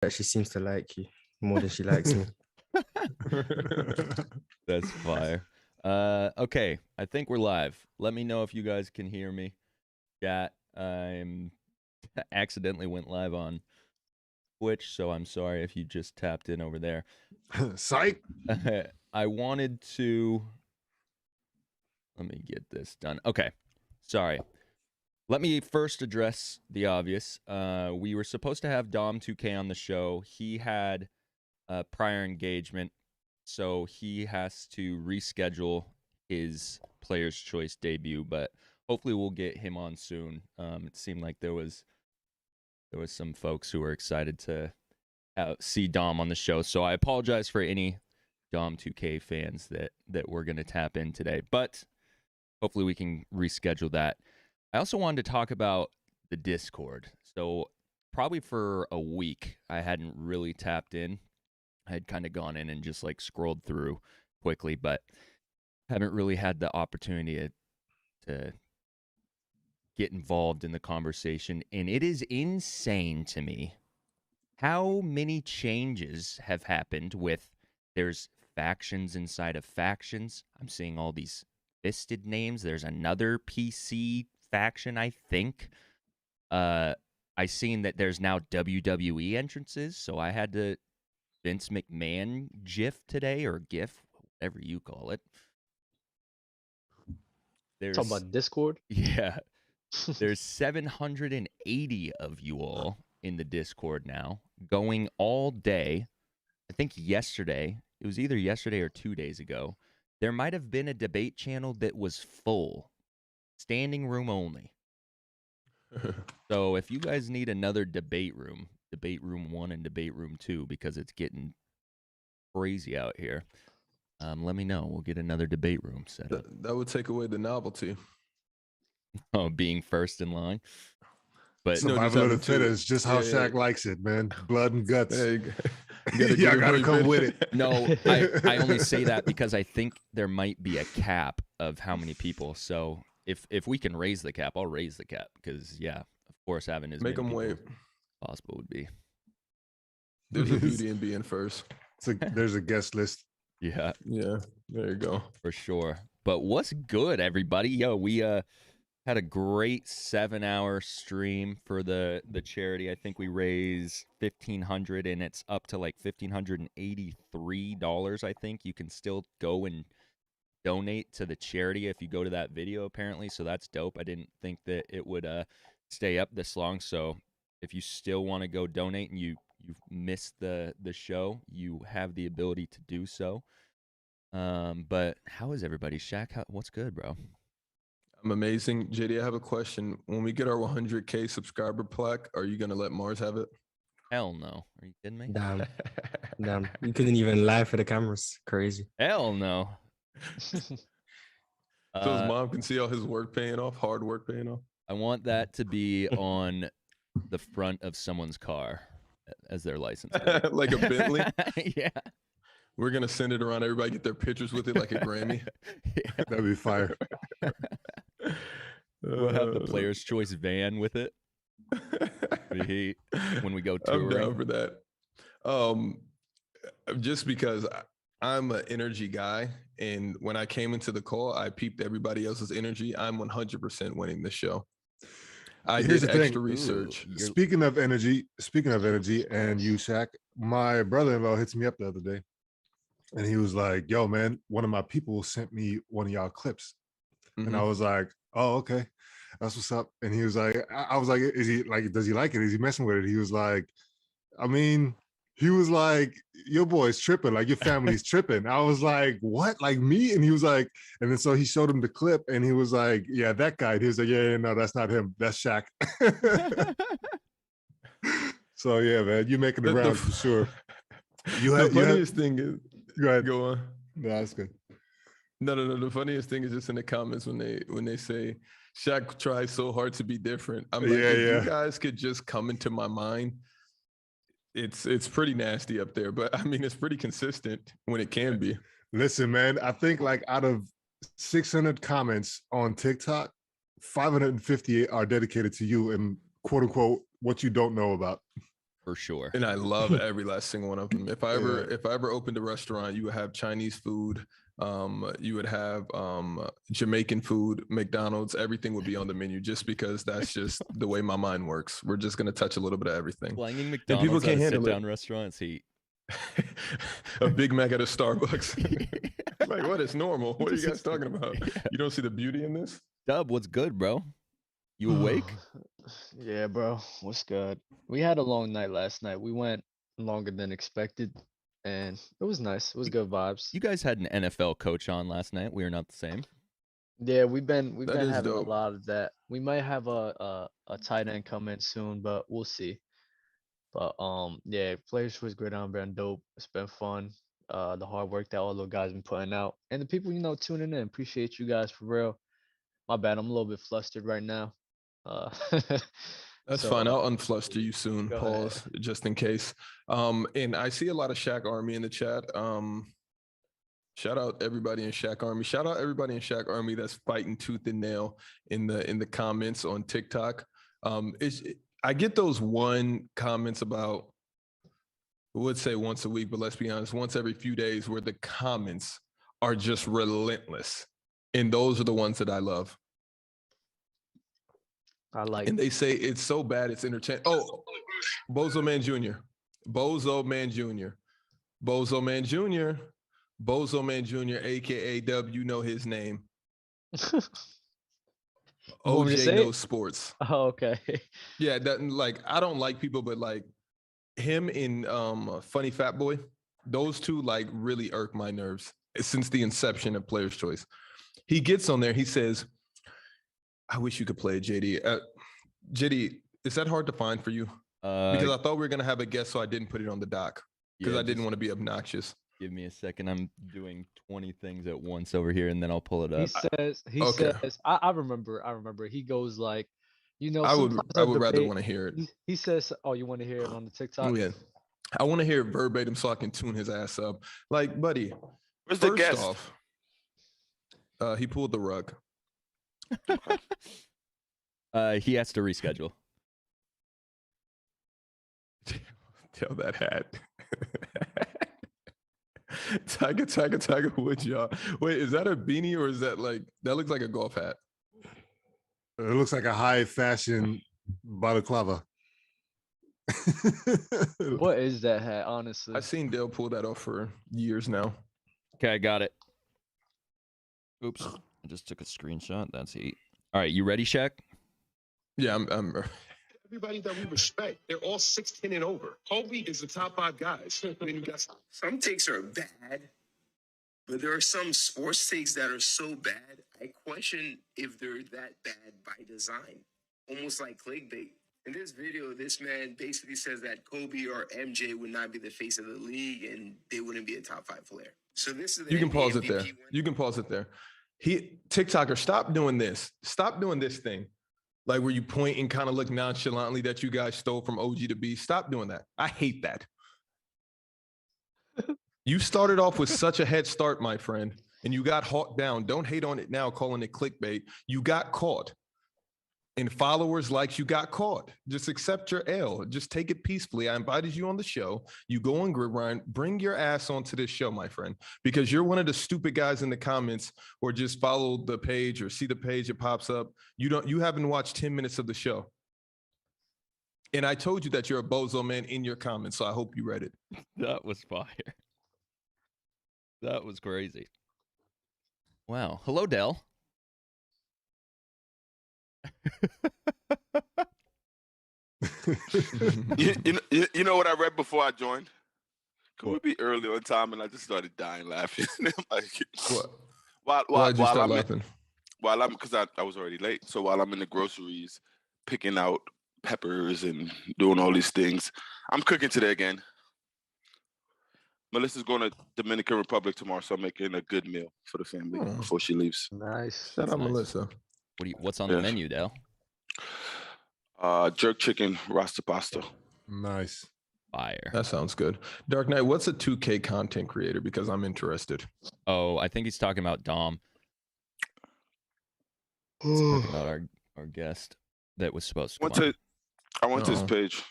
that she seems to like you more than she likes me. That's fire. Okay, I think we're live. Let me know if you guys can hear me. Chat. I'm accidentally went live on Twitch, so I'm sorry if you just tapped in over there. Psych. I wanted to. Let me get this done. Okay, sorry. Let me first address the obvious. We were supposed to have Dom 2K on the show. He had a prior engagement, so he has to reschedule his Player's Choice debut, but hopefully we'll get him on soon. It seemed like there was some folks who were excited to see Dom on the show, so I apologize for any Dom 2K fans that we're going to tap in today, but hopefully we can reschedule that. I also wanted to talk about the Discord. So probably for a week, I hadn't really tapped in. I had kind of gone in and just like scrolled through quickly, but haven't really had the opportunity to get involved in the conversation. And it is insane to me how many changes have happened with there's factions inside of factions. I'm seeing all these listed names. There's another PC faction, I think. I seen that there's now WWE entrances, so I had to Vince McMahon GIF today, or GIF, whatever you call it. There's talking about Discord. Yeah, there's 780 of you all in the Discord now, going all day. I think yesterday, it was either yesterday or 2 days ago, there might have been a debate channel that was full. Standing room only. So if you guys need another debate room 1 and debate room 2, because it's getting crazy out here, let me know. We'll get another debate room set up. That would take away the novelty. Oh, being first in line. But survival of the fittest, just how Shaq likes it, man. Blood and guts. Y'all gotta come with it. No, I only say that because I think there might be a cap of how many people. So if we can raise the cap, I'll raise the cap, because of course having as make many them wait possible would be. There's a beauty in being first. There's a guest list. Yeah, there you go, for sure. But what's good, everybody? Yo, we had a great 7-hour stream for the charity. I think we raised $1,500, and it's up to like $1,583. I think you can still go and donate to the charity if you go to that video, apparently. So that's dope. I didn't think that it would stay up this long. So if you still want to go donate and you've missed the show, you have the ability to do so. But how is everybody? Shaq, what's good, bro? I'm amazing. JD, I have a question. When we get our 100K subscriber plaque, are you gonna let Mars have it? Hell no. Are you kidding me? Damn. You couldn't even lie for the cameras. Crazy. Hell no. So his mom can see all his work paying off, hard work paying off. I want that to be on the front of someone's car as their license plate. Like a Bentley? Yeah. We're going to send it around. Everybody get their pictures with it like a Grammy. Yeah. That'd be fire. We'll have the Player's Choice van with it. When we go touring. I'm down for that. Just because I'm an energy guy, and when I came into the call, I peeped everybody else's energy. I'm 100% winning this show. I did extra research. Speaking of energy, and you, Shaq, my brother-in-law hits me up the other day, and he was like, "Yo, man, one of my people sent me one of y'all clips," and I was like, "Oh, okay, that's what's up." And he was like, "I was like, is he like? Does he like it? Is he messing with it?" He was like, "I mean." He was like, your boy's tripping, like your family's tripping. I was like, what, like me? And he was like, and then so he showed him the clip and he was like, yeah, that guy. And he was like, yeah, no, that's not him. That's Shaq. So yeah, man, you're making the rounds for sure. The funniest thing is, go ahead. Go on. No, that's good. No. The funniest thing is just in the comments when they say Shaq tries so hard to be different. I'm like, you guys could just come into my mind. It's pretty nasty up there, but I mean, it's pretty consistent when it can be. Listen, man, I think like out of 600 comments on TikTok, 558 are dedicated to you and quote unquote what you don't know about. for sure. And I love every last single one of them. If I ever opened a restaurant, you would have Chinese food, you would have Jamaican food, McDonald's, everything would be on the menu just because that's just the way my mind works. We're just gonna touch a little bit of everything. Slanging And McDonald's people can't at a handle sit-down restaurants. a Big Mac at a Starbucks. Like, what is normal? What are you guys talking about? Yeah. You don't see the beauty in this? Dub, what's good, bro? You awake? Yeah, bro. What's good? We had a long night last night. We went longer than expected, and it was nice. It was good vibes. You guys had an NFL coach on last night. We are not the same. Yeah, we've been That is having dope. a lot of that. We might have a tight end come in soon, but we'll see. But yeah, players was great on, been dope. It's been fun. The hard work that all those guys been putting out, and the people tuning in. Appreciate you guys for real. My bad, I'm a little bit flustered right now. That's So, fine. I'll unfluster you soon. go ahead. Pause, just in case. And I see a lot of Shaq Army in the chat. Shout out everybody in Shaq Army. Shout out everybody in Shaq Army that's fighting tooth and nail in the comments on TikTok. I get those one comments about, I would say once a week, but let's be honest, once every few days, where the comments are just relentless. And those are the ones that I love. I like. And they say it's so bad, it's entertaining. Oh, Bozo Man Jr. Bozo Man Jr. Bozo Man Jr. Bozo Man Jr., aka Dub, you know his name. Want me to OJ say it? knows sports. Oh, okay. Yeah, that, like, I don't like people, but like him and Funny Fat Boy, those two like really irk my nerves since the inception of Player's Choice. He gets on there, he says, I wish you could play it, JD. JD, is that hard to find for you? Because I thought we were going to have a guest, so I didn't put it on the doc because I didn't want to be obnoxious. Give me a second. I'm doing 20 things at once over here, and then I'll pull it He up. says, I remember. He goes like, I would sometimes a rather debate- want to hear it. He says, oh, you want to hear it on the TikTok? Yeah. I want to hear it verbatim so I can tune his ass up. Like, buddy, Where's the first guest? off, he pulled the rug. He has to reschedule. Tell that hat. Tiger Woods, y'all. Wait, is that a beanie or is that like, that looks like a golf hat? It looks like a high fashion balaclava. What is that hat, honestly? I've seen Dale pull that off for years now. Okay, I got it. Oops. I just took a screenshot. That's it. All right, you ready, Shaq? Yeah, I'm Everybody that we respect, they're all 6'10" and over. Kobe is the top 5 guys. Then you got Some takes are bad, but there are some sports takes that are so bad, I question if they're that bad by design. Almost like clickbait. In this video, this man basically says that Kobe or MJ would not be the face of the league and they wouldn't be a top 5 player. So this is the You can NBA pause it MVP there. winner. You can pause it there. TikToker, stop doing this. Stop doing this thing. Like where you point and kind of look nonchalantly that you guys stole from OG to B. Stop doing that. I hate that. You started off with such a head start, my friend, and you got hawked down. Don't hate on it now, calling it clickbait. You got caught. And followers likes you got caught. Just accept your L. Just take it peacefully. I invited you on the show. You go on Gridiron. Bring your ass onto this show, my friend, because you're one of the stupid guys in the comments or just follow the page or see the page that pops up. You haven't watched 10 minutes of the show. And I told you that you're a bozo man in your comments, so I hope you read it. That was fire. That was crazy. Wow. Hello, Dell. You know what I read before I joined? Could we be early on time? And I just started dying laughing. I'm like, What? Why'd you start laughing? Because I was already late. So while I'm in the groceries, picking out peppers and doing all these things, I'm cooking today again. Melissa's going to Dominican Republic tomorrow, so I'm making a good meal for the family before she leaves. Nice. Shout out nice. Melissa. What's on the menu, Dell? Jerk chicken, rasta pasta. Nice. Fire. That sounds good. Dark Knight, what's a 2K content creator? Because I'm interested. Oh, I think he's talking about Dom. He's talking about our guest that was supposed to come on. I went to his Uh-oh. page.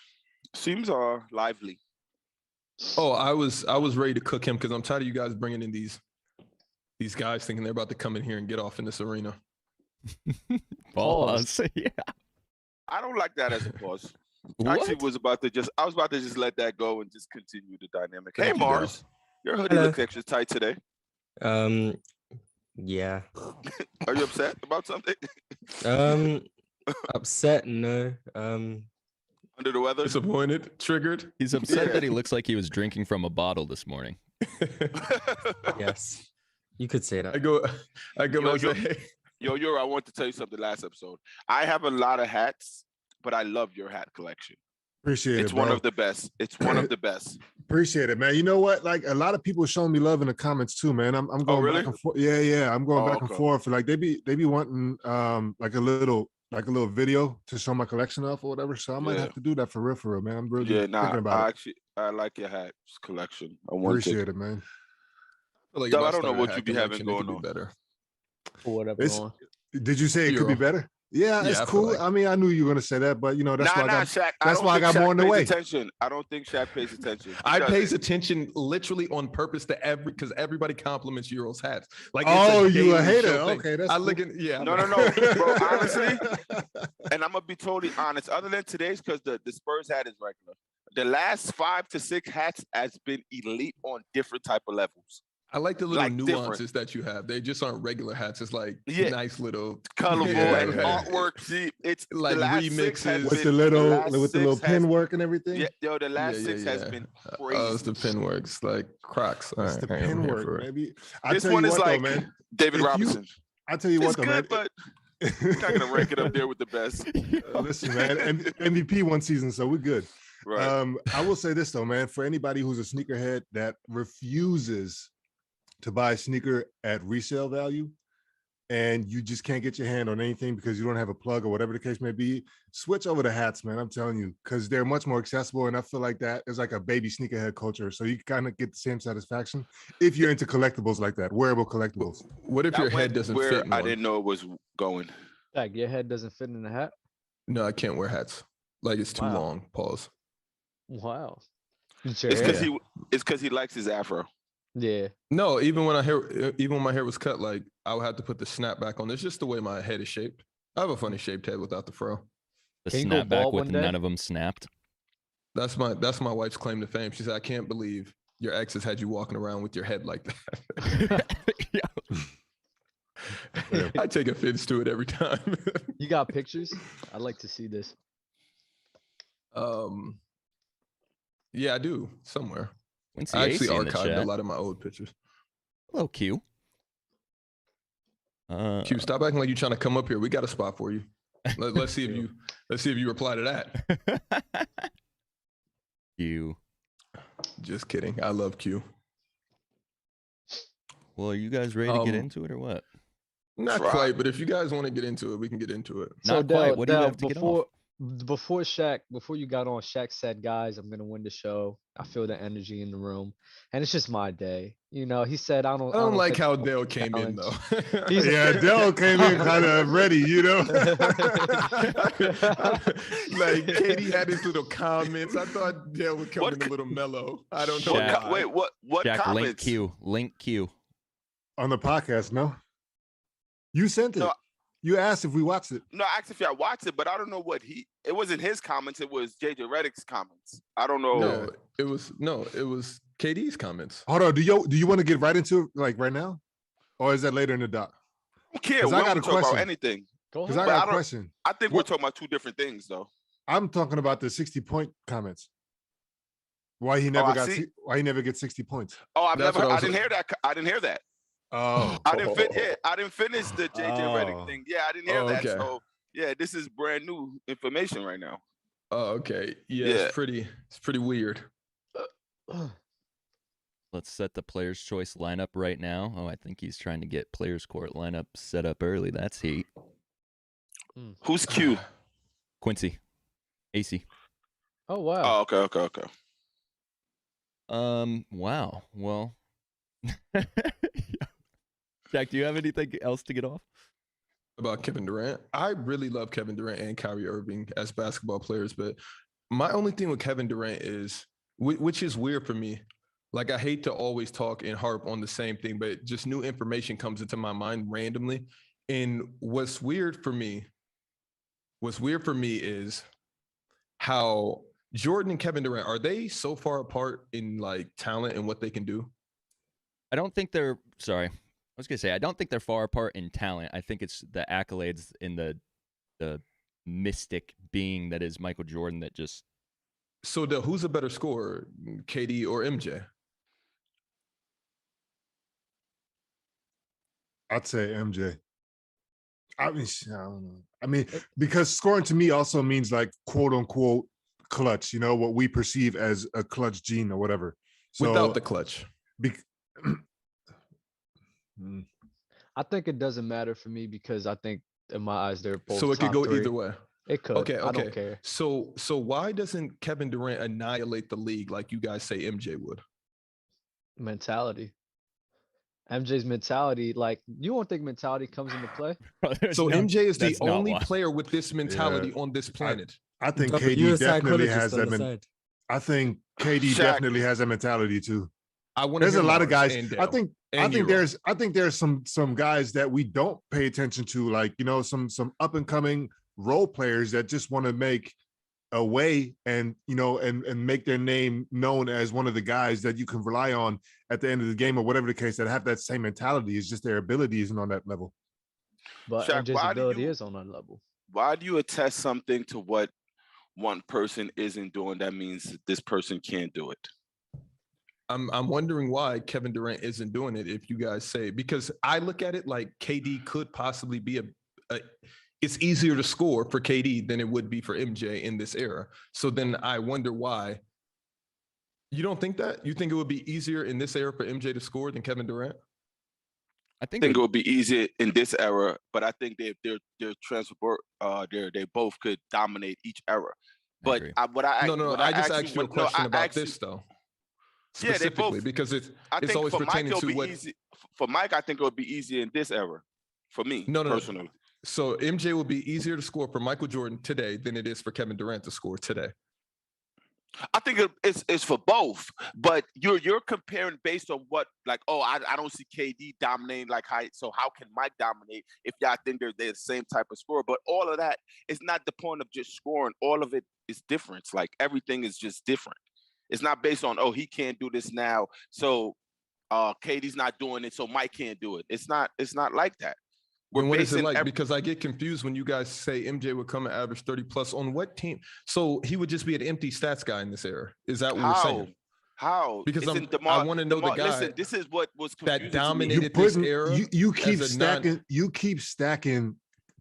Seems lively. Oh, I was ready to cook him because I'm tired of you guys bringing in these guys thinking they're about to come in here and get off in this arena. Pause. Yeah. I don't like that as a pause. I What? actually was about to just let that go and just continue the dynamic. Hey Thank you, Mars, your hoodie Hello. looks extra tight today. Yeah. Are you upset about something? Upset? No. Under the weather? Disappointed, triggered. He's upset Yeah. that he looks like he was drinking from a bottle this morning. Yes. You could say that. I go Yo, and say, yo. hey, Yo, I want to tell you something last episode. I have a lot of hats, but I love your hat collection. Appreciate It's it, one bro. of the best. It's one of the best. Appreciate it, man. You know what? Like a lot of people showing me love in the comments too, man. I'm going really? back and forth. Yeah. I'm going Oh, back and okay. forth. Like they be wanting like a little video to show my collection off or whatever. So I might Yeah. have to do that for real, man. I'm really Yeah, thinking nah. about it. I like your hat collection. I want Appreciate it, man. I feel like Dub, if I don't know started a what hat you be having collection, it could going be on. better. For whatever. It's- on. Did you say it could be Euro. better? Yeah, Yeah, it's I feel cool. like- I mean, I knew you were gonna say that, but you know, that's why I got Shaq. that's why I got more in the pays way. Attention. I don't think Shaq pays attention. He I doesn't. pays attention literally on purpose to because everybody compliments Euro's hats. Like, Oh, it's a you a daily hater? show thing. Okay, that's I cool. look at No, bro. Honestly, and I'm gonna be totally honest. Other than today's, because the Spurs hat is regular. The last 5 to 6 hats has been elite on different type of levels. I like the little like nuances that you have. They just aren't regular hats. It's like Yeah. nice little Colorful Yeah, and yeah. artwork. See, it's Like the last 6 has remixes. with been- the last little 6 pin has- work and everything. Yeah, yo, the last 6 has been crazy. Oh, it's the pin works, like Crocs. All It's right, the I am pin here work, for it. baby. I This tell one you is what, like though, man. David if you- Robinson. I tell you It's what, though, good, but man. we're not gonna rank it up there with the best. Listen, man, MVP one season, so we're good. Right. I will say this though, man, for anybody who's a sneakerhead that refuses to buy a sneaker at resale value and you just can't get your hand on anything because you don't have a plug or whatever the case may be, switch over to hats, man. I'm telling you, because they're much more accessible. And I feel like that is like a baby sneakerhead culture. So you kind of get the same satisfaction if you're into collectibles like that, wearable collectibles. What if That your head went doesn't where fit in I one? didn't know it was going. Like your head doesn't fit in the hat. No, I can't wear hats. Like, it's too Wow. long. Pause. Wow. It's because he likes his afro. Yeah. No, even when my hair was cut, like I would have to put the snap back on. It's just the way my head is shaped. I have a funny shaped head without the fro. The Can you go snapback bald with one day? none of them snapped. That's my wife's claim to fame. She said, "I can't believe your ex has had you walking around with your head like that." I take offense to it every time. You got pictures? I'd like to see this. Yeah, I do somewhere. Quincy I actually AC in the archived a chat. lot of my old pictures. Hello, Q. Q, stop acting like you're trying to come up here. We got a spot for you. Let's see if you reply to that. Q. Just kidding. I love Q. Well, are you guys ready to get Um, into it or what? Not Try. quite, but if you guys want to get into it, we can get into it. Not quite. What do you have to get off? Before you got on, Shaq said, "Guys, I'm gonna win the show. I feel the energy in the room, and it's just my day." You know, he said, "I don't." I don't like think how it's a Dale came in though. He's- Yeah, Dell came in kind of ready, you know. Like Katie had his little comments. I thought Dale would come What in a co- little mellow. I don't know. Shaq. why. Wait, what Jack, link comments? Q. Link Q. On the podcast, no? You sent it. No. You asked if we watched it. No, I actually I watched it, but I don't know what it wasn't his comments, it was JJ Redick's comments. I don't know. No, it was KD's comments. Hold on. Do you want to get right into it like right now? Or is that later in the doc? I don't care 'Cause I when got we a talk about question. anything. Go Because ahead. I But got I a don't- question. I think What- we're talking about two different things though. I'm talking about the 60-point comments. Why he never I got see. why he never gets 60 points. Oh, That's what I I was- didn't hear that. I didn't hear that. Oh. I didn't finish the JJ Redick thing. Yeah, I didn't hear that. okay. So yeah, this is brand new information right now. Oh, okay. Yeah, Yeah. it's pretty weird. Let's set the player's choice lineup right now. Oh, I think he's trying to get player's court lineup set up early. That's heat. Who's Q? Quincy. AC. Oh wow. Oh, okay. Wow. Well. Jack, do you have anything else to get off? About Kevin Durant. I really love Kevin Durant and Kyrie Irving as basketball players, but My only thing with Kevin Durant is, which is weird for me. Like, I hate to always talk and harp on the same thing, but just new information comes into my mind randomly. And what's weird for me is how Jordan and Kevin Durant, are they so far apart in like talent and what they can do? I don't think they're I don't think they're far apart in talent. I think it's the accolades in the mystic being that is Michael Jordan that just. So who's a better scorer, KD or MJ? I'd say MJ. I don't know. I mean, because scoring to me also means like quote unquote clutch, you know, what we perceive as a clutch gene or whatever. So, without the clutch. I think it doesn't matter for me because I think in my eyes they're both. So it could go three. either way. It could. Okay. I don't care. So why doesn't Kevin Durant annihilate the league like you guys say MJ would? Mentality. MJ's mentality, like, you don't think mentality comes into play? So MJ is the only player with this mentality on this planet. I think KD definitely has that. I think KD definitely has that mentality too. There's a lot of guys. I think there's some guys that we don't pay attention to, like, you know, some up and coming role players that just want to make a way and, you know, and make their name known as one of the guys that you can rely on at the end of the game or whatever the case, that have that same mentality. It's just their ability isn't on that level. But Shaq, MJ's ability is on that level. Why do you attest something to what one person isn't doing? That means this person can't do it. I'm wondering why Kevin Durant isn't doing it. If you guys say, because I look at it like KD could possibly be it's easier to score for KD than it would be for MJ in this era. So then I wonder why. You don't think that? You think it would be easier in this era for MJ to score than Kevin Durant? I think it would be easier in this era, but I think they're transfer. They both could dominate each era. But I just asked you a question about this though. Specifically, yeah, they both, because it's always pertaining to what. For Mike, I think it would be easier in this era. For me, personally. So MJ will be easier to score for Michael Jordan today than it is for Kevin Durant to score today. I think it's for both, but you're comparing based on what, like, oh, I don't see KD dominating like so how can Mike dominate if y'all think they're the same type of scorer? But all of that is not the point of just scoring. All of it is different. Like, everything is just different. It's not based on, oh, he can't do this now, so KD's not doing it, so Mike can't do it. It's not like that. What is it like? Because I get confused when you guys say MJ would come and average 30 plus on what team? So he would just be an empty stats guy in this era. Is that what we're saying? How? Because I want to know the guy. Listen, this is what was that dominated this era. You keep stacking. You keep stacking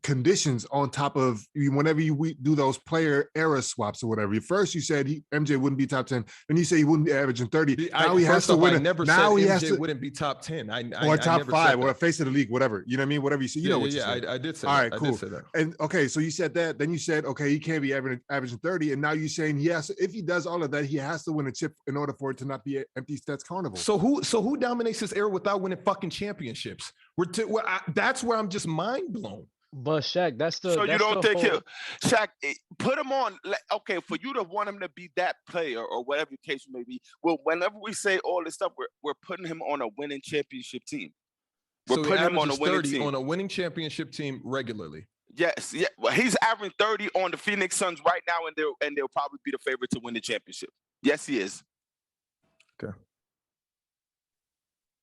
conditions on top of whenever we do those player era swaps or whatever. First you said MJ wouldn't be top 10, and you say he wouldn't be averaging 30. Now he has to win. I never said MJ wouldn't be top 10. Or top 5 or face of the league, whatever. You know what I mean? Whatever you say. You know what you said. I did say that. All right, cool. I did say that. And okay, so you said that. Then you said, okay, he can't be averaging 30. And now you're saying, yes, if he does all of that, he has to win a chip in order for it to not be an empty stats carnival. So who dominates this era without winning fucking championships? That's where I'm just mind blown. But Shaq, that's the. So that's you don't think whole... Shaq, put him on? Okay, for you to want him to be that player or whatever the case may be. Well, whenever we say all this stuff, we're putting him on a winning championship team. We're putting him on a winning team. On a winning championship team regularly. Yes, yeah. Well, he's averaging 30 on the Phoenix Suns right now, and they'll probably be the favorite to win the championship. Yes, he is. Okay.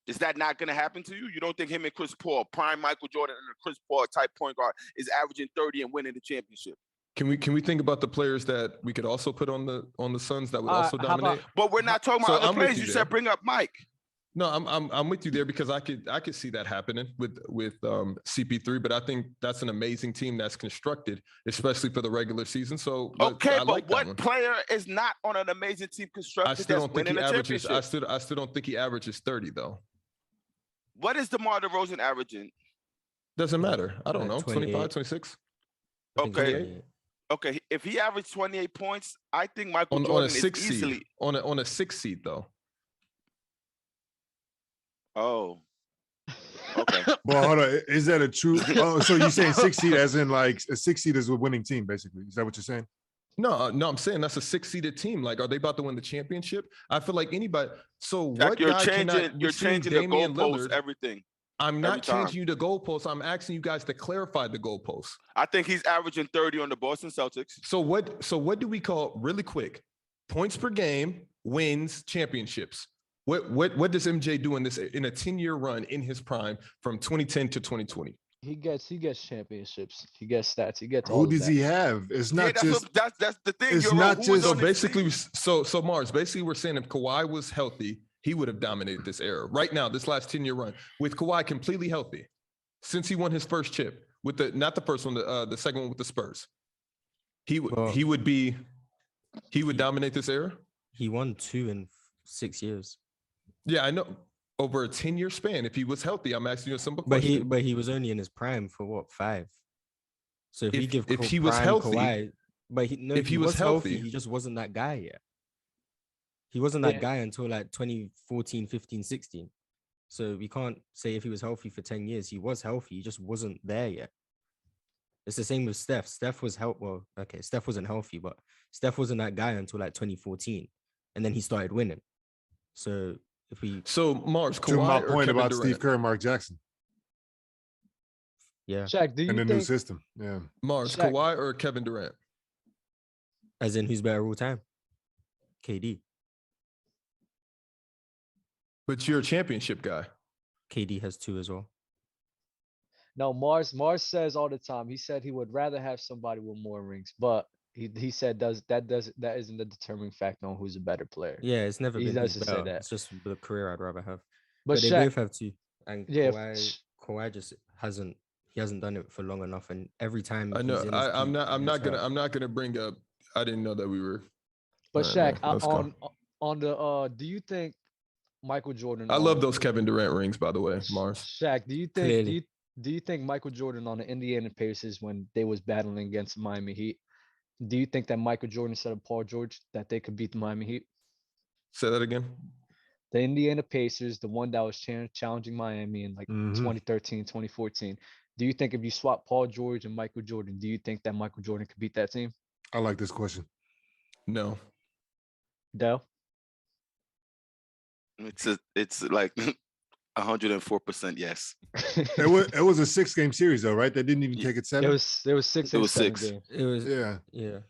Is that not going to happen to you? You don't think him and Chris Paul, prime Michael Jordan and a Chris Paul type point guard, is averaging 30 and winning the championship? Can we think about the players that we could also put on the Suns that would also dominate? But we're not talking about other players. You said bring up Mike. No, I'm with you there because I could see that happening with CP3, but I think that's an amazing team that's constructed, especially for the regular season. So okay, but what player is not on an amazing team constructed? I still don't think he averages. I still don't think he averages 30 though. What is DeMar DeRozan averaging? Doesn't matter. I don't know. 25, 26. Okay. Okay. If he averaged 28 points, I think Michael Jordan on a 6 is easily seed. On a 6 seed though. Oh. Okay. Well, hold on. Is that a true? Oh, so you're saying 6 seed as in like a 6 seed is a winning team, basically? Is that what you're saying? No, I'm saying that's a 6-seeded team. Like, are they about to win the championship? I feel like anybody. So Jack, what you're guy changing. You're changing the Damian goalposts. Lillard? Everything. I'm not every time. changing you the goalposts. I'm asking you guys to clarify the goalposts. I think he's averaging 30 on the Boston Celtics. So what do we call, really quick, points per game, wins, championships? What does MJ do in a 10-year run in his prime from 2010 to 2020? He gets championships. He gets stats. He gets. Who does he have? It's not just. That's the thing. It's not just. So basically, so Mars, basically, we're saying if Kawhi was healthy, he would have dominated this era. Right now, this last 10-year run with Kawhi completely healthy, since he won his first chip with not the first one, the second one with the Spurs, he would dominate this era. He won 2 in 6 years. Yeah, I know. Over a 10-year span, if he was healthy, I'm asking you a simple But question. he was only in his prime for what, 5? So if he was healthy, Kawhi, but if he was healthy, he just wasn't that guy yet. He wasn't that guy until like 2014, 15, 16. So we can't say if he was healthy for 10 years. He was healthy. He just wasn't there yet. It's the same with Steph. Steph was Steph wasn't healthy, but Steph wasn't that guy until like 2014. And then he started winning. So Mars, to my Kawhi point or about Kevin Steve Durant? Kerr and Mark Jackson yeah. Shaq, do you and the think new system. Yeah. Mars, Shaq. Kawhi or Kevin Durant? As in who's better all time? KD. But you're a championship guy. KD has 2 as well. No, Mars says all the time. He said he would rather have somebody with more rings, but he said that isn't the determining factor on who's a better player. Yeah, it's never He been who's doesn't say better. that. It's just the career I'd rather have. But they Shaq, both have 2. And yeah, Kawhi just hasn't done it for long enough. And every time I know. he's in his I'm peak, he gets hurt. not gonna bring up. I didn't know that we were. but Shaq, let's go. on the do you think Michael Jordan? I love those Kevin Durant rings, by the way, Mars. Shaq, do you think Clearly. do you think Michael Jordan on the Indiana Pacers when they was battling against Miami Heat? Do you think that Michael Jordan said of Paul George that they could beat the Miami Heat? Say that again. The Indiana Pacers, the one that was challenging Miami in like Mhm. 2013, 2014. Do you think if you swap Paul George and Michael Jordan, do you think that Michael Jordan could beat that team? I like this question. No. Dell? It's like 104% yes. It was a 6-game series though, right? They didn't even take it 7. There was 6 It and was 7 6. games. It was Yeah.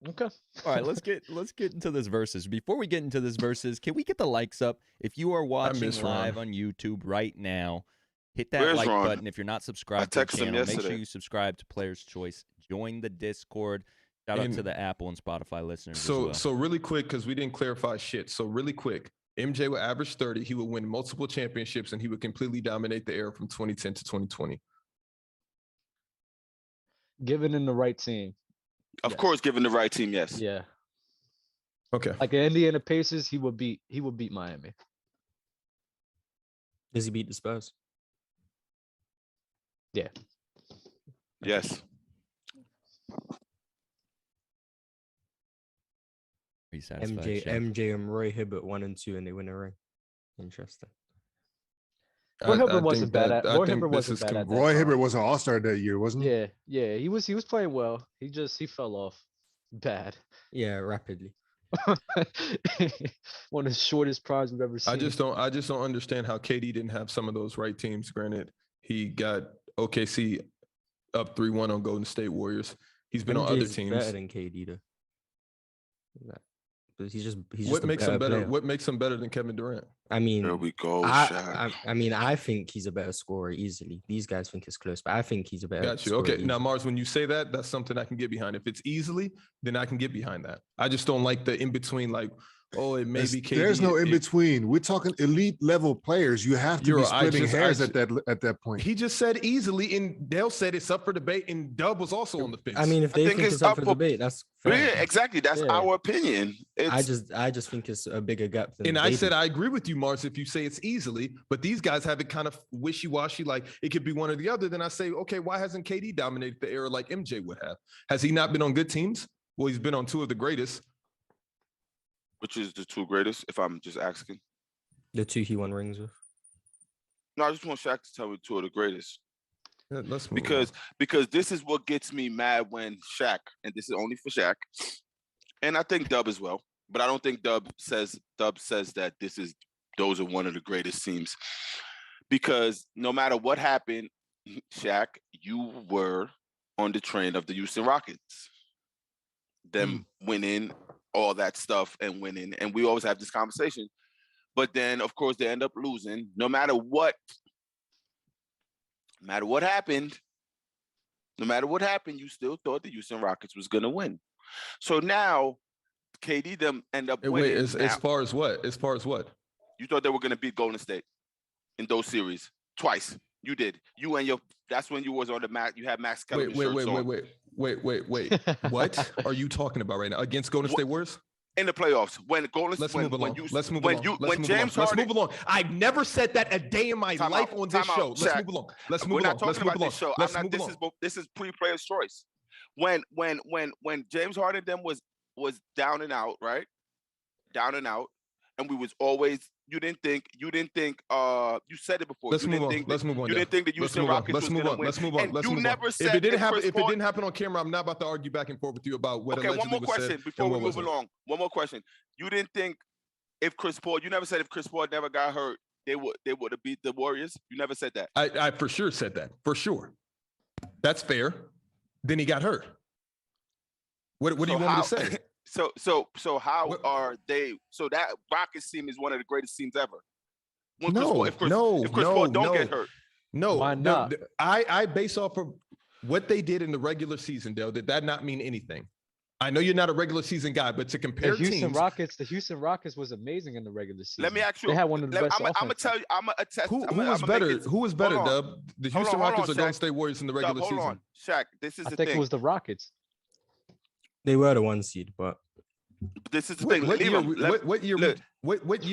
Okay. All right, let's get into this versus. Before we get into this versus, can we get the likes up? If you are watching miss live Ron. on YouTube right now, hit that Where's like Ron? button. If you're not subscribed to the texted him channel, make sure yesterday. you subscribe to Player's Choice. Join the Discord. Shout out And to the Apple and Spotify listeners So as well. really quick, because we didn't clarify shit. So really quick, MJ would average 30. He would win multiple championships, and he would completely dominate the era from 2010 to 2020. Given in the right team. Of course, given the right team, yes. Yeah. Okay. Like the Indiana Pacers, he would beat Miami. Does he beat the Spurs? Yeah. Yes. Are you satisfied, Shaq? MJ and Roy Hibbert 1 and 2, and they win a ring. Interesting. Roy Hibbert wasn't bad at. Roy Hibbert wasn't bad at that Roy time. Hibbert was an all-star that year, wasn't he? Yeah. He was playing well. He fell off bad. Yeah, rapidly. One of the shortest primes we've ever seen. I just don't understand how KD didn't have some of those right teams. Granted, he got OKC up 3-1 on Golden State Warriors. He's been on other MJ's teams. better than KD though. But he's just What a makes him better? player. What makes him better than Kevin Durant? I mean, There we go, Shaq. I mean, I think he's a better scorer easily. These guys think it's close, but I think he's a better. Got you. scorer Okay. easily. Now, Mars, when you say that, that's something I can get behind. If it's easily, then I can get behind that. I just don't like the in between, like, oh, it may be KD. There's no in between. We're talking elite level players. You have to be splitting hairs at that point. He just said easily, and Dale said it's up for debate, and Dub was also on the fence. I mean, if they think it's up for debate, that's fair. Yeah, exactly. That's our opinion. I just think it's a bigger gap than. And I said I agree with you, Mars, if you say it's easily, but these guys have it kind of wishy-washy, like it could be one or the other. Then I say, okay, why hasn't KD dominated the era like MJ would have? Has he not been on good teams? Well, he's been on 2 of the greatest. Which is the 2 greatest, if I'm just asking? The 2 he won rings with. No, I just want Shaq to tell me 2 of the greatest. Let's move because this is what gets me mad when Shaq, and this is only for Shaq, and I think Dub as well, but I don't think Dub says that those are one of the greatest teams, because no matter what happened, Shaq, you were on the train of the Houston Rockets, them winning all that stuff and winning, and we always have this conversation. But then, of course, they end up losing. No matter what happened, you still thought the Houston Rockets was gonna win. So now, KD them end up winning. Wait, as far as what? As far as what? You thought they were gonna beat Golden State in those series twice. You did. You and your. That's when you was on the Max. You had Max Kellerman shirts on. Wait. What are you talking about right now? Against Golden State Warriors? In the playoffs, when Golden Let's State, move along. Let's move along. I've never said that a day in my life on this show. Let's move along. Let's move along. Let's move along. This is pre-player's choice. When James Harden them was down and out, right? Down and out, and we was always. You didn't think. You said it before. Let's move on. You didn't think the Houston Rockets was going to win. Let's move on. You never said if it didn't happen on camera, I'm not about to argue back and forth with you about what. Okay, one more question before we move along. One more question. You didn't think if Chris Paul. You never said if Chris Paul never got hurt, they would have beat the Warriors. You never said that. I for sure said that. For sure. That's fair. Then he got hurt. What do you want me to say? So how are they? So that Rockets team is one of the greatest teams ever. If Chris Paul don't get hurt, no, why not? No, I base off of what they did in the regular season, Dale. Did that not mean anything? I know you're not a regular season guy, but to compare the Houston Rockets was amazing in the regular season. Let me ask you. They had one of the best. I'm gonna tell you. I'm gonna attest. Who was better? Who was better, Dub? The Houston Rockets or Golden State Warriors in the regular season? Hold on, Shaq. This is the thing. I think it was the Rockets. They were the 1 seed, but this is the thing. What year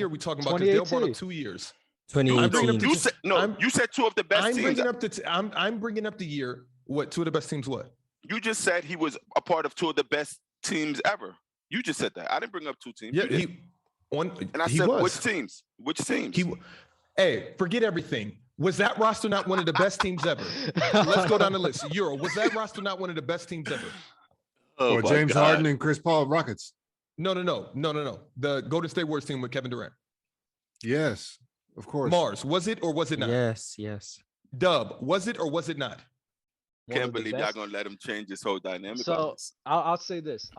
are we talking about? Because Dale brought up 2 years. 2018. You said two of the best teams. I'm bringing up the year. What, two of the best teams? What? You just said he was a part of two of the best teams ever. You just said that. I didn't bring up two teams. Yeah, and I said which teams? Which teams? Hey, forget everything. Was that roster not one of the best teams ever? Let's go down the list. Euro. Was that roster not one of the best teams ever? Or James Harden and Chris Paul Rockets? No. The Golden State Warriors team with Kevin Durant. Yes, of course. Mars, was it or was it not? Yes. Dub, was it or was it not? Can't believe y'all gonna let him change this whole dynamic. So I'll say this.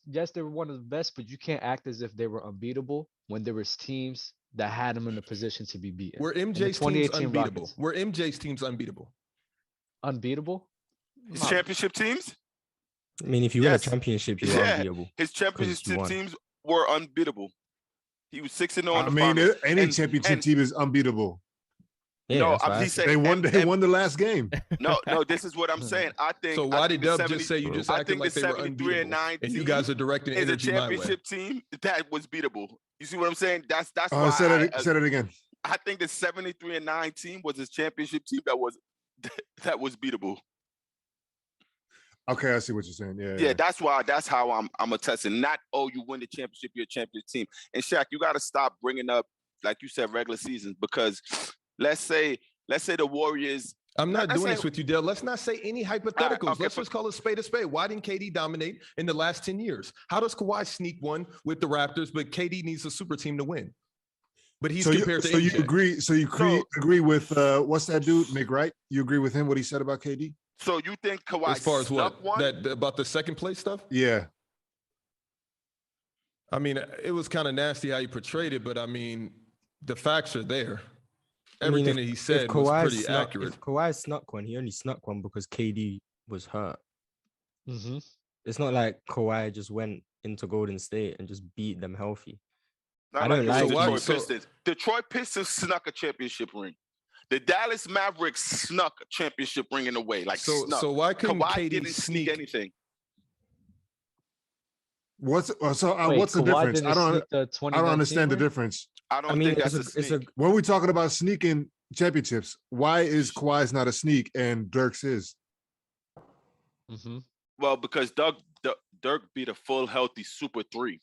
Yes, they were one of the best, but you can't act as if they were unbeatable when there was teams that had them in a position to be beaten. Were MJ's teams unbeatable? Rockets. Were MJ's teams unbeatable? Unbeatable? His championship teams? I mean, if you win a championship, you're unbeatable. His championship teams were unbeatable. He was 6-0. I mean, any championship team is unbeatable. Yeah, they won the last game. No, this is what I'm saying. I think. So why did Dub just say you just acted like they were unbeatable? And you guys are directing energy my way. Is a championship team that was beatable. You see what I'm saying? That's why. Said it again. I think the 73-9 team was his championship team that was beatable. Okay, I see what you're saying. Yeah. That's how I'm attesting. Not you win the championship, you're a champion team. And Shaq, you got to stop bringing up, like you said, regular seasons, because let's say the Warriors. I'm not doing this with you, Dale. Let's not say any hypotheticals. Okay, let's just call a spade a spade. Why didn't KD dominate in the last 10 years? How does Kawhi sneak one with the Raptors, but KD needs a super team to win? But he's compared to MJ. So you agree with what's that dude, Nick Wright? You agree with him what he said about KD? So you think Kawhi as far as what one? About the second place stuff? Yeah. I mean, it was kind of nasty how you portrayed it, but I mean, the facts are there. Everything that he said was pretty accurate. If Kawhi snuck one, he only snuck one because KD was hurt. Mm-hmm. It's not like Kawhi just went into Golden State and just beat them healthy. I don't like Detroit Pistons. Detroit Pistons snuck a championship ring. The Dallas Mavericks snuck a championship ring in a way. So why couldn't Kawhi KD sneak anything? What's the difference? I don't understand the difference. I think that's a sneak. When we're talking about sneaking championships, why is Kawhi's not a sneak and Dirk's is? Mm-hmm. Well, because Dirk beat a full healthy Super 3.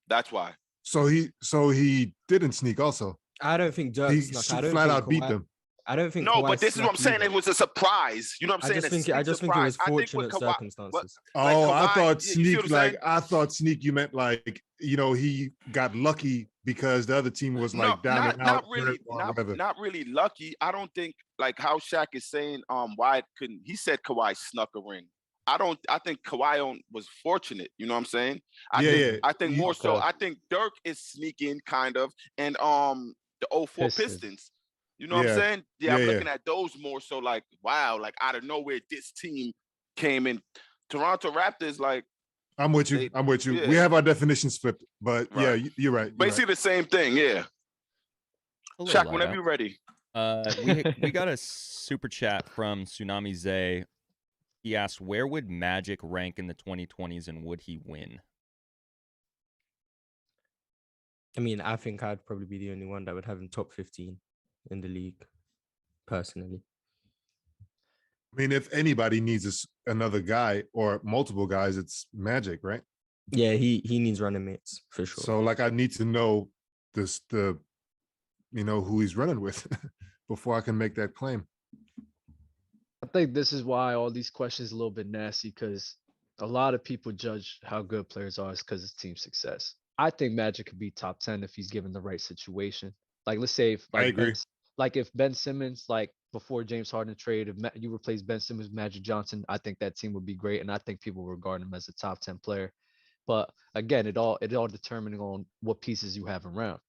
That's why. So he didn't sneak also. I don't think Dirk flat out beat them. I don't think. No, Kawhi but this is what I'm saying. either. It was a surprise. You know what I'm saying? I just think it was fortunate Kawhi, circumstances. like Oh, I Kawhi, thought you see what I'm Sneak, like, saying? I thought Sneak, you meant like, you know, he got lucky because the other team was like down and out. Not really lucky. I don't think like how Shaq is saying, why couldn't he said Kawhi snuck a ring. I think Kawhi was fortunate. You know what I'm saying? I think more so. I think Dirk is sneaking kind of, and the 04 Pistons. You know what I'm saying? Yeah, I'm looking at those more so like, wow, like out of nowhere, this team came in. Toronto Raptors, like. I'm with you. Yeah. We have our definitions flipped, but yeah, you're right. Basically the same thing, yeah. Shaq, whenever you're ready. We got a super chat from Tsunami Zay. He asked, where would Magic rank in the 2020s and would he win? I mean, I think I'd probably be the only one that would have him top 15 in the league, personally. I mean, if anybody needs another guy or multiple guys, it's Magic, right? Yeah, he needs running mates for sure. So, like, I need to know who he's running with before I can make that claim. I think this is why all these questions are a little bit nasty, because a lot of people judge how good players are because of team success. I think Magic could be top 10 if he's given the right situation. Like, let's say if I agree. If Ben Simmons, like before James Harden trade, if you replace Ben Simmons with Magic Johnson, I think that team would be great, and I think people will regard him as a top 10 player. But again, it all determining on what pieces you have around.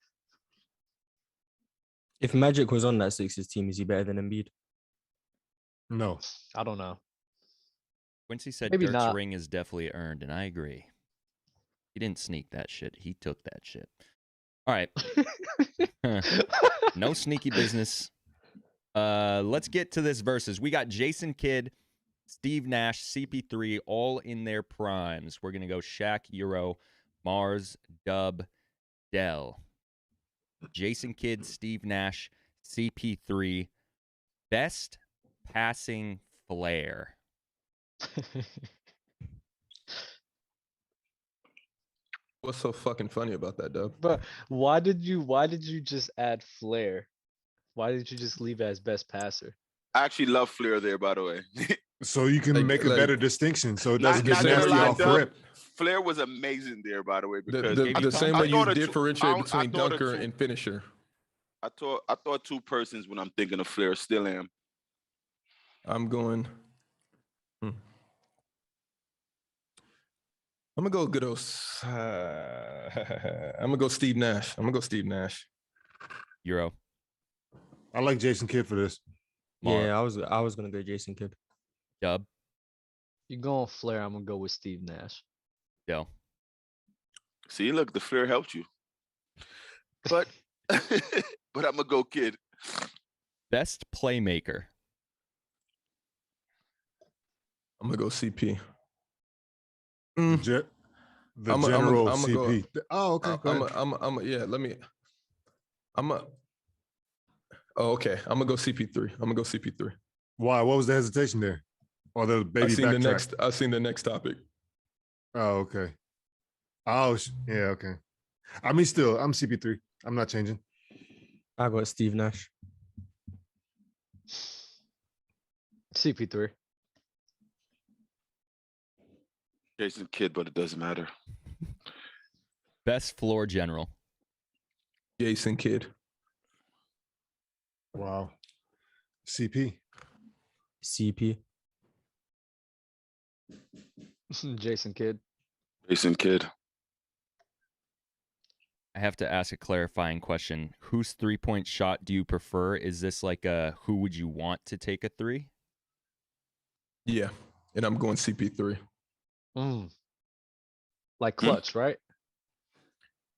If Magic was on that Sixers team, is he better than Embiid? No, I don't know. Quincy said Maybe Dirk's not. ring is definitely earned, and I agree. He didn't sneak that shit. He took that shit. All right. No sneaky business. Let's get to this versus. We got Jason Kidd, Steve Nash, CP3, all in their primes. We're going to go Shaq, Euro, Mars, Dub, Dell. Jason Kidd, Steve Nash, CP3. Best passing flair. What's so fucking funny about that, Dub? But why did you just add flair? Why didn't you just leave it as best passer? I actually love Flair there, by the way. So you can make a better distinction, so it doesn't get Not nasty off Dub. rip. Flair was amazing there, by the way. Because The same way you thought differentiate I between thought dunker and finisher. I thought two persons when I'm thinking of Flair. Still am. I'm going. I'm gonna go good old. I'm gonna go Steve Nash. Euro. I like Jason Kidd for this. Yeah, I was gonna go Jason Kidd. Dub. You go on flair, I'm gonna go with Steve Nash. Dell. See, look, the Flair helped you. But but I'm gonna go Kid. Best playmaker. I'm gonna go CP. The general CP. Oh, okay. Okay. I'm gonna go CP3. Why? What was the hesitation there? Or the baby backtrack? I seen the next topic. Oh, okay. Oh, yeah, okay. I mean, still, I'm CP3. I'm not changing. I got Steve Nash. CP3. Jason Kidd, but it doesn't matter. Best floor general. Jason Kidd. Wow. CP. Jason Kidd. I have to ask a clarifying question. Whose three-point shot do you prefer? Is this like a who would you want to take a three? Yeah, and I'm going CP3. Like clutch, right?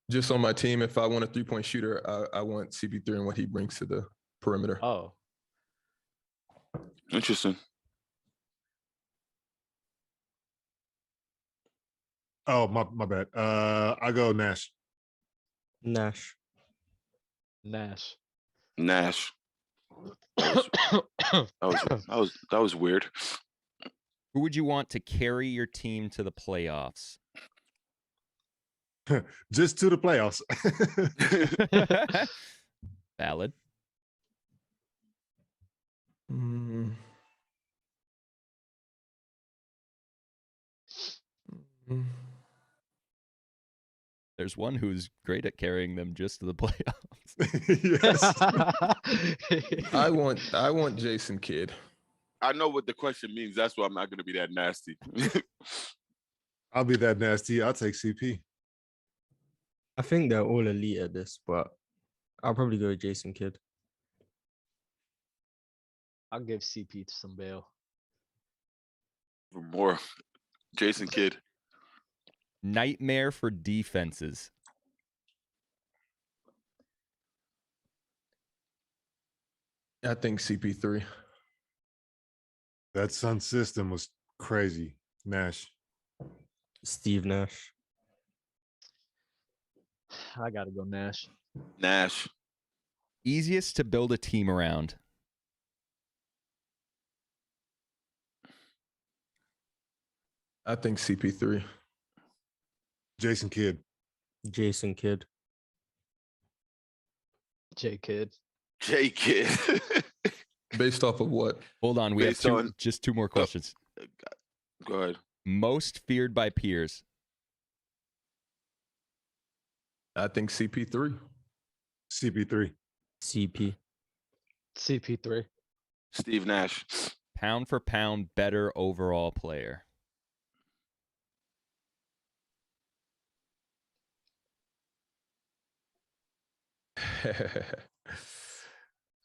Just on my team, if I want a three-point shooter, I want CP3 and what he brings to the perimeter. Oh. Interesting. Oh, my bad. I go Nash. Nash. That was weird. Who would you want to carry your team to the playoffs? Just to the playoffs. Valid. There's one who's great at carrying them just to the playoffs. Yes. I want Jason Kidd. I know what the question means. That's why I'm not going to be that nasty. I'll be that nasty. I'll take CP. I think they're all elite at this, but I'll probably go with Jason Kidd. I'll give CP to some bail. More Jason Kidd. Nightmare for defenses. I think CP3. That Sun system was crazy. Nash. Steve Nash. I gotta go Nash. Nash. Easiest to build a team around. I think CP3. Jason Kidd. Jason Kidd. J Kidd. J Kidd. Based off of what? Hold on, we have just two more questions. Go ahead. Most feared by peers. I think CP3. CP3. CP. CP3. Steve Nash. Pound for pound, better overall player.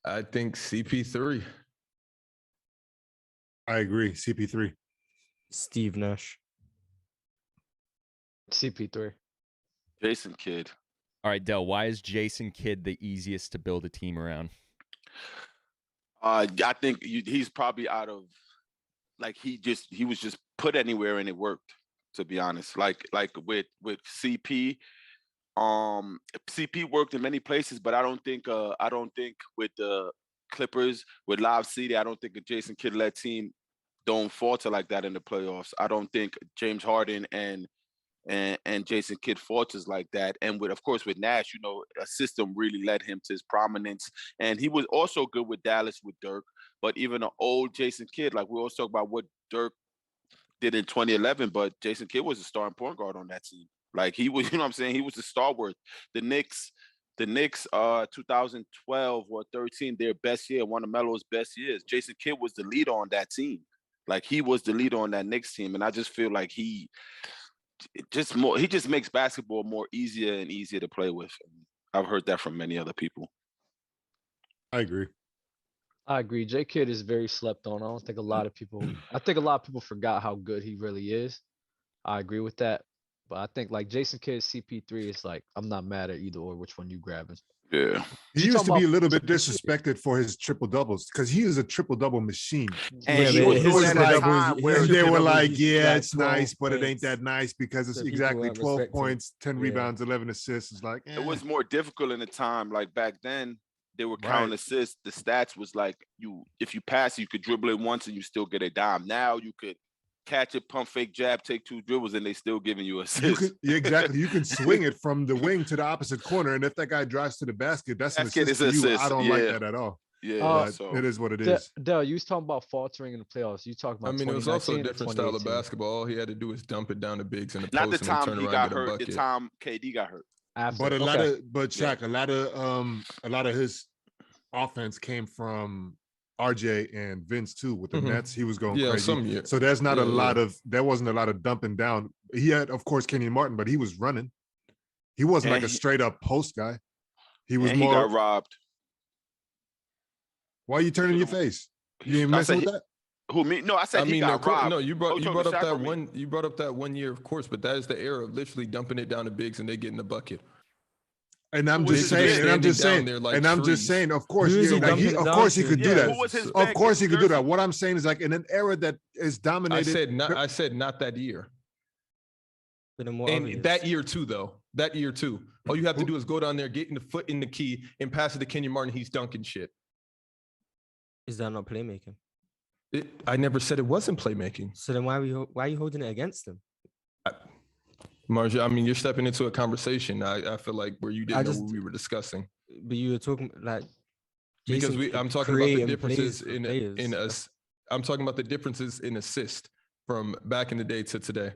I think CP3. I agree. CP3. Steve Nash. CP3. Jason Kidd. All right, Del, why is Jason Kidd the easiest to build a team around? I think he's probably out of, like, he was just put anywhere and it worked, to be honest. Like with CP, CP worked in many places, but I don't think with the Clippers, with Live City, I don't think a Jason Kidd-led team don't falter like that in the playoffs. I don't think James Harden and Jason Kidd falters like that. And with Nash, a system really led him to his prominence. And he was also good with Dallas with Dirk. But even an old Jason Kidd, like we always talk about what Dirk did in 2011, but Jason Kidd was a starting point guard on that team. Like he was, what I'm saying? He was the stalwart. The Knicks, 2012 or 13, their best year, one of Melo's best years. Jason Kidd was the leader on that team. Like he was the leader on that Knicks team. And I just feel like he just makes basketball more easier and easier to play with. I've heard that from many other people. I agree. J Kidd is very slept on. I think a lot of people forgot how good he really is. I agree with that. But I think like Jason Kidd, CP3 is like, I'm not mad at either or which one you grabbing. Yeah. He used to be a little bit disrespected for his triple doubles because he is a triple double machine. And they were like, yeah, it's nice, but it ain't that nice because it's exactly 12 points, 10 rebounds, 11 assists. It's like, It was more difficult in the time. Like back then, they were counting assists. The stats was like, if you pass, you could dribble it once and you still get a dime. Now you could catch it, pump fake, jab, take 2 dribbles, and they still giving you assists. Exactly. You can swing it from the wing to the opposite corner, and if that guy drives to the basket, that's an assist to you. I don't like that at all. Yeah, it is what it is. Del, you was talking about faltering in the playoffs. You talking about? I mean, it was also a different style of basketball. All he had to do is dump it down the bigs in the post. Not the time and he turn got around hurt. The time KD got hurt. But a lot of his offense came from RJ and Vince too with the Nets. He was going crazy. So there's not there wasn't a lot of dumping down. He had, of course, Kenyon Martin, but he was running. He wasn't like a straight up post guy. He was more. He got robbed. Why are you turning your face? You ain't messing with that? Who, me? No, I said he got robbed. No, you brought up that one. You brought up that 1 year, of course, but that is the era of literally dumping it down to bigs and they get in the bucket. And I'm just saying, of course, he could do that. Of course he could do that. What I'm saying is like in an era that is dominated. I said not that year. And that year too, though. That year too. All you have to do is go down there, get in the foot in the key, and pass it to Kenyon Martin. He's dunking shit. Is that not playmaking? I never said it wasn't playmaking. So then why are you holding it against him? Marja, I mean, you're stepping into a conversation. I feel like where you didn't know what we were discussing. But you were talking like Because Jason I'm could talking about the create and differences plays for in players. us. I'm talking about the differences in assist from back in the day to today.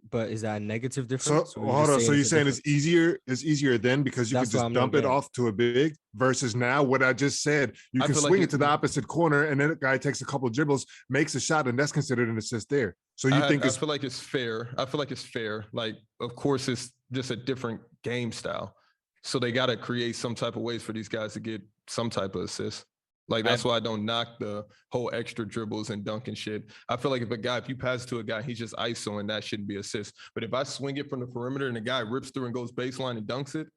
But is that a negative So difference? Or are you hold just on. So you're it's a saying difference? it's easier then because you That's could what just I'm not dump it getting. off to a big versus now what I just said. You I can feel like swing it- it to the opposite corner and then a guy takes a couple of dribbles, makes a shot, and that's considered an assist there. So you think I it's feel like it's fair. I feel like it's fair. Like, of course, it's just a different game style. So they got to create some type of ways for these guys to get some type of assist. Like, that's why I don't knock the whole extra dribbles and dunk and shit. I feel like if you pass it to a guy, he's just ISOing, that shouldn't be assist. But if I swing it from the perimeter and the guy rips through and goes baseline and dunks it,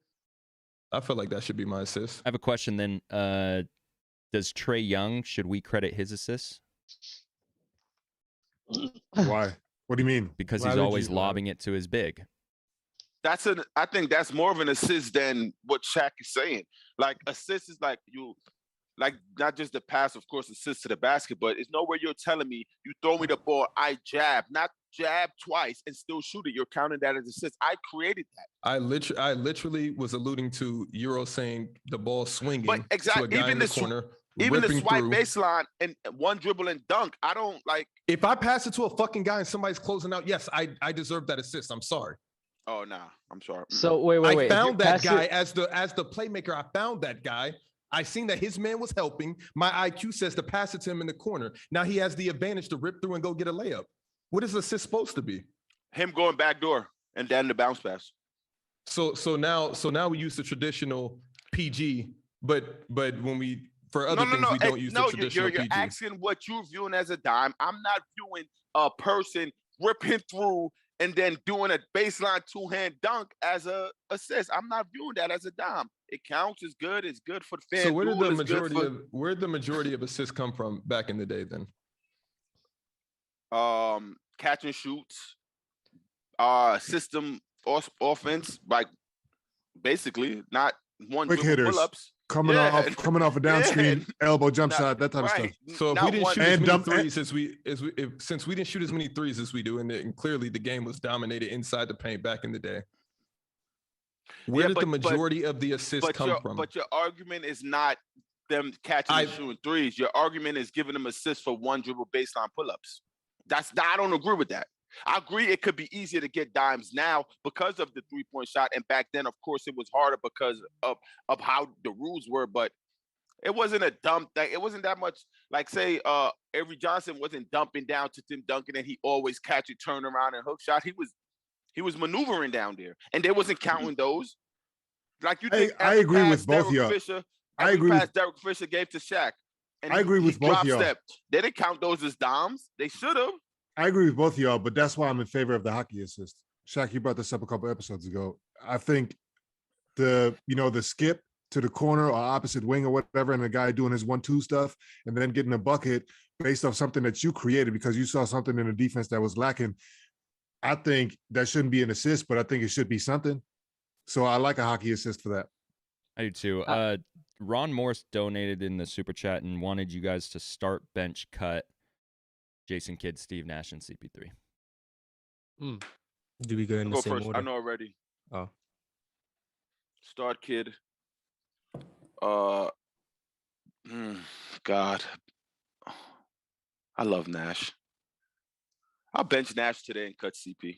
I feel like that should be my assist. I have a question then. Does Trae Young, should we credit his assists? why? What do you mean? Because Why he's would always you- lobbing it to his big. I think that's more of an assist than what Shaq is saying. Like, assist is like not just the pass, of course, assist to the basket, but it's nowhere you're telling me you throw me the ball, I not jab twice and still shoot it. You're counting that as assist. I created that. I literally was alluding to Euro saying the ball swinging But exactly, to a guy even in the the corner, even the ripping swipe through. baseline and one dribble and dunk. I don't like. If I pass it to a fucking guy and somebody's closing out, yes, I deserve that assist. I'm sorry. Oh nah, I'm sorry. So wait. I If you found that pass guy it- as the playmaker. I found that guy. I seen that his man was helping. My IQ says to pass it to him in the corner. Now he has the advantage to rip through and go get a layup. What is assist supposed to be? Him going back door and then the bounce pass. So now we use the traditional PG, but when we for other things we don't use the traditional you're PG. asking what you're viewing as a dime. I'm not viewing a person ripping through and then doing a baseline two-hand dunk as a assist. I'm not viewing that as a dime. It counts. It's good. It's good for the fan. So where did the majority of assists come from back in the day then? Catch and shoots, system offense, like basically not one Quick dribble hitters. pull-ups. Coming off a down screen, elbow jump shot, that type of stuff. So if Not we didn't one- shoot as And many dump- threes since we didn't shoot as many threes as we do, and clearly the game was dominated inside the paint back in the day. Where did the majority of the assists come from? But your argument is not them catching and shooting threes. Your argument is giving them assists for one dribble baseline pull-ups. I don't agree with that. I agree it could be easier to get dimes now because of the three-point shot. And back then, of course, it was harder because of how the rules were. But it wasn't a dumb thing. It wasn't that much like, say, Avery Johnson wasn't dumping down to Tim Duncan and he always catch it, turn around and hook shot. He was maneuvering down there. And they wasn't counting those. Like you think I agree with both of y'all. I agree with Derek Fisher gave to Shaq. And I agree with both of y'all. They didn't count those as dimes. They should have. I agree with both of y'all, but that's why I'm in favor of the hockey assist. Shaq, you brought this up a couple episodes ago. I think the skip to the corner or opposite wing or whatever, and the guy doing his 1-2 stuff and then getting a bucket based off something that you created because you saw something in the defense that was lacking. I think that shouldn't be an assist, but I think it should be something. So I like a hockey assist for that. I do too. Ron Morse donated in the super chat and wanted you guys to start, bench, cut Jason Kidd, Steve Nash, and CP3. Do we go in the same first. order? I know already. Oh. Start Kidd. God. I love Nash. I'll bench Nash today and cut CP.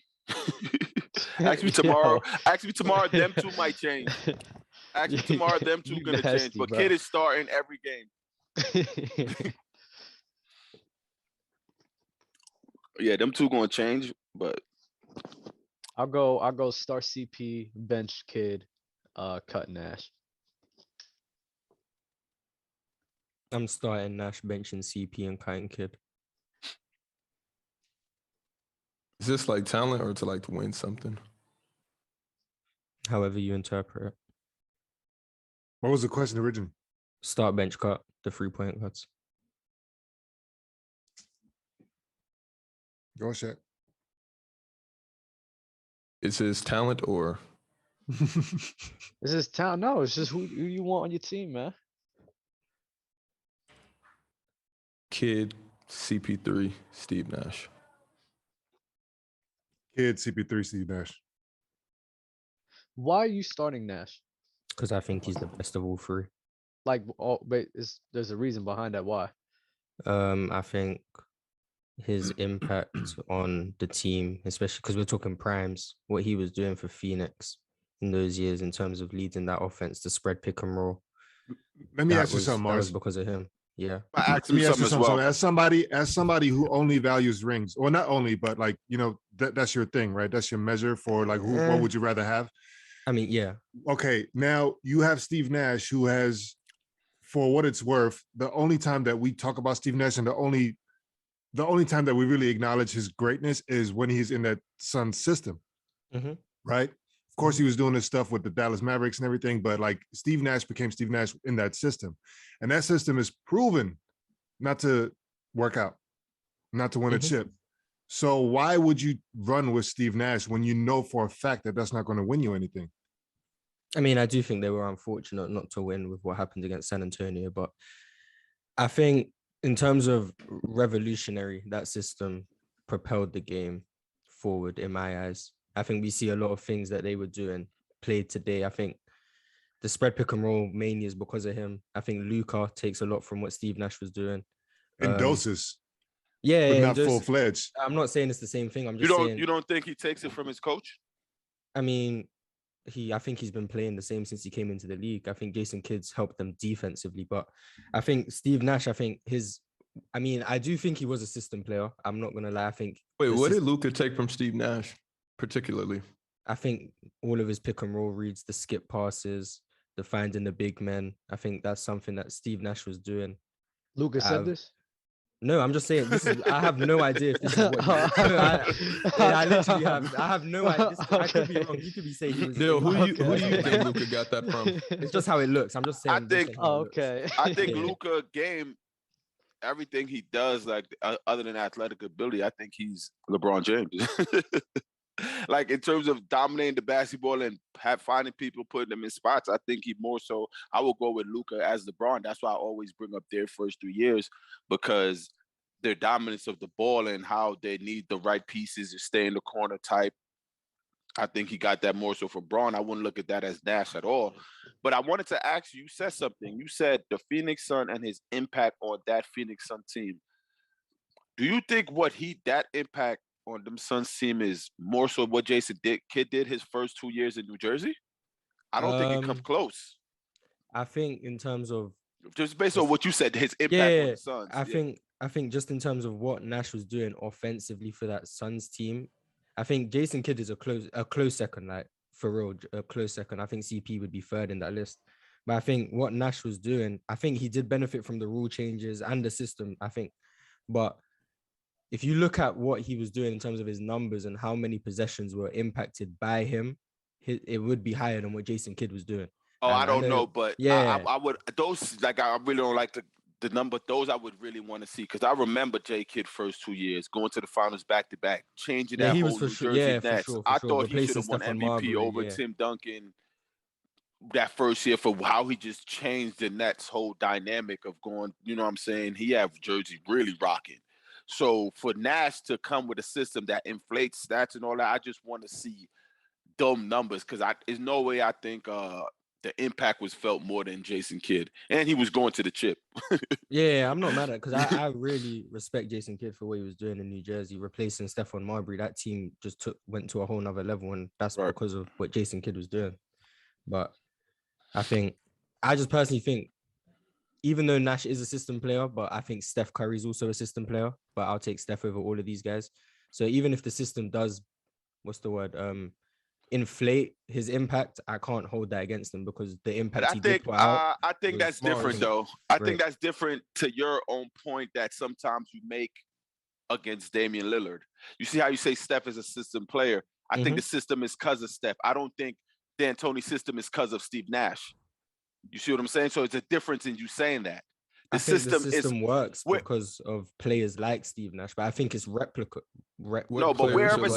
Ask me tomorrow. Ask me tomorrow. Them two might change. Ask me tomorrow. Them two gonna change. But Kidd is starting every game. Yeah, them two gonna change. But I'll go start CP, bench Kidd, cut Nash. I'm starting Nash, benching CP, and cutting Kidd. Is this like talent or to win something? However you interpret it. What was the question originally? Start, bench, cut, the 3-point cuts. Go Shaq. Is his talent or? This is talent. No, it's just who you want on your team, man. Kidd, CP3, Steve Nash. Kidd, CP3, Steve Nash. Why are you starting Nash? Because I think he's the best of all three. Like, but there's a reason behind that. Why? I think his impact on the team, especially because we're talking primes, what he was doing for Phoenix in those years in terms of leading that offense, the spread pick and roll. Let me ask you something, That was Mars. because of him. Yeah. Let me ask you something as well. As somebody who only values rings, or not only, but like, you know, that's your thing, right? That's your measure for like what would you rather have? I mean, yeah. Okay, now you have Steve Nash, who has, for what it's worth, the only time that we talk about Steve Nash and the only time that we really acknowledge his greatness is when he's in that Suns system, right? Of course, he was doing this stuff with the Dallas Mavericks and everything, but like Steve Nash became Steve Nash in that system. And that system is proven not to work out, not to win a chip. So why would you run with Steve Nash when you know for a fact that that's not going to win you anything? I mean, I do think they were unfortunate not to win with what happened against San Antonio, but I think in terms of revolutionary, that system propelled the game forward in my eyes. I think we see a lot of things that they were doing played today. I think the spread pick and roll mainly is because of him. I think Luka takes a lot from what Steve Nash was doing. In doses. Yeah. But not full-fledged. I'm not saying it's the same thing. I'm just saying. You don't think he takes it from his coach? I mean, I think he's been playing the same since he came into the league. I think Jason Kidd's helped them defensively, but I think Steve Nash, I do think he was a system player. I'm not gonna lie. Wait, what did Luka take from Steve Nash particularly? I think all of his pick and roll reads, the skip passes, the finding the big men. I think that's something that Steve Nash was doing. Luka said this? No, I'm just saying. I have no idea if this is what. I literally have. I have no idea. I could be wrong. You could be saying he was. Who do you think Luka got that from? It's just how it looks. I'm just saying. I think. I think Yeah. Luka game, everything he does, like other than athletic ability, I think he's LeBron James. Like in terms of dominating the basketball and finding people, putting them in spots, I think he more so. I will go with Luka as LeBron. That's why I always bring up their first 3 years, because their dominance of the ball and how they need the right pieces to stay in the corner type. I think he got that more so from Braun. I wouldn't look at that as Nash at all. But I wanted to ask you, you said something. You said the Phoenix Sun and his impact on that Phoenix Sun team. Do you think that impact on them Suns team is more so what Jason Kidd did his first 2 years in New Jersey? I don't think it comes close. I think in terms of just based on what you said, his impact on the Suns. I think just in terms of what Nash was doing offensively for that Suns team, I think Jason Kidd is a close second, like for real, a close second. I think CP would be third in that list. But I think what Nash was doing, I think he did benefit from the rule changes and the system, I think. But if you look at what he was doing in terms of his numbers and how many possessions were impacted by him, it would be higher than what Jason Kidd was doing. Oh, I don't know, but yeah, I would. Those, like, I really don't like the number. Those I would really want to see, because I remember J Kidd first 2 years going to the finals back to back, changing that whole New Jersey Nets. I thought he should have won MVP over Tim Duncan that first year for how he just changed the Nets' whole dynamic of going. You know what I'm saying? He had Jersey really rocking. So for Nash to come with a system that inflates stats and all that, I just want to see dumb numbers, because there's no way I think the impact was felt more than Jason Kidd, and he was going to the chip. Yeah, I'm not mad at it, because I really respect Jason Kidd for what he was doing in New Jersey, replacing Stephon Marbury. That team just went to a whole nother level, and that's because of what Jason Kidd was doing. But I just personally think, even though Nash is a system player, but I think Steph Curry is also a system player, but I'll take Steph over all of these guys. So even if the system does, inflate his impact, I can't hold that against him, because the impact he did put out. I think that's different, though. I think that's different to your own point that sometimes you make against Damian Lillard. You see how you say Steph is a system player? I think the system is because of Steph. I don't think D'Antoni's system is because of Steve Nash. You see what I'm saying? So it's a difference in you saying that. The system works because of players like Steve Nash, but I think it's replicable. No, but wherever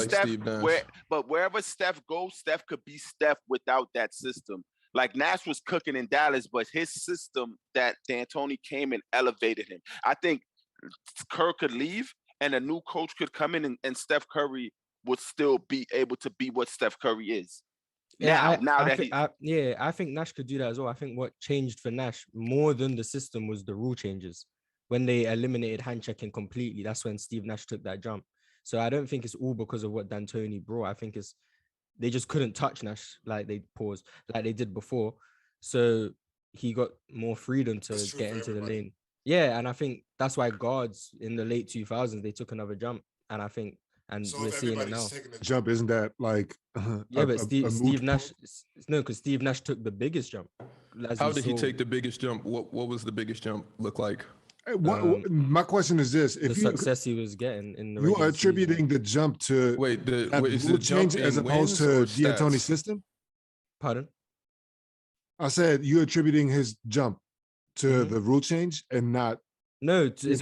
Steph goes, Steph could be Steph without that system. Like Nash was cooking in Dallas, but his system that D'Antoni came and elevated him. I think Kerr could leave and a new coach could come in, and Steph Curry would still be able to be what Steph Curry is. I think Nash could do that as well. I think what changed for Nash more than the system was the rule changes. When they eliminated hand checking completely, that's when Steve Nash took that jump. So I don't think it's all because of what D'Antoni brought. I think it's they just couldn't touch Nash like they did before. So he got more freedom to get into the lane. Yeah, and I think that's why guards in the late 2000s they took another jump, and I think we're seeing it now. Jump, isn't that like? But Steve Nash, because Steve Nash took the biggest jump. How did he take the biggest jump? What was the biggest jump look like? My question is this: if the success he was getting in the you are attributing the jump to is rule the change as opposed to D'Antoni's system? Pardon? I said you're attributing his jump to the rule change and not. No, it's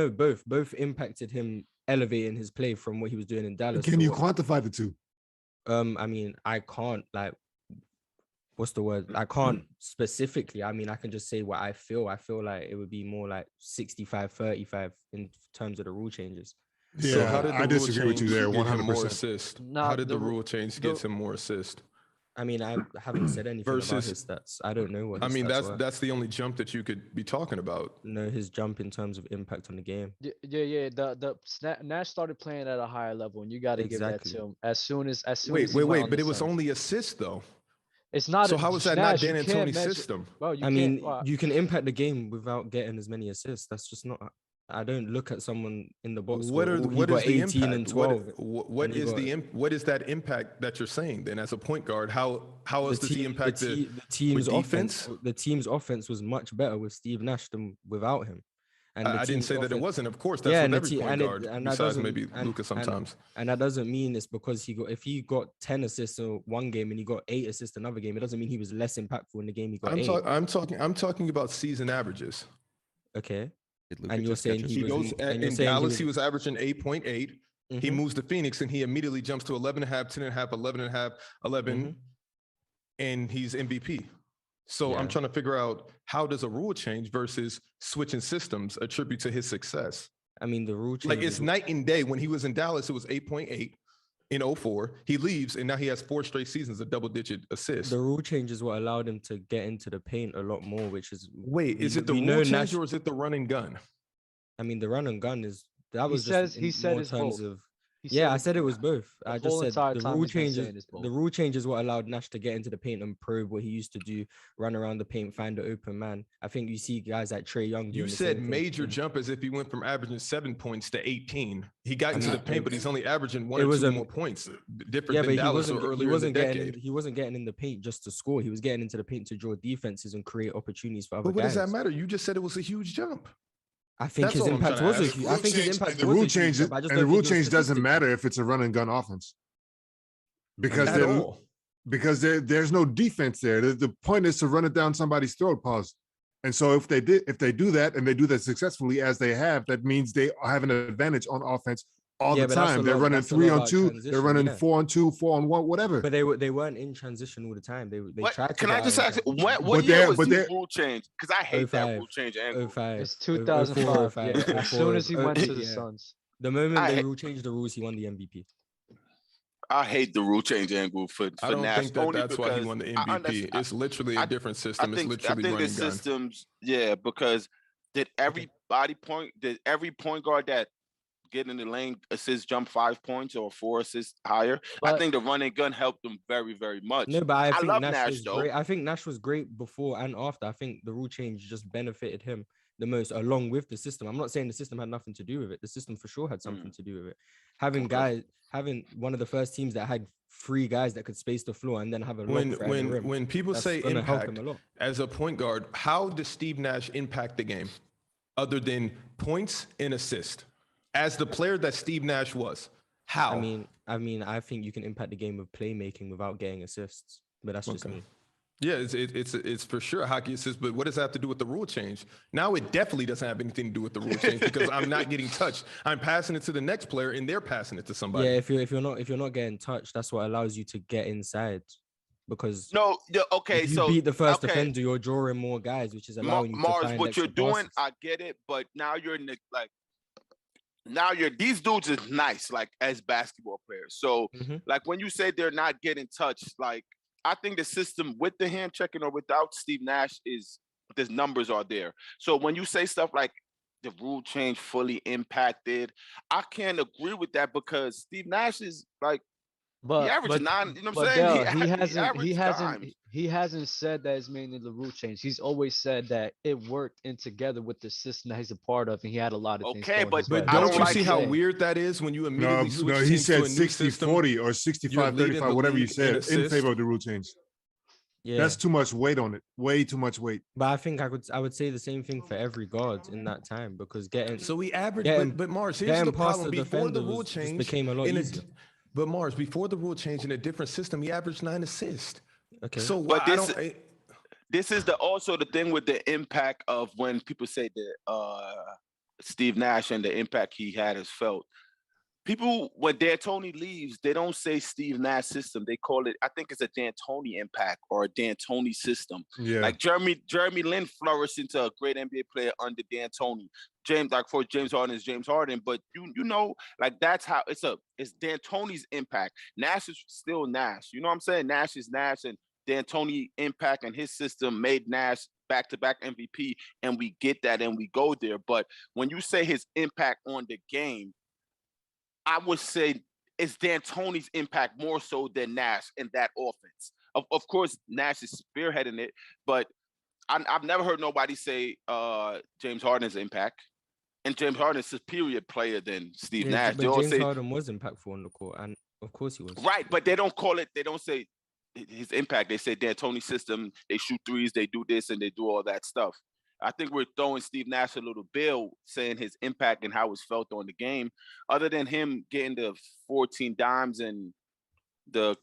both. Both impacted him elevating his play from what he was doing in Dallas. Can you quantify the two? I mean, I can't what's the word? I can't specifically. I mean, I can just say what I feel. I feel like it would be more like 65-35 in terms of the rule changes. Yeah, so how did I disagree with you there. 100%. How did the rule change get him more assist? I mean, I haven't said anything about his stats. I don't know what. I mean, that's the only jump that you could be talking about. No, his jump in terms of impact on the game. Yeah. The Nash started playing at a higher level, and you got to give that to him as soon as. Wait, but it was only assist though. It's not. So how is that not D'Antoni's system? Bro, you can impact the game without getting as many assists. That's just not. I don't look at someone in the box. What is the 18 impact? And 12. What is that impact that you're saying then as a point guard? How does he impact the team's offense? The team's offense was much better with Steve Nash than without him. And I didn't say that it wasn't. Of course, that's what every point guard, besides maybe Luka sometimes. And that doesn't mean it's because if he got 10 assists in one game and he got 8 assists another game, it doesn't mean he was less impactful in the game he got 8. I'm talking about season averages. Okay. And you're saying he goes in Dallas, he was averaging 8.8. He moves to Phoenix and he immediately jumps to 11.5, 10.5, 11.5, 11, and he's MVP. So I'm trying to figure out how does a rule change versus switching systems attribute to his success? I mean, the rule change, like it's night and day. When he was in Dallas, it was 8.8 in 2004. He leaves and now he has 4 straight seasons of double-digit assists. The rule change is what allowed him to get into the paint a lot more, which is is it the rule change or is it the run and gun? I mean, the run and gun is he said it's both. I said it was both. I just said the rule change is what allowed Nash to get into the paint and probe what he used to do, run around the paint, find an open man. I think you see guys like Trae Young. You said major jump as if he went from averaging 7 points to 18. He got into the paint, but he's only averaging 1 or 2 more points. Different than Dallas or earlier in the decade. He wasn't getting in the paint just to score. He was getting into the paint to draw defenses and create opportunities for other guys. But what does that matter? You just said it was a huge jump. I think his impact was huge. I think his impact was the rule change, and the rule change doesn't matter if it's a run and gun offense, because there's no defense there. The point is to run it down somebody's throat. Pause. And so if they do that and they do that successfully as they have, that means they have an advantage on offense all the time. They're running 3-on-2, they're running 4-on-2, 4-on-1, whatever. But they weren't in transition all the time. They tried to. Can I just ask what year was the rule change? Because I hate that rule change angle. 05. It's 2005. As soon as he went to the Suns. The moment they changed the rules, he won the MVP. I hate the rule change angle for I don't Nash. think that's why he won the MVP. It's literally a different system. It's literally running gun. Systems, because did every point guard that get in the lane assist jump 5 points or 4 assists higher? I think the running gun helped them very, very much. No, but I think Nash was great. I think Nash was great before and after. I think the rule change just benefited him the most, along with the system. I'm not saying the system had nothing to do with it. The system for sure had something to do with it. Having one of the first teams that had 3 guys that could space the floor and then have a when people say impact as a point guard, how does Steve Nash impact the game other than points and assist? As the player that Steve Nash was, how? I mean, I think you can impact the game with playmaking without getting assists, but that's just me. Yeah, it's for sure a hockey assist, but what does that have to do with the rule change? Now it definitely doesn't have anything to do with the rule change because I'm not getting touched. I'm passing it to the next player and they're passing it to somebody. Yeah, if you're not getting touched, that's what allows you to get inside. Because if you beat the first defender, you're drawing more guys, which is allowing you to find what you're doing. passes. I get it, but now you're in the now these dudes is nice, like as basketball players. So like when you say they're not getting touched, like I think the system with the hand checking or without Steve Nash the numbers are there. So when you say stuff like the rule change fully impacted, I can't agree with that because Steve Nash is like he averaged 9, you know what I'm saying? He hasn't said that it's mainly the rule change. He's always said that it worked in together with the system that he's a part of, and he had a lot of things. Okay, but don't you see how weird that is when you immediately switch he teams said to a new system? 60-40 or 65-35, whatever you said, in favor of the rule change. Yeah, that's too much weight on it. Way too much weight. But I think I would say the same thing for every guard in that time because we averaged. But Mars, here's the problem. Before the rule change, became a lot easier. But Mars, before the rule change in a different system, he averaged 9 assists. Okay. So this is also the thing with the impact of when people say that Steve Nash and the impact he had is felt. People, when D'Antoni leaves, they don't say Steve Nash system. They call it, I think it's a D'Antoni impact or a D'Antoni system. Yeah. Like Jeremy Lin flourished into a great NBA player under D'Antoni. James Harden is James Harden, but you know, like that's how it's D'Antoni's impact. Nash is still Nash. You know what I'm saying? Nash is Nash, and D'Antoni impact and his system made Nash back-to-back MVP, and we get that and we go there. But when you say his impact on the game, I would say it's D'Antoni's impact more so than Nash in that offense. Of course, Nash is spearheading it, but I've never heard nobody say James Harden's impact. And James Harden is a superior player than Steve Nash. But James Harden was impactful on the court, and of course he was. Right, but they don't call it. They don't say his impact. They say D'Antoni's system. They shoot threes. They do this and they do all that stuff. I think we're throwing Steve Nash a little bill, saying his impact and how it's felt on the game. Other than him getting the 14 dimes and the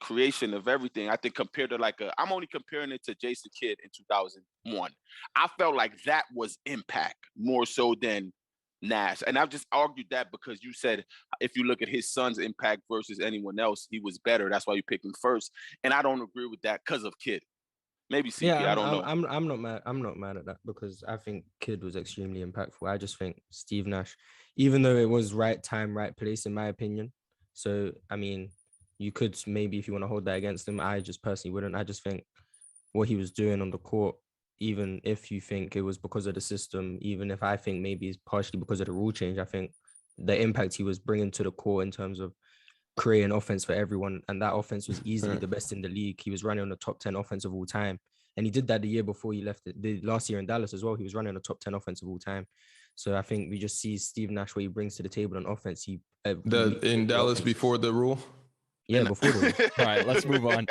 creation of everything, I think compared to I'm only comparing it to Jason Kidd in 2001. I felt like that was impact more so than Nash. And I've just argued that because you said if you look at his son's impact versus anyone else, he was better. That's why you picked him first. And I don't agree with that because of Kidd. Maybe CP, I don't know. I'm not mad. I'm not mad at that because I think Kidd was extremely impactful. I just think Steve Nash, even though it was right time, right place, in my opinion. So I mean, you could maybe, if you want to hold that against him, I just personally wouldn't. I just think what he was doing on the court, even if you think it was because of the system, even if I think maybe it's partially because of the rule change, I think the impact he was bringing to the court in terms of creating offense for everyone, and that offense was easily the best in the league. He was running on the top 10 offense of all time, and he did that the year before he left the last year in Dallas as well. He was running on the top 10 offense of all time. So I think we just see Steve Nash, what he brings to the table on offense. In Dallas before the rule. Yeah, before the rule. All right, let's move on.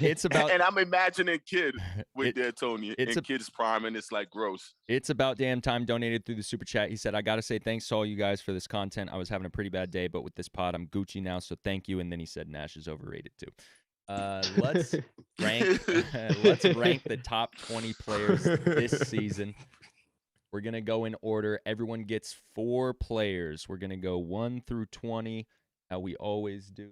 It's about, and I'm imagining Kidd with D'Antoni in Kidd's prime, and it's like gross. It's about damn time donated through the super chat. He said, I got to say thanks to all you guys for this content. I was having a pretty bad day, but with this pod, I'm Gucci now, so thank you. And then he said Nash is overrated too. Let's rank the top 20 players this season. We're going to go in order. Everyone gets 4 players. We're going to go 1 through 20, how we always do.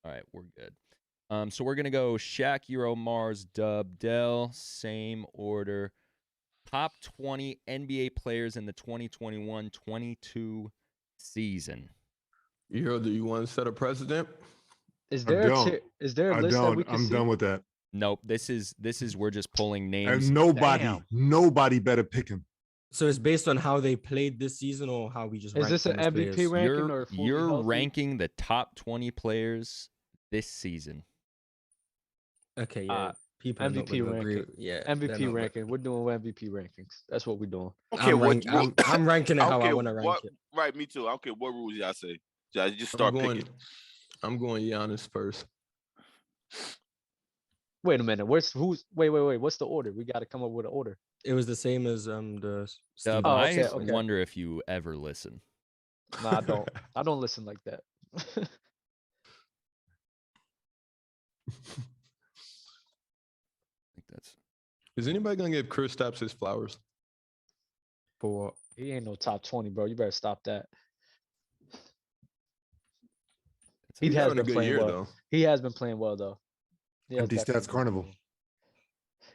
All right, we're good. So we're going to go Shaq, Euro, Mars, Dub, Dell, same order. Top 20 NBA players in the 2021-22 season. Euro, do you want to set a precedent? Is there a list that we can I'm see? done with that. Nope, this is we're just pulling names. And nobody better pick him. So it's based on how they played this season or how we just Is this an MVP ranking or you're ranking the top 20 players this season. Okay, yeah. People MVP ranking. Yeah. MVP ranking. We're doing MVP rankings. That's what we're doing. Okay, I'm ranking it how I want to rank it. Right, me too. I don't care what rules y'all say. Just start picking. I'm going Giannis first. Wait a minute. Wait. What's the order? We got to come up with an order. It was the same as the. I wonder if you ever listen. No, I don't. I don't listen like that. Is anybody gonna give Kristaps his flowers? For what? He ain't no top 20, bro. You better stop that. He has been playing well. He has been playing well though. Empty stats carnival.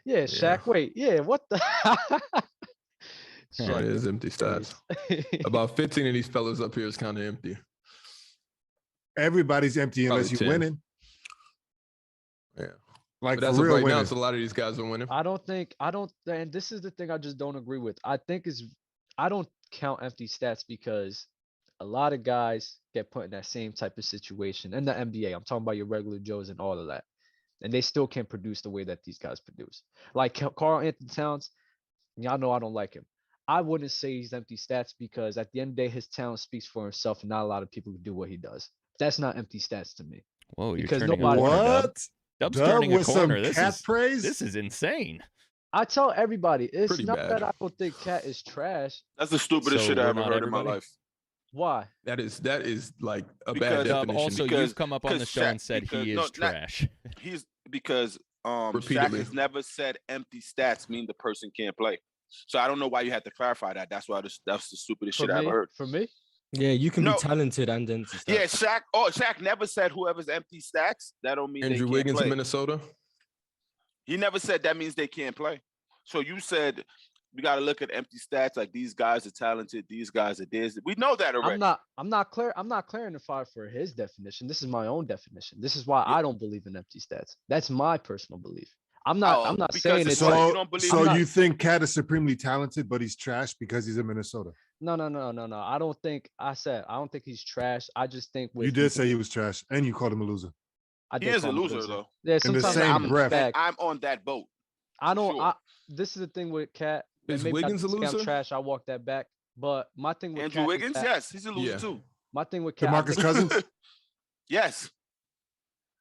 Yeah, Shaq. Wait, yeah, what the? It is empty stats. About 15 of these fellas up here is kind of empty. Everybody's empty unless Probably you're 10. winning. Yeah. Like, But as for of real right now, winning. it's a lot of these guys are winning. I don't, and this is the thing I just don't agree with. I don't count empty stats because a lot of guys get put in that same type of situation in the NBA. I'm talking about your regular Joes and all of that. And they still can't produce the way that these guys produce. Like Karl Anthony Towns, y'all know I don't like him. I wouldn't say he's empty stats because at the end of the day, his talent speaks for himself and not a lot of people can do what he does. That's not empty stats to me. Whoa, you're Because turning nobody- a corner, Dub. What? Dub's Dub turning a with some corner. cat praise? This is insane. I tell everybody, it's Pretty not bad. that I don't think Cat is trash. That's the stupidest So shit I we're ever not heard in my everybody? life. Why? That is like a Because- bad Dub, definition. also, because- you've come up on the because show and Shaq- said because- he no, is trash. He's because Shaq Repeatedly. has never said empty stats mean the person can't play. So I don't know why you had to clarify that. That's why that's the stupidest shit I ever heard. For me, Yeah, you can No. be talented and empty stats. Yeah, Shaq never said whoever's empty stats, that don't mean they Andrew can't Wiggins, play. Minnesota. He never said that means they can't play. So you said we got to look at empty stats like these guys are talented, these guys are this. We know that already. I'm not clarifying for his definition. This is my own definition. This is why I don't believe in empty stats. That's my personal belief. I'm not because saying it's what, like, you don't believe So in you think Cat is supremely talented, but he's trash because he's in Minnesota? no. I don't think he's trash. I just think You did say he was trash, and you called him a loser. I he did is a call him loser though. Yeah, In the sometimes same I'm breath. back. I'm on that boat. I don't. sure. This is the thing with Cat. and Is maybe I Wiggins a just say I'm loser? trash. I walk that back. But my thing with Andrew Cat is Wiggins, that- yes, he's a loser Yeah. too. My thing with Cat. I DeMarcus think- Cousins? Yes.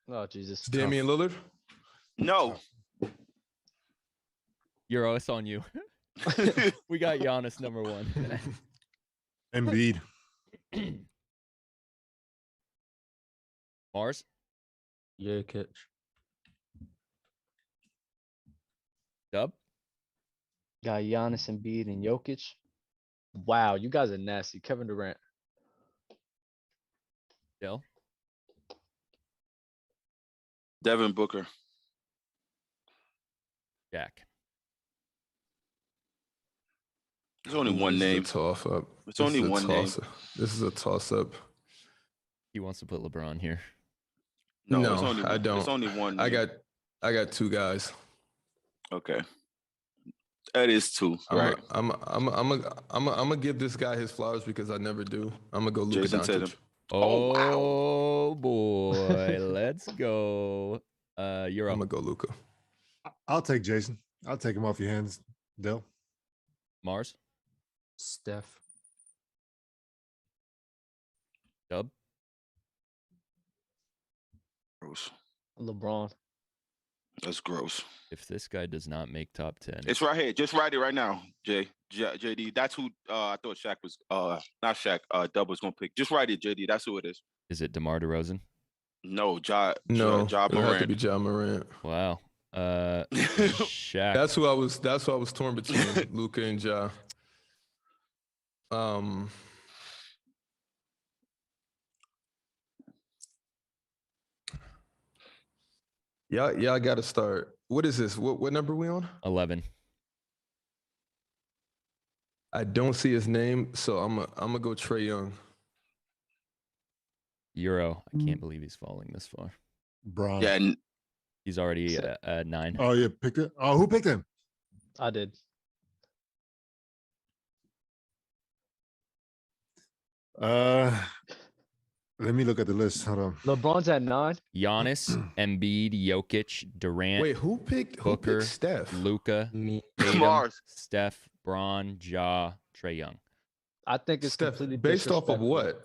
Oh Jesus. Damian Lillard. No. Euro, it's on you. We got Giannis number one. Embiid. Mars? Jokic. Dub? Got Giannis, Embiid, and Jokic. Wow, you guys are nasty. Kevin Durant. Dell? Devin Booker. Jack? There's only one name. Toss up. It's only one name. This is a toss up. He wants to put LeBron here. No, No, it's only, I don't. It's only one. I name. got two guys. Okay. That is two, right? I'm gonna give this guy his flowers because I never do. I'm gonna go Luka Jason Doncic. Tatum. Oh, boy. Let's go. You're I'm up. gonna go Luka. I'll take Jason. I'll take him off your hands, Dell. Mars? Steph. Dub? Gross. LeBron. That's gross. If this guy does not make top 10. It's right here. Just write it right now, JD. That's who I thought Shaq was not Shaq, Dub was gonna pick. Just write it, JD. That's who it is. Is it DeMar DeRozan? No, No, Ja it have to Morant. be Ja Morant. Wow. Shaq. That's who I was torn between Luka and Ja. Y'all got to start. What is this? What number we on? 11. I don't see his name, so I'm gonna go Trae Young. Euro. I can't believe he's falling this far. Bron. Yeah, He's already at 9. Oh, you picked it? Oh, who picked him? I did. Let me look at the list. Hold on. LeBron's at 9. Giannis, Embiid, Jokic, Durant, Wait, who picked Booker, Steph? Luka, Me. Tatum, Mars. Steph, Braun, Ja, Trae Young. I think it's Steph, completely based off of disrespectful. what?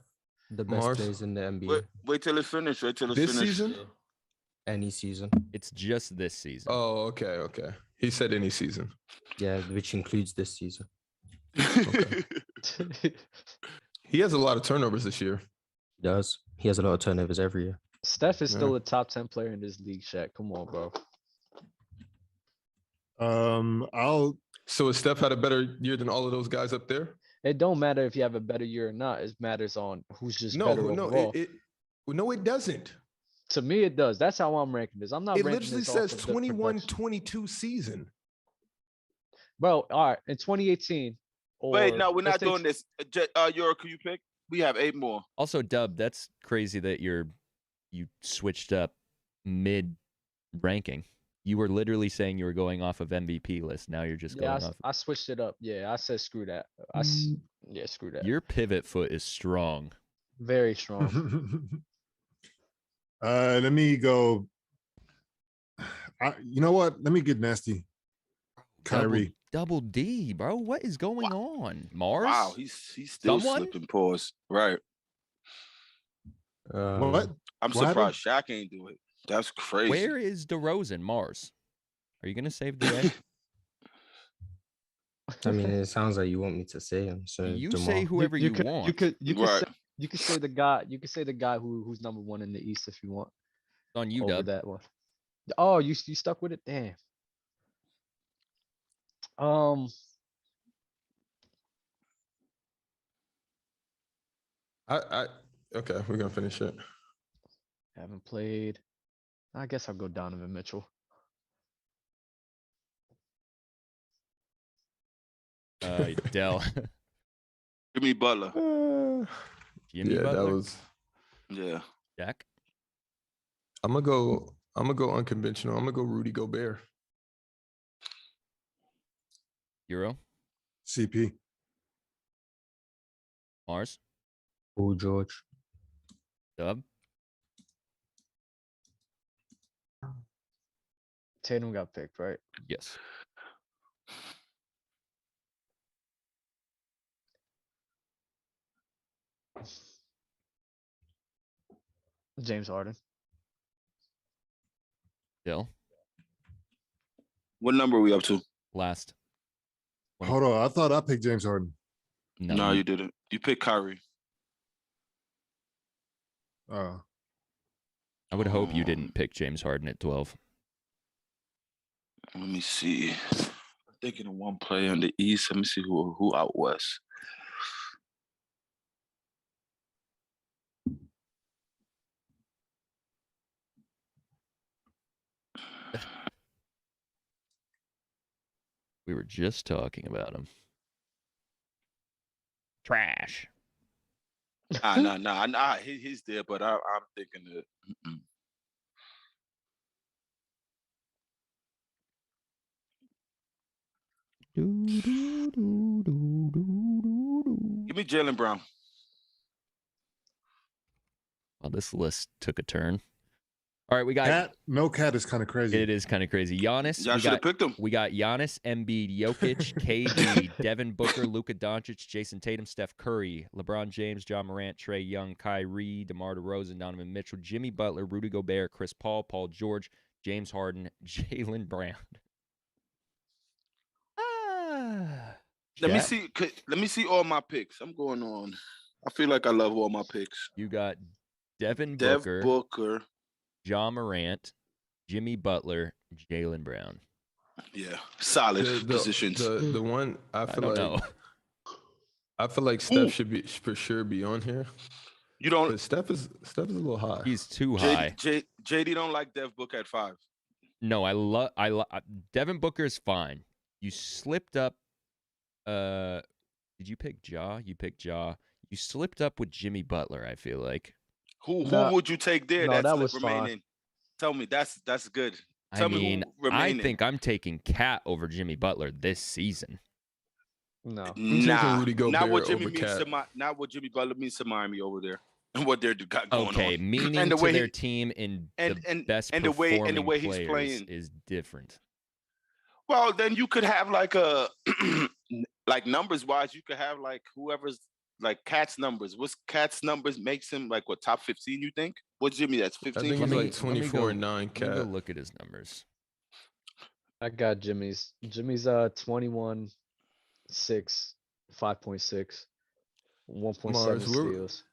The best Mars. players in the NBA. wait till it's finished. Wait till it's This finished. season? Any season. It's just this season. Oh, okay. He said any season. Yeah, which includes this season. He has a lot of turnovers this year. He does. He has a lot of turnovers every year. Steph is still Yeah. a top 10 player in this league, Shaq. Come on, bro. I'll So has Steph had a better year than all of those guys up there? It don't matter if you have a better year or not. It matters on who's just better overall. No, it doesn't. To me, it does. That's how I'm ranking this. I'm not It ranking literally this off says of the production. 21-22 season. Bro, all right. In 2018. Wait, no, we're let's not say doing this. Euro, can you pick? We have 8 more. Also, Dub, that's crazy that you switched up mid-ranking. You were literally saying you were going off of MVP list. Now you're just going off. I switched it up. Yeah, I said screw that. Yeah, screw that. Your pivot foot is strong. Very strong. Let me go. You know what? Let me get nasty. Kyrie. Double D, bro. What is going on? Mars? Wow, he's still slipping pause. Right. What? I'm surprised Shaq ain't do it. That's crazy. Where is DeRozan? Mars? Are you gonna save the day? I mean, it sounds like you want me to say him. So you DeMar. say whoever you want. You could say the guy. You could say the guy who's number 1 in the East if you want. On you, over Dub. that one. Oh, you stuck with it? Damn. Okay, we're gonna finish it. Haven't played. I guess I'll go Donovan Mitchell. Dell. Jimmy Butler. Jimmy Yeah, Butler. that was. Yeah. Jack. I'm gonna go unconventional. I'm gonna go Rudy Gobert. Euro. CP. Mars. Paul George. Dub. Tatum got picked, right? Yes. James Harden. Dell. What number are we up to? Last. Hold on. I thought I picked James Harden. No, you didn't. You picked Kyrie. Oh. I would hope you didn't pick James Harden at 12. Let me see. I'm thinking of one player in the East. Let me see who out west. We were just talking about him. Trash. Nah. He's there, but I'm thinking that. Give me Jaylen Brown. Well, this list took a turn. All right, we got Cat. No Cat is kind of crazy. It is kind of crazy. Giannis. Y'all should have picked him. We got Giannis, Embiid, Jokic, KD, Devin Booker, Luka Doncic, Jason Tatum, Steph Curry, LeBron James, John Morant, Trae Young, Kyrie, DeMar DeRozan, Donovan Mitchell, Jimmy Butler, Rudy Gobert, Chris Paul, Paul George, James Harden, Jaylen Brown. Let me see all my picks. I'm going on. I feel like I love all my picks. You got Devin Booker, John Morant, Jimmy Butler, Jaylen Brown. Yeah, solid positions. The one I feel like Steph should for sure be on here. You don't. But Steph is a little high. He's too high. JD don't like Dev Booker at 5. No, I love Devin Booker is fine. You slipped up. Did you pick Ja? You picked Ja. You slipped up with Jimmy Butler. I feel like. Who would you take there? No, that's that was remaining. fine. Tell me that's good. I mean, I think I'm taking Cat over Jimmy Butler this season. No, not what Jimmy over means Cat. to not what Jimmy Butler means to Miami over there, and what they're got going on. Okay, meaning and the to way their team in the best and the way players he's playing is different. Well, then you could have like a like numbers wise, you could have like whoever's like Cat's numbers. What's Cat's numbers makes him like what, top 15? You think? What's Jimmy? That's 15. I think he's like 24 and 9. Cat. Let me go look at his numbers. I got Jimmy's. Jimmy's 21, 6, 5.6, 1.7 steals.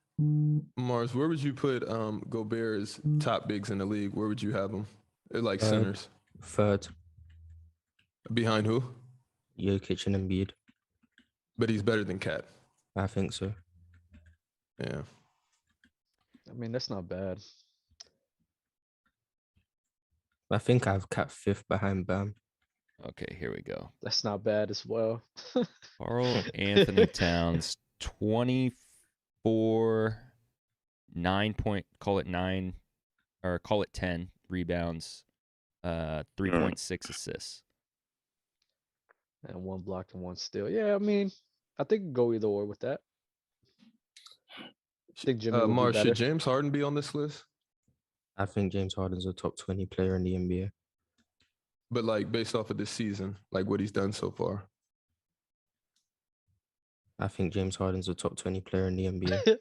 Mars, where would you put Gobert's top bigs in the league? Where would you have them? They're like centers. Third. Behind who? Jokic and Embiid. But he's better than Cat. I think so. Yeah. I mean, that's not bad. I think I've capped 5th behind Bam. Okay, here we go. That's not bad as well. Karl Anthony Towns, 24, call it 10 rebounds, 3.6 assists. And 1 block and 1 steal. Yeah, I mean, I think go either or with that. I think Jimmy would Mars, be better. should James Harden be on this list? I think James Harden's a top 20 player in the NBA. But like based off of this season, like what he's done so far. I think James Harden's a top 20 player in the NBA.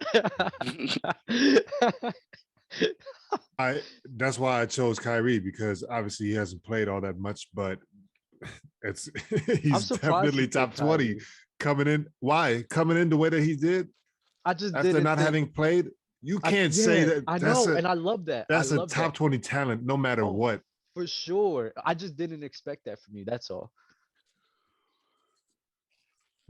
That's why I chose Kyrie, because obviously he hasn't played all that much, but he's definitely top 20 coming in. Why? Coming in the way that he did? I just after not having played, you can't say that. I know, and I love that. That's a top 20 talent, no matter what. For sure. I just didn't expect that from you. That's all.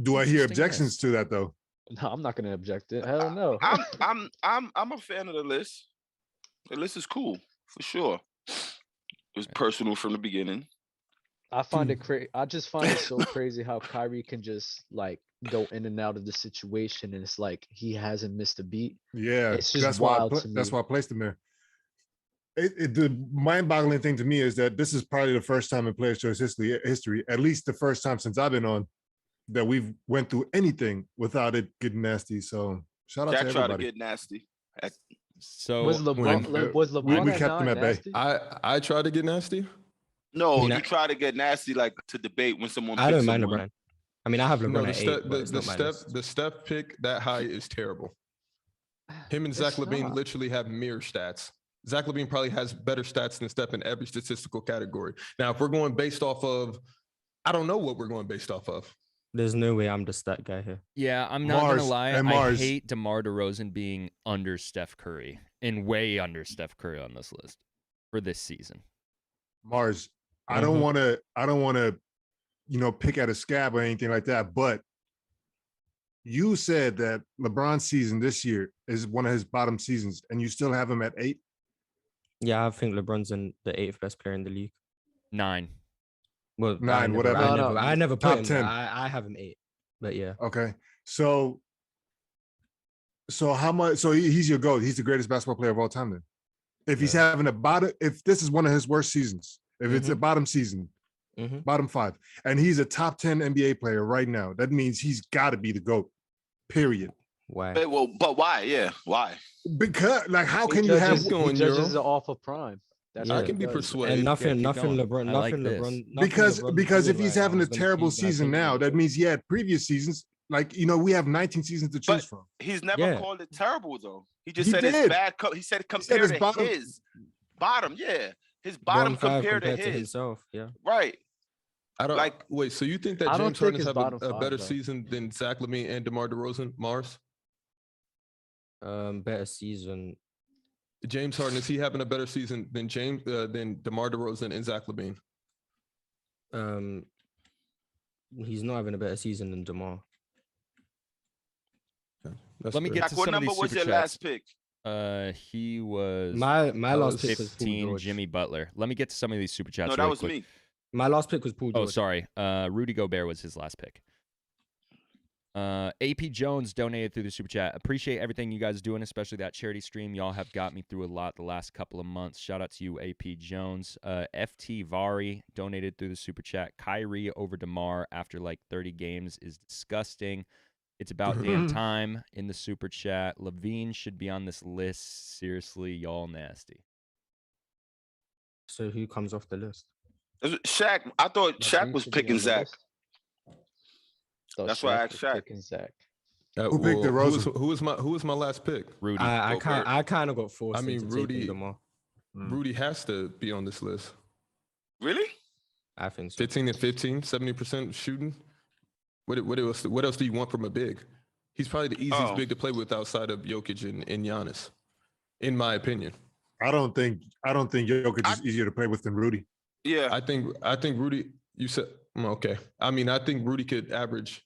Do I hear objections to that though? No, I'm not gonna object it. Hell no. I'm a fan of the list. The list is cool for sure. It was personal from the beginning. I find it crazy. I just find it so crazy how Kyrie can just like go in and out of the situation, and it's like he hasn't missed a beat. Yeah, it's just wild to me. That's why I placed him there. The mind-boggling thing to me is that this is probably the first time in Players' Choice history, at least the first time since I've been on, that we've went through anything without it getting nasty. So shout out to everybody. Try to get nasty. So was LeBron we kept him at bay. I tried to get nasty. No, you try to get nasty like to debate when someone. I don't mind LeBron. I mean, I have LeBron at 8. The Steph pick that high is terrible. Him and Zach LaVine literally have mirror stats. Zach LaVine probably has better stats than Steph in every statistical category. Now, if we're going based off of, I don't know what we're going based off of. There's no way I'm the stat guy here. Yeah, I'm not going to lie. I hate DeMar DeRozan being under Steph Curry and way under Steph Curry on this list for this season. Mars, I don't want to, pick at a scab or anything like that, but you said that LeBron's season this year is one of his bottom seasons, and you still have him at 8? Yeah, I think LeBron's in the 8th best player in the league. 9. Well, 9, whatever. I never put him. 10. I have him 8, but yeah. Okay, so how much? So he's your GOAT. He's the greatest basketball player of all time. Then, if he's having if this is one of his worst seasons, if it's a bottom season, bottom 5, and he's a top 10 NBA player right now, that means he's got to be the GOAT. Period. Why? But why? Yeah, why? Because how can you have judges off of prime? That's I can be persuaded. And nothing LeBron. Because if he's having a terrible season now, that means he had previous seasons. Like, we have 19 seasons to choose from. He's never called it terrible though. He just said it's bad. He said compared to his bottom. Yeah, his bottom compared to himself. Yeah, right. I don't wait. So you think that James Harden has a better season than Zach LaVine and DeMar DeRozan? Mars. Better season. James Harden, is he having a better season than DeMar DeRozan and Zach LaVine? He's not having a better season than DeMar. Let me get to what some number of these was your super chats. last pick? He was my last pick was 15. Jimmy Butler. Let me get to some of these super chats. No, that was me. My last pick was Paul George. Oh, sorry. Rudy Gobert was his last pick. AP Jones donated through the super chat. Appreciate everything you guys are doing, especially that charity stream. Y'all have got me through a lot the last couple of months. Shout out to you, AP Jones. FT Vari donated through the super chat. Kyrie over DeMar after like 30 games is disgusting. It's about damn time in the super chat. LaVine should be on this list. Seriously, y'all nasty. So who comes off the list? Shaq. I thought Shaq was picking Zach. That's why I asked Shaq. Zach. Who picked DeRozan? Who was my last pick? Rudy. I kind of got forced. I mean, Rudy has to be on this list. Really? I think so. 15 and 15, 70% shooting. What else do you want from a big? He's probably the easiest big to play with outside of Jokic and Giannis, in my opinion. I don't think Jokic is easier to play with than Rudy. Yeah. I think Rudy, you said okay. I mean, I think Rudy could average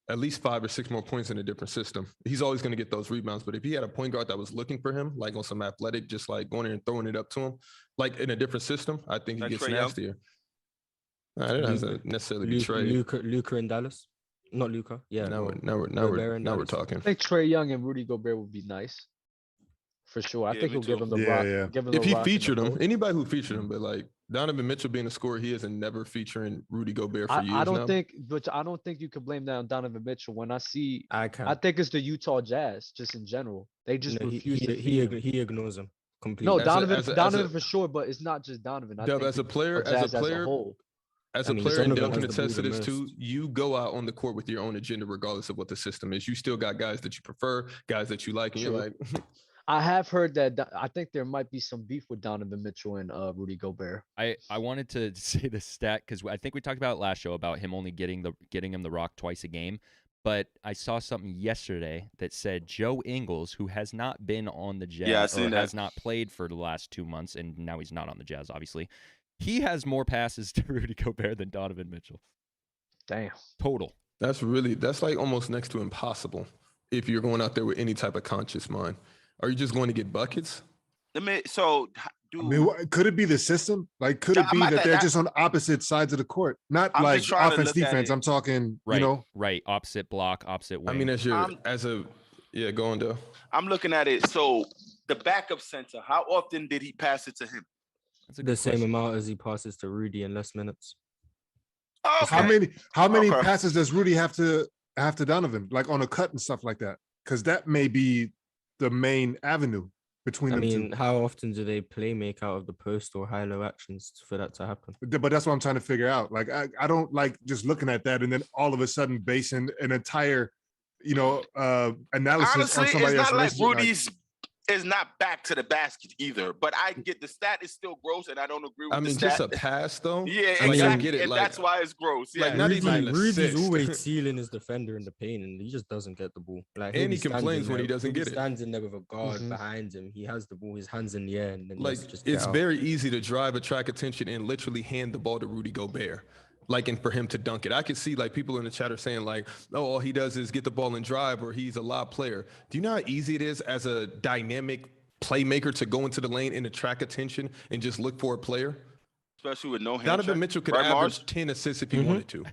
at least 5 or 6 more points in a different system. He's always going to get those rebounds. But if he had a point guard that was looking for him, like on some athletic, just like going in and throwing it up to him, like in a different system, I think he gets nastier. It doesn't necessarily be Trey. Luka in Dallas. Not Luka. Yeah. Now we're talking. I think Trae Young and Rudy Gobert would be nice. For sure. I think he'll give him the rock. Yeah. Give him If the he rock featured and the him, vote. anybody who featured him, but like Donovan Mitchell being a scorer, he isn't never featuring Rudy Gobert for years I don't now. think you can blame that on Donovan Mitchell. When I see, I can. I think it's the Utah Jazz just in general. They just refuse to feed him. He ignores him completely. No, Donovan for sure, but it's not just Donovan. I think as a player, Jazz as a whole. As a player, and Duncan attests to this too, you go out on the court with your own agenda, regardless of what the system is. You still got guys that you prefer, guys that you like, and you're like. I have heard that. I think there might be some beef with Donovan Mitchell and Rudy Gobert. I wanted to say the stat because I think we talked about it last show about him only getting him the rock twice a game. But I saw something yesterday that said Joe Ingles, who has not been on the Jazz or has not played for the last 2 months, and now he's not on the Jazz, obviously. He has more passes to Rudy Gobert than Donovan Mitchell. Damn. Total. That's like almost next to impossible if you're going out there with any type of conscious mind. Are you just going to get buckets? Could it be the system? Like, could it be that they're just on opposite sides of the court? Not like offense, defense. I'm talking, Right. Opposite block, opposite wing. I mean, go on, Dale. I'm looking at it. So the backup center, how often did he pass it to him? The same amount as he passes to Rudy in less minutes. Okay. How many passes does Rudy have to Donovan, like on a cut and stuff like that? Because that may be the main avenue between them two. How often do they play make out of the post or high-low actions for that to happen? But that's what I'm trying to figure out. Like, I don't like just looking at that and then all of a sudden basing an entire, analysis Honestly, on somebody else. It's not like Rudy's is not back to the basket either. But I get the stat is still gross, and I don't agree with the stat. Just a pass though. Yeah, exactly. I get it. And that's why it's gross. Yeah. Like, not even Rudy's always sealing his defender in the paint, and he just doesn't get the ball. Like, and he complains when he doesn't get it. He stands in there with a guard behind him. He has the ball, his hands in the air, and then it's very easy to attract attention and literally hand the ball to Rudy Gobert. And for him to dunk it. I could see people in the chat are saying all he does is get the ball and drive, or he's a lob player. Do you know how easy it is as a dynamic playmaker to go into the lane and attract attention and just look for a player? Especially with no hand Donovan check. Mitchell could average 10 assists if he wanted to.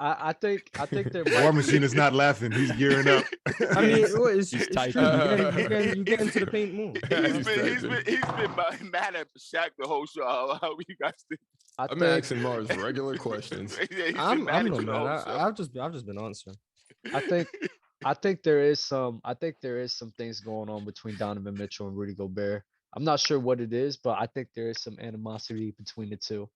I think there War Machine is not laughing. He's gearing up. I mean, it's true. You get into the paint more. He's been mad at Shaq the whole show. How you guys think? I'm asking Mars regular questions. I'm not mad. I've just been answering. I think there is some things going on between Donovan Mitchell and Rudy Gobert. I'm not sure what it is, but I think there is some animosity between the two.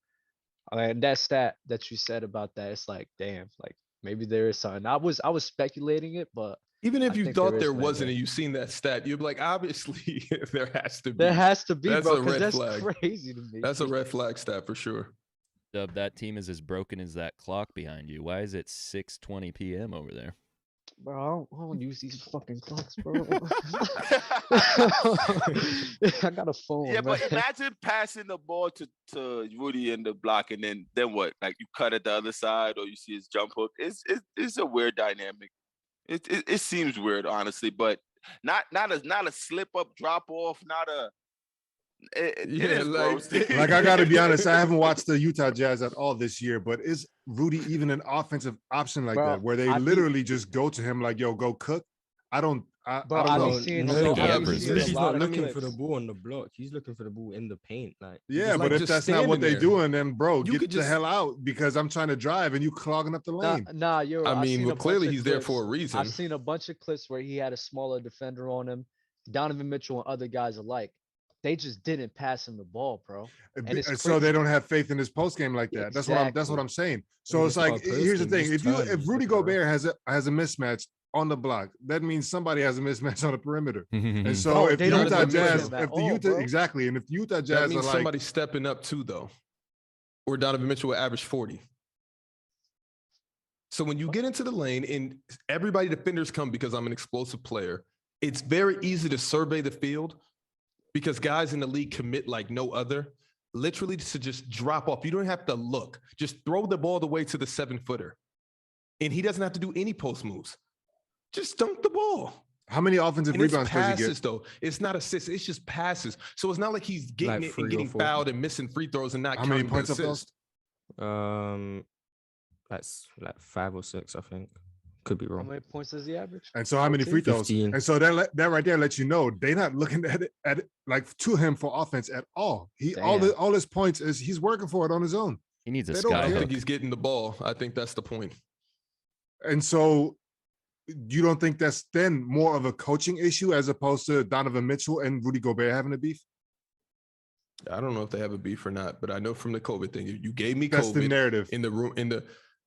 And that stat that you said about that, it's like, damn, like maybe there is something. I was speculating it, but even if you thought there wasn't, and you've seen that stat, you'd be like, obviously there has to be. There has to be, that's bro, a red that's flag. Crazy to me. That's a red flag stat for sure. Dub, that team is as broken as that clock behind you. Why is it 6:20 p.m. over there? Bro, I don't use these fucking clocks, bro. I got a phone. Yeah, but imagine passing the ball to Rudy in the block, and then what? Like, you cut at the other side, or you see his jump hook. It's a weird dynamic. It seems weird, honestly, but not a slip up, drop off, not a. Like, I gotta be honest, I haven't watched the Utah Jazz at all this year, but is Rudy even an offensive option like that, where they literally just go to him like, yo, go cook? I don't know. He's not looking for the ball on the block. He's looking for the ball in the paint. But if that's not what they're doing, then bro, get the hell out, because I'm trying to drive and you clogging up the lane. You're. I mean, clearly he's there for a reason. I've seen a bunch of clips where he had a smaller defender on him, Donovan Mitchell and other guys alike. They just didn't pass him the ball, bro. And so they don't have faith in his post game like that. Exactly. That's what I'm saying. So it's like, here's the thing: if Rudy Gobert has a mismatch on the block, that means somebody has a mismatch on the perimeter. And so if the Utah Jazz, exactly, and if the Utah Jazz, that means somebody stepping up too, though, or Donovan Mitchell will average 40. So when you get into the lane and everybody defenders come because I'm an explosive player, it's very easy to survey the field, because guys in the league commit like no other. literally to just drop off. You don't have to look. Just throw the ball the way to the 7-footer. And he doesn't have to do any post moves. Just dunk the ball. How many offensive rebounds passes, does he get? Though. It's not assists. It's just passes. So it's not like he's getting Like it and getting 3 or 4. fouled and missing free throws and not How many counting points the of those? assist. That's like 5 or 6, I think. Could be How wrong. many points does he average? And so how many free throws? 15. And so that right there lets you know they're not looking at it like to him for offense at all. All his points is he's working for it on his own. He needs a They don't I sky don't care. hook. think he's getting the ball. I think that's the point. And so you don't think that's then more of a coaching issue as opposed to Donovan Mitchell and Rudy Gobert having a beef? I don't know if they have a beef or not, but I know from the COVID thing, you gave me That's COVID the narrative. in the room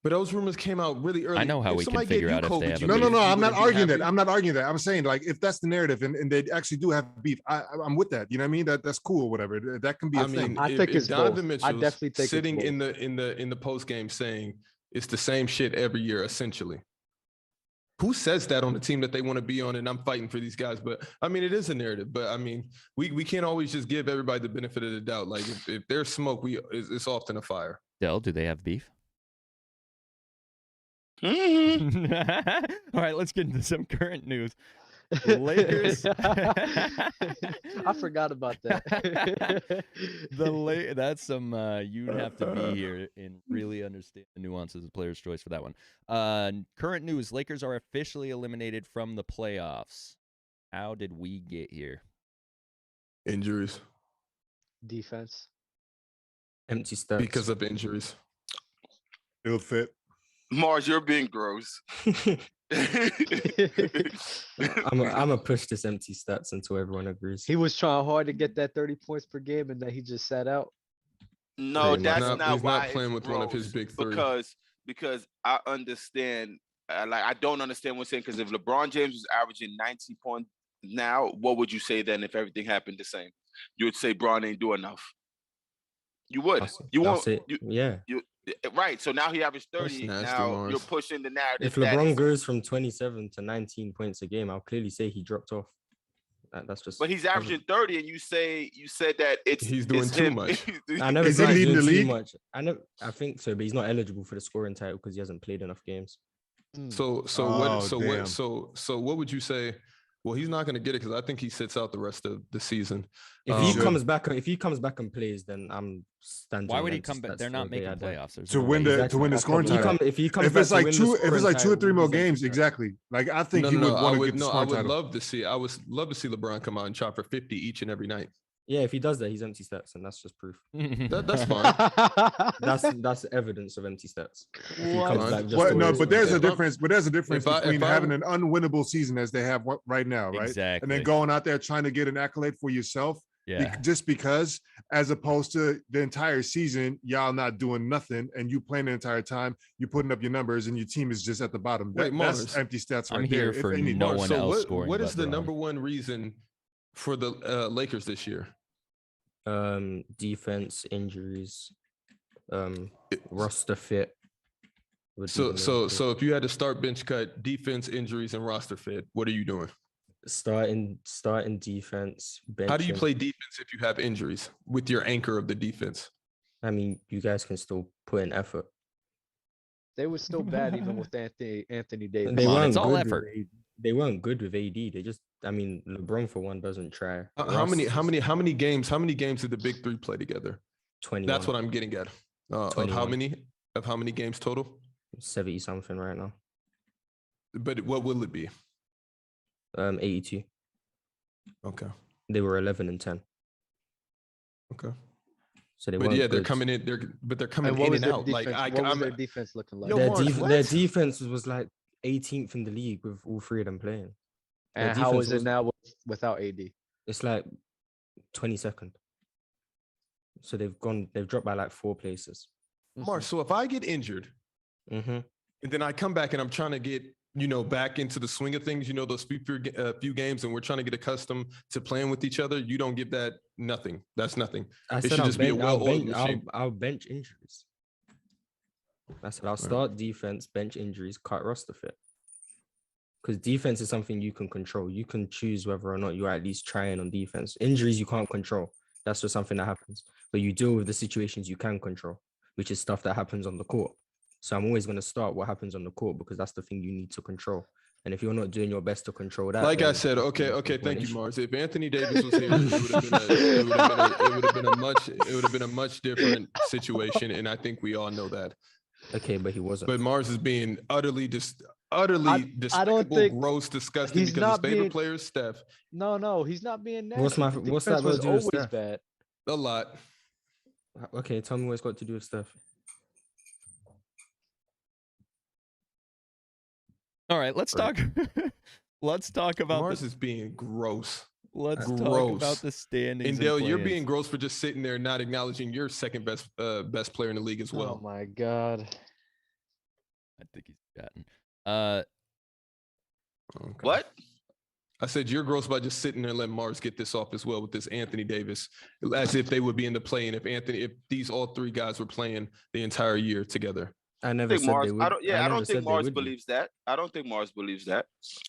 but those rumors came out really early. I know how If we can somebody figure gave you out if they COVID, have you a No, beef. no, would- no. you I'm not wouldn't be arguing that. happy? I'm not arguing that. I'm saying like if that's the narrative and they actually do have beef, I'm with that. You know what I mean? That's cool or whatever. That can be a I mean, thing. I if- think if it's Donovan both. I Mitchell's definitely think it's sitting both. in the post game saying it's the same shit every year, essentially. Who says that on the team that they want to be on? And I'm fighting for these guys, but I mean, it is a narrative. But I mean, we can't always just give everybody the benefit of the doubt. Like if there's smoke, it's often a fire. Del, do they have beef? Mhm. All right, let's get into some current news. Lakers. I forgot about that. That's some you'd have to be here and really understand the nuances of player's choice for that one. Current news: Lakers are officially eliminated from the playoffs. How did we get here? Injuries Defense. Empty stats. because of injuries. It'll fit. Mars, you're being gross. I'm gonna push this empty stats until everyone agrees. He was trying hard to get that 30 points per game, and then he just sat out. No, Pretty much. that's not He's why not playing it's with one of his gross, big three. because I understand. I don't understand what you're saying. Because if LeBron James was averaging 19 points now, what would you say then if everything happened the same? You would say Bron ain't do enough. You would. You I'll won't. say- You, yeah. right. So now he averaged 30. nasty, Now Mars. you're pushing the narrative. If that LeBron is- goes from 27 to 19 points a game, I'll clearly say he dropped off. That's just. but he's averaging 30, and you said that He's doing it's too him. much. I never Is he said he's leading doing the too league? much. I think so, but he's not eligible for the scoring title because he hasn't played enough games. So damn. what would you say? Well, he's not going to get it because I think he sits out the rest of the season. If he Should. comes back, and plays, then I'm standing. Why on would he empty come back? stats They're for not a day making out there. playoffs. There's To no win way. the to win the scoring If he title. if he comes If back it's to like win the two, if scoring it's like 2 or 3 title more with his games, empty stats. exactly. Like I think he would want to get the I scoring would title. love to see. I would love to see LeBron come out and chop for 50 each and every night. Yeah, if he does that, he's empty stats, and that's just proof. That's fine. That's evidence of empty stats. If he What? comes back just Well, to no, win but the there's a scoring title. difference. But there's a difference If I- between if I- having an unwinnable season as they have right now, right? Exactly. And then going out there trying to get an accolade for yourself, Yeah. just because, as opposed to the entire season, y'all not doing nothing and you playing the entire time, you putting up your numbers and your team is just at the bottom. Wait, That's Mars. empty stats right I'm there. here if for anything. no one else what, scoring what but is the Bron. number one reason for the Lakers this year? Defense, injuries, It- roster fit. would be So the so main thing. so if you had to start bench cut, defense, injuries, and roster fit, what are you doing? starting defense. How do you benching. play defense if you have injuries with your anchor of the defense? I mean, you guys can still put in effort. They were still bad even with Anthony Davis. They Come on, weren't it's all good with effort. They weren't good with AD. They just, I mean, LeBron for one doesn't try. How many Russ games did the big three play together? 21. That's what I'm getting at. Of how 21. many games total? 70 something right now. But what will it be? 82. Okay. They were 11 and 10. Okay. So they But weren't yeah, they're good. coming in. They're coming And what in was and their out. Like defense? What was their defense looking like? Yo, Their, Mars, their what? defense was like 18th in the league with all three of them playing. Their And how defense is it was- now without AD? It's like 22nd. So they've dropped by like 4 places. Mars, so if I get injured Mm-hmm. and then I come back and I'm trying to get, back into the swing of things, those few games, and we're trying to get accustomed to playing with each other, you don't give that nothing. That's nothing. I It said should I'll just be a bench, I'll, well-oiled bench, machine. I'll bench injuries. I said I'll start defense, bench injuries, cut roster fit. Because defense is something you can control. You can choose whether or not you're at least trying on defense. Injuries you can't control. That's just something that happens. But you deal with the situations you can control, which is stuff that happens on the court. So I'm always going to start what happens on the court because that's the thing you need to control. And if you're not doing your best to control that, like I then said, it's okay, gonna thank you, issue. Mars. If Anthony Davis was here, it would have been a much different situation, and I think we all know that. Okay, but he wasn't. But Mars is being utterly despicable, gross, disgusting because his favorite player is Steph. No, he's not being nasty. What's that got to do with Steph? Bad. A lot. Okay, tell me what it's got to do with Steph. All right, let's talk. Let's talk about Mars is being gross. Let's talk about the standings. And Dale, you're being gross for just sitting there, not acknowledging your second best player in the league as well. Oh my God. I think he's forgotten. Okay. What? I said you're gross by just sitting there and letting Mars get this off as well with this Anthony Davis, as if they would be in the play. And if these all three guys were playing the entire year together. I never said they would. I don't think Mars believes that. I don't think Mars believes that.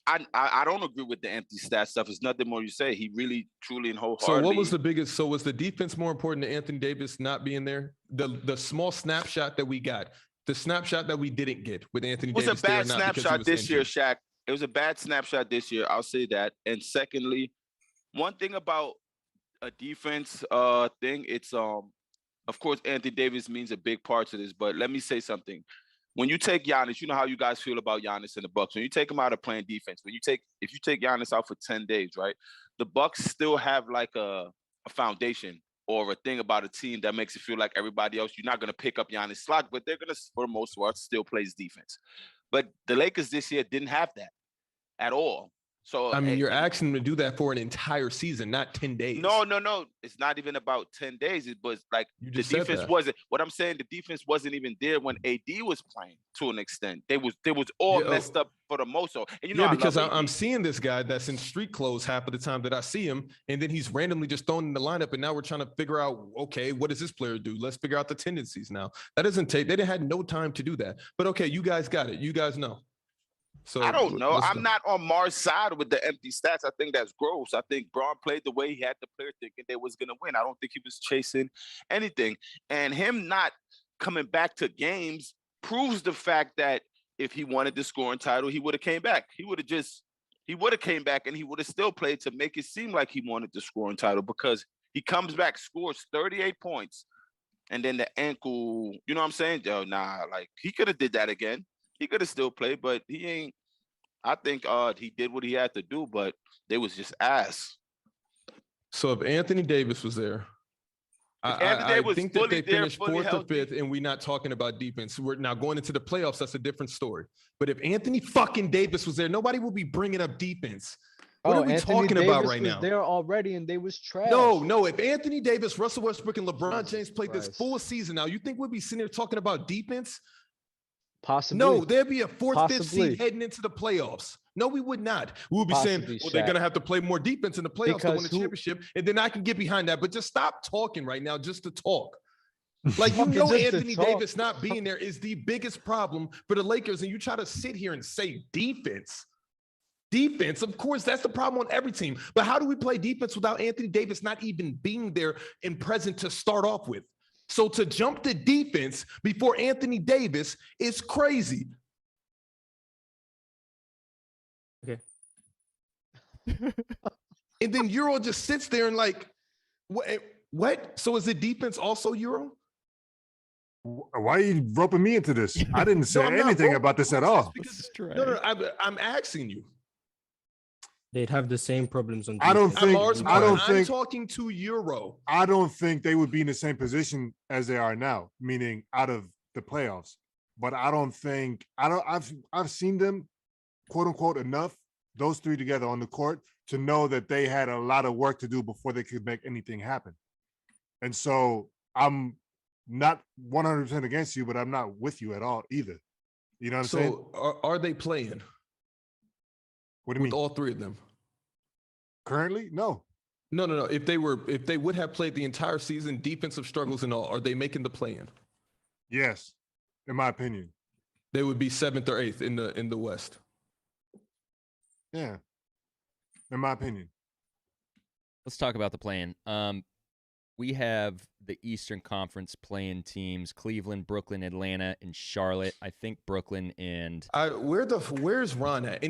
I don't agree with the empty stat stuff. It's nothing more you say. He really, truly, and wholeheartedly. So what was the biggest? So was the defense more important to Anthony Davis not being there? The small snapshot that we got, the snapshot that we didn't get with Anthony Davis. It was a bad snapshot this year, Shaq. It was a bad snapshot this year. I'll say that. And secondly, one thing about a defense thing, it's of course, Anthony Davis means a big part to this, but let me say something. When you take Giannis, you know how you guys feel about Giannis and the Bucks. When you take him out of playing defense, if you take Giannis out for 10 days, right? The Bucks still have like a foundation or a thing about a team that makes it feel like everybody else, you're not going to pick up Giannis' slack, but they're going to, for the most part, still plays defense. But the Lakers this year didn't have that at all. So I mean, you're asking him to do that for an entire season, not 10 days. No. It's not even about 10 days. It was like the defense wasn't. What I'm saying, the defense wasn't even there when AD was playing to an extent. They was all messed up for the most. And you know, because I'm seeing this guy that's in street clothes half of the time that I see him, and then he's randomly just thrown in the lineup, and now we're trying to figure out, okay, what does this player do? Let's figure out the tendencies now. That doesn't take. They had no time to do that. But okay, you guys got it. You guys know. So I don't know. I'm not on Mars' side with the empty stats. I think that's gross. I think Braun played the way he had the player thinking they was going to win. I don't think he was chasing anything. And him not coming back to games proves the fact that if he wanted the scoring title, he would have came back. He would have came back and he would have still played to make it seem like he wanted the scoring title because he comes back, scores 38 points, and then the ankle, you know what I'm saying? Yo, nah, like he could have did that again. He could have still played, but he ain't. I think he did what he had to do, but they was just ass. So if Anthony Davis was there, I think that they finished fourth or fifth, and we're not talking about defense. We're now going into the playoffs. That's a different story. But if Anthony fucking Davis was there, nobody will be bringing up defense. What are we talking about right now? There already, and they was trash. No. If Anthony Davis, Russell Westbrook, and LeBron James played this full season now, you think we'd be sitting here talking about defense? Possibly. No, there'd be a fourth, fifth seed heading into the playoffs. No, we would not. We would be saying, well, they're going to have to play more defense in the playoffs to win the championship. And then I can get behind that. But just stop talking right now just to talk. Like, you know, Anthony Davis not being there is the biggest problem for the Lakers. And you try to sit here and say defense. Defense, of course, that's the problem on every team. But how do we play defense without Anthony Davis not even being there and present to start off with? So to jump to defense before Anthony Davis is crazy. Okay. And then Euro just sits there and like, what? So is the defense also Euro? Why are you roping me into this? I didn't say anything about this at all. No, I'm asking you. They'd have the same problems on defense. I'm talking to Euro. I don't think they would be in the same position as they are now, meaning out of the playoffs. But I've seen them, quote unquote, enough, those three together on the court to know that they had a lot of work to do before they could make anything happen. And so I'm not 100% against you, but I'm not with you at all either. You know what I'm saying? So are they playing? What do you mean? With all three of them? Currently? No. No. If they would have played the entire season, defensive struggles and all, are they making the play-in? Yes, in my opinion. They would be 7th or 8th in the West. Yeah, in my opinion. Let's talk about the play-in. we have the Eastern Conference playing teams: Cleveland, Brooklyn, Atlanta, and Charlotte. I think Brooklyn and where's Ron at?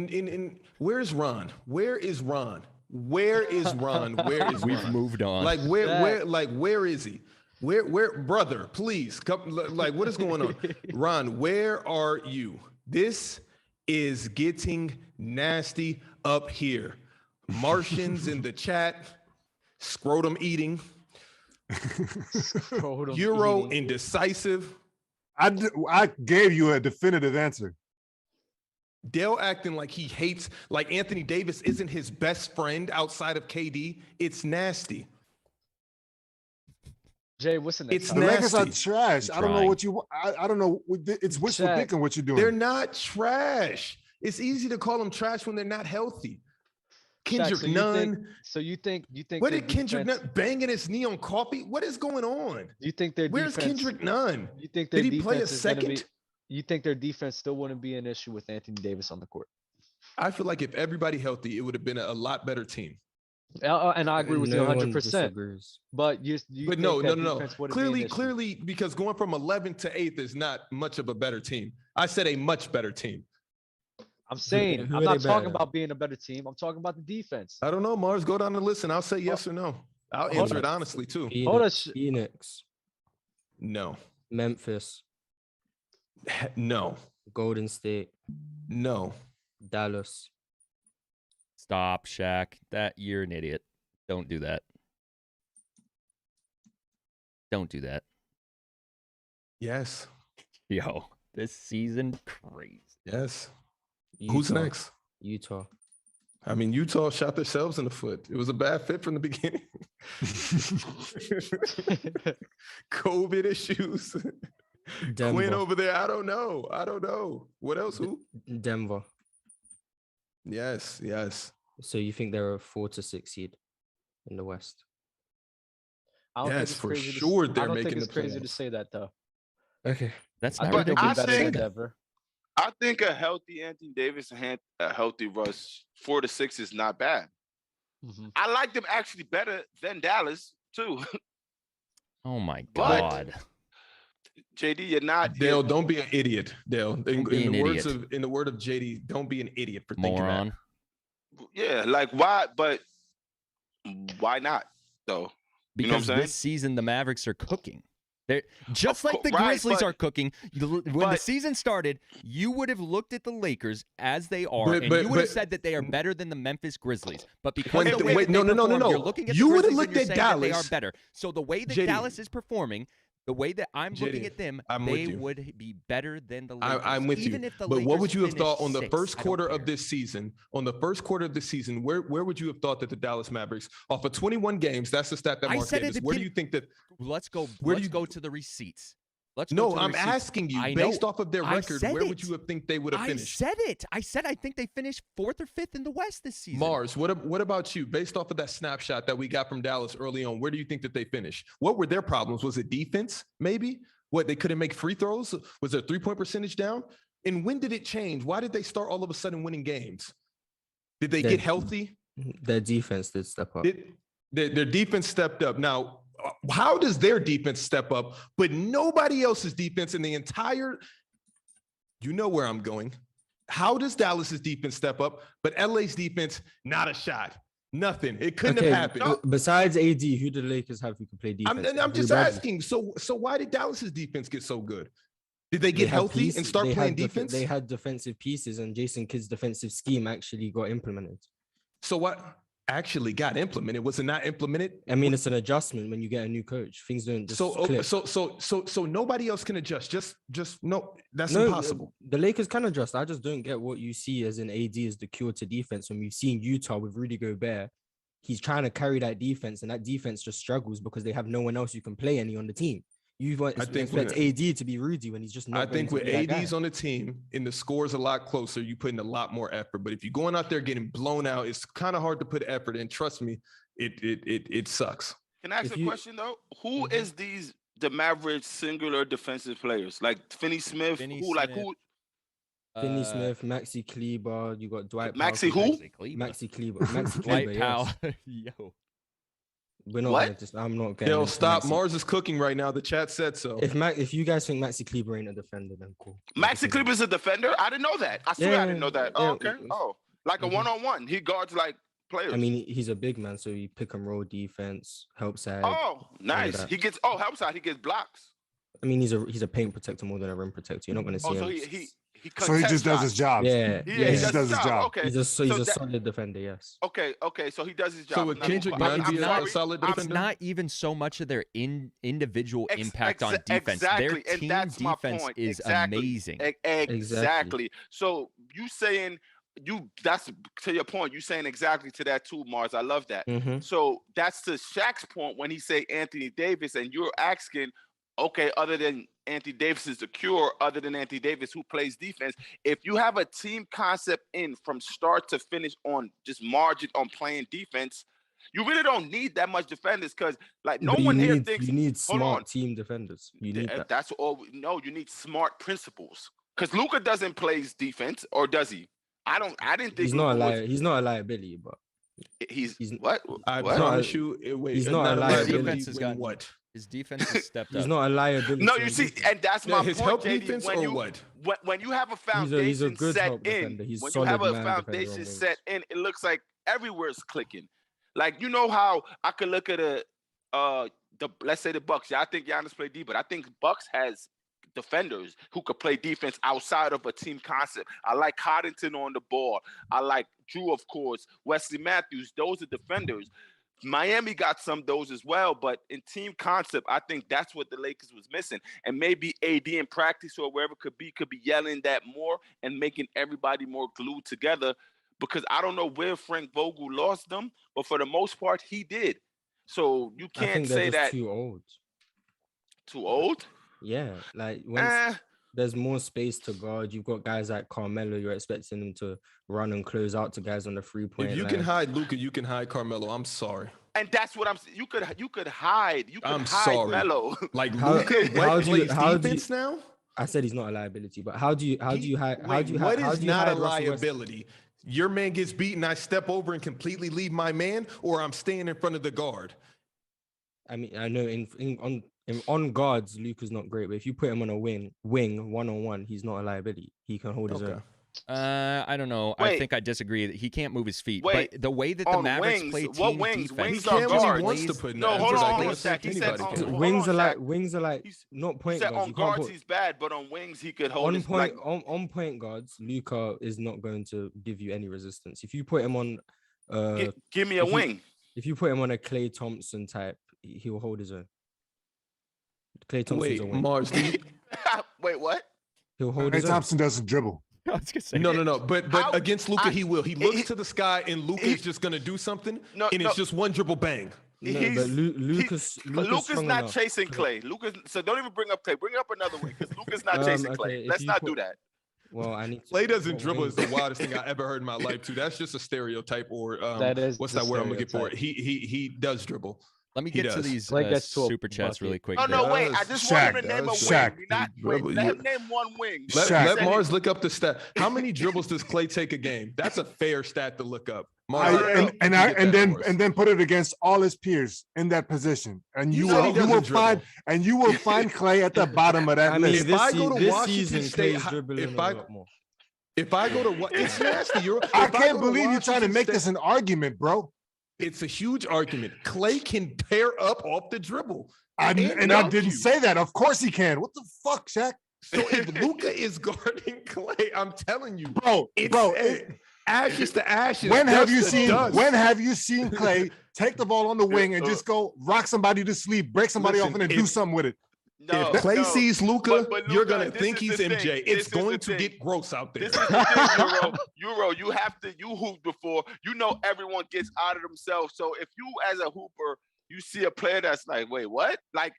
Where's Ron? Where is Ron? Where is Ron? Where is we've Ron? moved on. Like where is he? Where brother, please come. Like, what is going on? Ron, where are you? This is getting nasty up here. Martians in the chat, scrotum eating. Euro indecisive. I gave you a definitive answer. Dale acting like he hates, like Anthony Davis isn't his best friend outside of KD. It's nasty. Jay, what's the next? It's The Lakers are nasty. trash. I don't know what you. I don't know. It's wishful thinking what you're doing. They're not trash. It's easy to call them trash when they're not healthy. Kendrick Nunn. So you think what did Kendrick Nunn banging his knee on coffee? What is going on? You think their Where's defense, Kendrick Nunn? You think did he play a second? You think their defense still wouldn't be an issue with Anthony Davis on the court? I feel like if everybody healthy, it would have been a lot better team. And I agree with you 100%. But but no. Clearly, because going from 11th to 8th is not much of a better team. I said a much better team. I'm saying I'm not talking about being a better team. I'm talking about the defense. I don't know, Mars. Go down the list and I'll say yes or no. I'll answer it honestly too. Phoenix. No. Memphis. No. Golden State. No. Dallas. Stop, Shaq. You're an idiot. Don't do that. Don't do that. Yes. Yo, this season, crazy. Yes. Utah. Who's next? Utah. I mean, Utah shot themselves in the foot. It was a bad fit from the beginning. COVID issues. Denver. Quinn over there. I don't know. What else? Who? Denver. Yes. So you think they're a 4 to 6 seed in the West? Yes, for sure. They're making the playoffs. Crazy to say that though. Okay, that's not ridiculous. I think a healthy Anthony Davis and a healthy Russ 4 to 6 is not bad. Mm-hmm. I like them actually better than Dallas too. Oh my God. JD, you're not. Dale, don't be an idiot. Dale, in the word of JD, don't be an idiot for thinking that. Yeah, like why? But why not though? Because you know what I'm saying? This season the Mavericks are cooking. They're just like the Grizzlies are cooking. When the season started, you would have looked at the Lakers as they are, and you would have said that they are better than the Memphis Grizzlies. But because the way that they perform, you're looking at the Grizzlies and you're saying that they are better. So the way that Dallas is performing, the way that I'm looking at them, they would be better than the Lakers. I'm with even you. If the but Lakers what would you have thought on the sixth, first quarter of this season? On the first quarter of this season, where would you have thought that the Dallas Mavericks, off of 21 games, that's the stat that Mark gave us. Where do you think that? Let's go. Go to the receipts. I'm asking you, based off of their record, where would you have think they would have finished? I said I think they finished 4th or 5th in the West this season. Mars, what about you? Based off of that snapshot that we got from Dallas early on, where do you think that they finished? What were their problems? Was it defense, maybe? What, they couldn't make free throws? Was their 3-point percentage down? And when did it change? Why did they start all of a sudden winning games? Did they get healthy? Their defense did step up. Their defense stepped up. Now, how does their defense step up, but nobody else's defense in the entire, you know where I'm going. How does Dallas's defense step up, but LA's defense, not a shot? Nothing. It couldn't have happened. Besides AD, who do the Lakers have who can play defense? I'm just asking. So why did Dallas's defense get so good? Did they get healthy and start playing defense? They had defensive pieces, and Jason Kidd's defensive scheme actually got implemented. So what actually got implemented? Was it not implemented? I mean, it's an adjustment when you get a new coach. Things don't just click. So nobody else can adjust. Just no. That's impossible. The Lakers can adjust. I just don't get what you see as an AD as the cure to defense. When we've seen Utah with Rudy Gobert, he's trying to carry that defense, and that defense just struggles because they have no one else who can play any on the team. You expect AD to be Rudy when he's just not. I think with AD's on the team and the score's a lot closer, you put in a lot more effort. But if you're going out there getting blown out, it's kind of hard to put effort in. Trust me, it sucks. Can I ask a question though? Who is the Mavericks singular defensive players? Like Finney Smith? Finney Smith, Maxi Kleber, you got Dwight. Maxi who? Maxi Kleber. Maxi Dwight Kleber, Powell. yes. Yo. We're not What? gonna just. I'm not getting. Yo, into stop. Maxi. Mars is cooking right now. The chat said so. If you guys think Maxi Kleber ain't a defender, then cool. Maxi Kleber's a defender? I didn't know that. I swear I didn't know that. Oh, okay. Oh, like a one-on-one. He guards like players. I mean, he's a big man, so he pick and roll defense, help side. Oh, nice. that. He gets help side. He gets blocks. I mean, he's a paint protector more than a rim protector. You're not gonna see Oh, so him. So he just does his job. Yeah, He yeah. just does his job. Okay. He's a So solid defender. Yes. Okay. So he does his job. So would Kendrick Now, Nunn I'm be a sorry. solid It's defender? not even so much of their individual impact on defense. Exactly, Their and team that's my defense point. is Exactly. amazing. Exactly. So you saying that's to your point. You saying exactly to that too, Mars. I love that. Mm-hmm. So that's to Shaq's point when he say Anthony Davis, and you're asking, okay, other than Anthony Davis is the cure, other than Anthony Davis who plays defense, if you have a team concept in from start to finish on just margin on playing defense, you really don't need that much defenders because like no one here thinks you need smart team defenders. You need that. That's all. No, you need smart principles because Luka doesn't play defense, or does he? I didn't think He's not a he's not a liability, but he's what? I What? promise you. Wait, He's not a liability. Defense has gotten- what? His defense has stepped up. he's not a liability. No, you see, and that's my his point, help JD. defense When or you what? when you have a foundation He's a good set help in, defender. He's when you solid have a man defender on foundation wings. set in, it looks like everywhere's clicking. Like you know how I could look at the let's say the Bucks. Yeah, I think Giannis played D, but I think Bucks has defenders who could play defense outside of a team concept. I like Coddington on the ball. I like Drew, of course. Wesley Matthews. Those are defenders. Miami got some of those as well, but in team concept, I think that's what the Lakers was missing. And maybe AD in practice or wherever could be yelling that more and making everybody more glued together. Because I don't know where Frank Vogel lost them, but for the most part, he did. So you I can't think say they're just that too old. too old. Yeah, like once there's more space to guard, you've got guys like Carmelo. You're expecting them to run and close out to guys on the 3-point If you line. can hide Luka, you can hide Carmelo. I'm sorry. And that's what I'm saying. You could hide. You could I'm hide sorry. Melo. Like How- Luka how do you- plays how do you- defense now. I said he's not a liability, but how do you hide? What is not a Russell West- liability? Your man gets beaten, I step over and completely leave my man, or I'm staying in front of the guard. I mean, I know on guards, Luka's not great, but if you put him on a wing 1-on-1, he's not a liability. He can hold his own. I don't know. Wait. I think I disagree that he can't move his feet. Wait. But the way that the On Mavericks wings, play what team wings? defense, Wings He are can't when guards. he wants to put in No, that. hold Just on, like hold on, let's say Shaq. He said anybody on- can. hold on, Wings Shaq. are like not point He said guards. on You can't guards put, he's bad, but on wings he could hold on his point like, on point guards. Luka is not going to give you any resistance. If you put him on, give me a if you- wing. if you put him on a Klay Thompson type, he will hold his own. Klay Thompson's a Wait, wing. Mars, do you, Wait, what? He'll hold Hey, his own. Thompson doesn't dribble. I was gonna say, no. But How- against Luka, he will. He looks he- to the sky, and Luka he- is just gonna do something, No, and no. it's just one dribble bang. No, He's- but Luka's Luka's not enough. chasing Clay. Lucas, so don't even bring up Clay. Bring up another way because Luka's not chasing okay, Clay. if Let's you not put- do that. Well, I need to. Clay doesn't what dribble wings? is the wildest thing I ever heard in my life too. That's just a stereotype, or That is what's the that word I'm looking for? stereotype. He does dribble. let me He get to does. these Clay gets to a super chats bucket. really quick. Oh no, does. wait! I just want him to Shaq name a does. wing. Shaq. We're not, He wait, dribble- let you- him name one wing. Let Shaq. Mars look up the stat. How many dribbles does Clay take a game? That's a fair stat to look up. Mars, And then put it against all his peers in that position, and You you said he will doesn't find Clay at the bottom of that I mean, list. If I go to this Washington season, State, Clay's dribbling if a I- lot more. If I go to it's nasty. I if can't go to believe you're trying to Washington make State- this an argument, bro. It's a huge argument. Clay can pair up off the dribble. I And I dunk didn't you. say that. Of course he can. What the fuck, Shaq? So if Luka is guarding Clay, I'm telling you, Bro, ashes to ashes. when have dust you to seen dust. Clay take the ball on the wing and just go rock somebody to sleep, break somebody Listen, off, and then do if- something with it? No, If Clay no. sees Luka, But you're Luka, gonna this think is he's the MJ. thing. It's This is going the to thing. get gross out there. This is the thing, Euro. You hooped before. You know everyone gets out of themselves. So if you as a hooper, you see a player that's like, wait, what? Like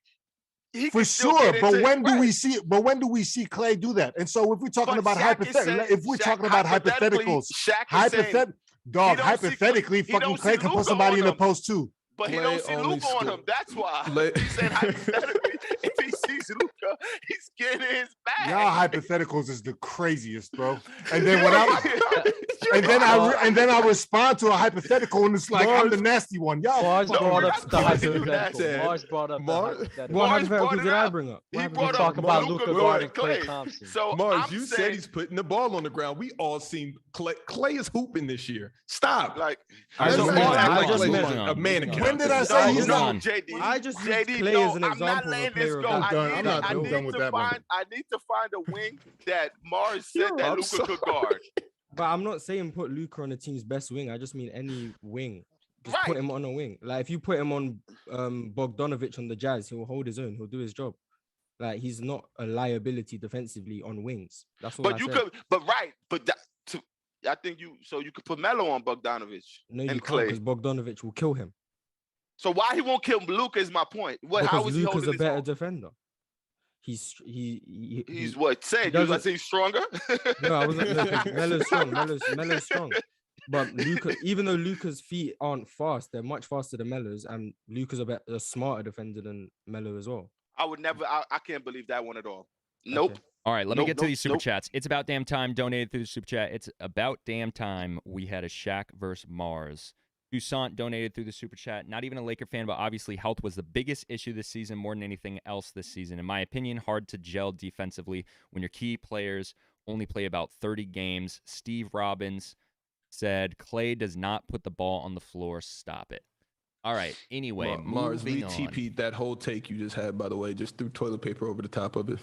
he For can still sure, get but into- when do right. we see? But when do we see Clay do that? And so, if we're talking But about Shaq is saying- hypotheticals, Shaq is saying, dog, don't see- hypothetically, he fucking don't Clay see can Luka put somebody on in the him. post too. but he Clay don't see only Luka on scored- him. That's why. Clay- He said hypothetically, if he sees Luka, he's getting his bag. Y'all hypotheticals is the craziest, bro. And then when I'm and then I respond to a hypothetical, and it's like I'm the nasty one. Y'all. Mars brought up the hypothetical. hypothetical. Mars brought up the hypothetical. What Mars hypothetical brought it did I up. bring up? He What brought hypothetical? up Talk about Luka Luka guarding guarding Klay Klay. Thompson. So Mars, I'm you saying, said he's putting the ball on the ground. We all seen Klay. Klay is hooping this year. Stop. like. I so just hold meant- on, I hold just on, meant- hold on. a mannequin. When did I No, say he's no, not? JD. I just used JD, Klay no, as an I'm not example of a letting player this of go. that. I'm not I done need with to that one. find. I need to find a wing that Mars said that I'm Luka could sorry. guard. But I'm not saying put Luka on the team's best wing. I just mean any wing. Just Right. put him on a wing. Like if you put him on Bogdanovich on the Jazz, he'll hold his own. He'll do his job. Like he's not a liability defensively on wings. That's all But I you said. could. But right. But that, I think you. So you could put Melo on Bogdanovich. No, and you can't Klay. because Bogdanovich will kill him. So why he won't kill Luka is my point. What? How Because is he Luka's holding a his better own? defender. He's What? Say you doesn't- gonna say he's stronger? No, I wasn't. No, 'cause Melo's strong. Melo's strong. But Luka, even though Luka's feet aren't fast, they're much faster than Melo's, and Luka's a smarter defender than Melo as well. I would never. I can't believe that one at all. Nope. Okay. All right, let me Nope, get to nope, these super nope. chats. It's about damn time. Donated through the super chat. It's about damn time we had a Shaq versus Mars. Toussaint donated through the super chat. Not even a Laker fan, but obviously health was the biggest issue this season more than anything else this season. In my opinion, hard to gel defensively when your key players only play about 30 games. Steve Robbins said, Klay does not put the ball on the floor. Stop it. All right. Anyway, Mars, we moving on TP'd that whole take you just had, by the way. Just threw toilet paper over the top of it.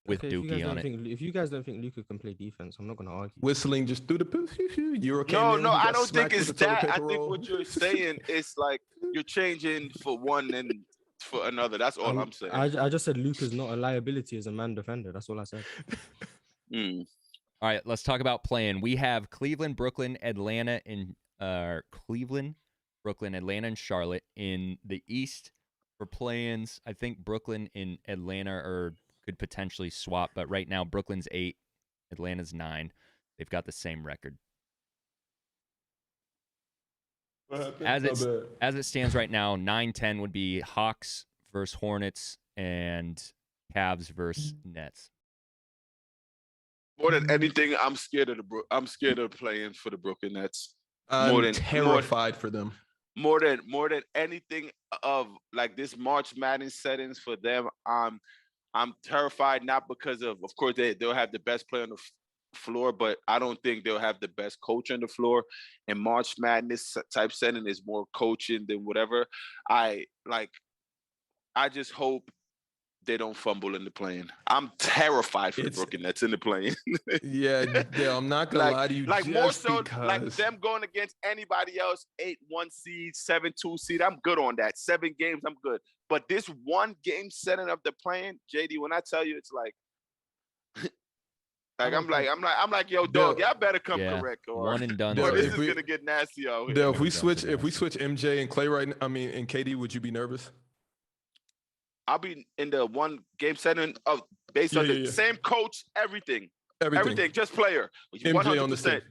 with Okay, Dookie on it. If you guys don't think Luka can play defense, I'm not gonna argue. Whistling just through the Euro came No, in, no, he I got don't think smacked with it's the toilet that. I paper think roll. what you're saying is like you're changing for one and for another. That's all I'm saying. I just said Luka's not a liability as a man defender. That's all I said. Mm. All right, let's talk about playing. We have Cleveland, Brooklyn, Atlanta, and Atlanta, and Charlotte in the East for play-ins. I think Brooklyn and Atlanta could potentially swap, but right now Brooklyn's 8, Atlanta's 9. They've got the same record. As it stands right now, 9-10 would be Hawks versus Hornets and Cavs versus Nets. More than anything, I'm scared of playing for the Brooklyn Nets. I'm terrified for them. More than anything of like this March Madness settings for them, I'm terrified, not because of course they'll have the best player on the floor, but I don't think they'll have the best coach on the floor. And March Madness type setting is more coaching than whatever. I just hope they don't fumble in the plane. I'm terrified for the Brooklyn Nets in the plane. yeah, I'm not gonna lie to you. Like more so, because... like them going against anybody else, 8-1 seed, 7-2 seed. I'm good on that. 7 games, I'm good. But this one game setting up the plane, JD, when I tell you, it's like, I'm like, yo, dog, y'all better come correct, or one and done. Or this is gonna get nasty out here. Dale, if we switch MJ and Klay and KD, would you be nervous? I'll be in the one game setting of based on the same coach, everything, just player. MJ on the stage.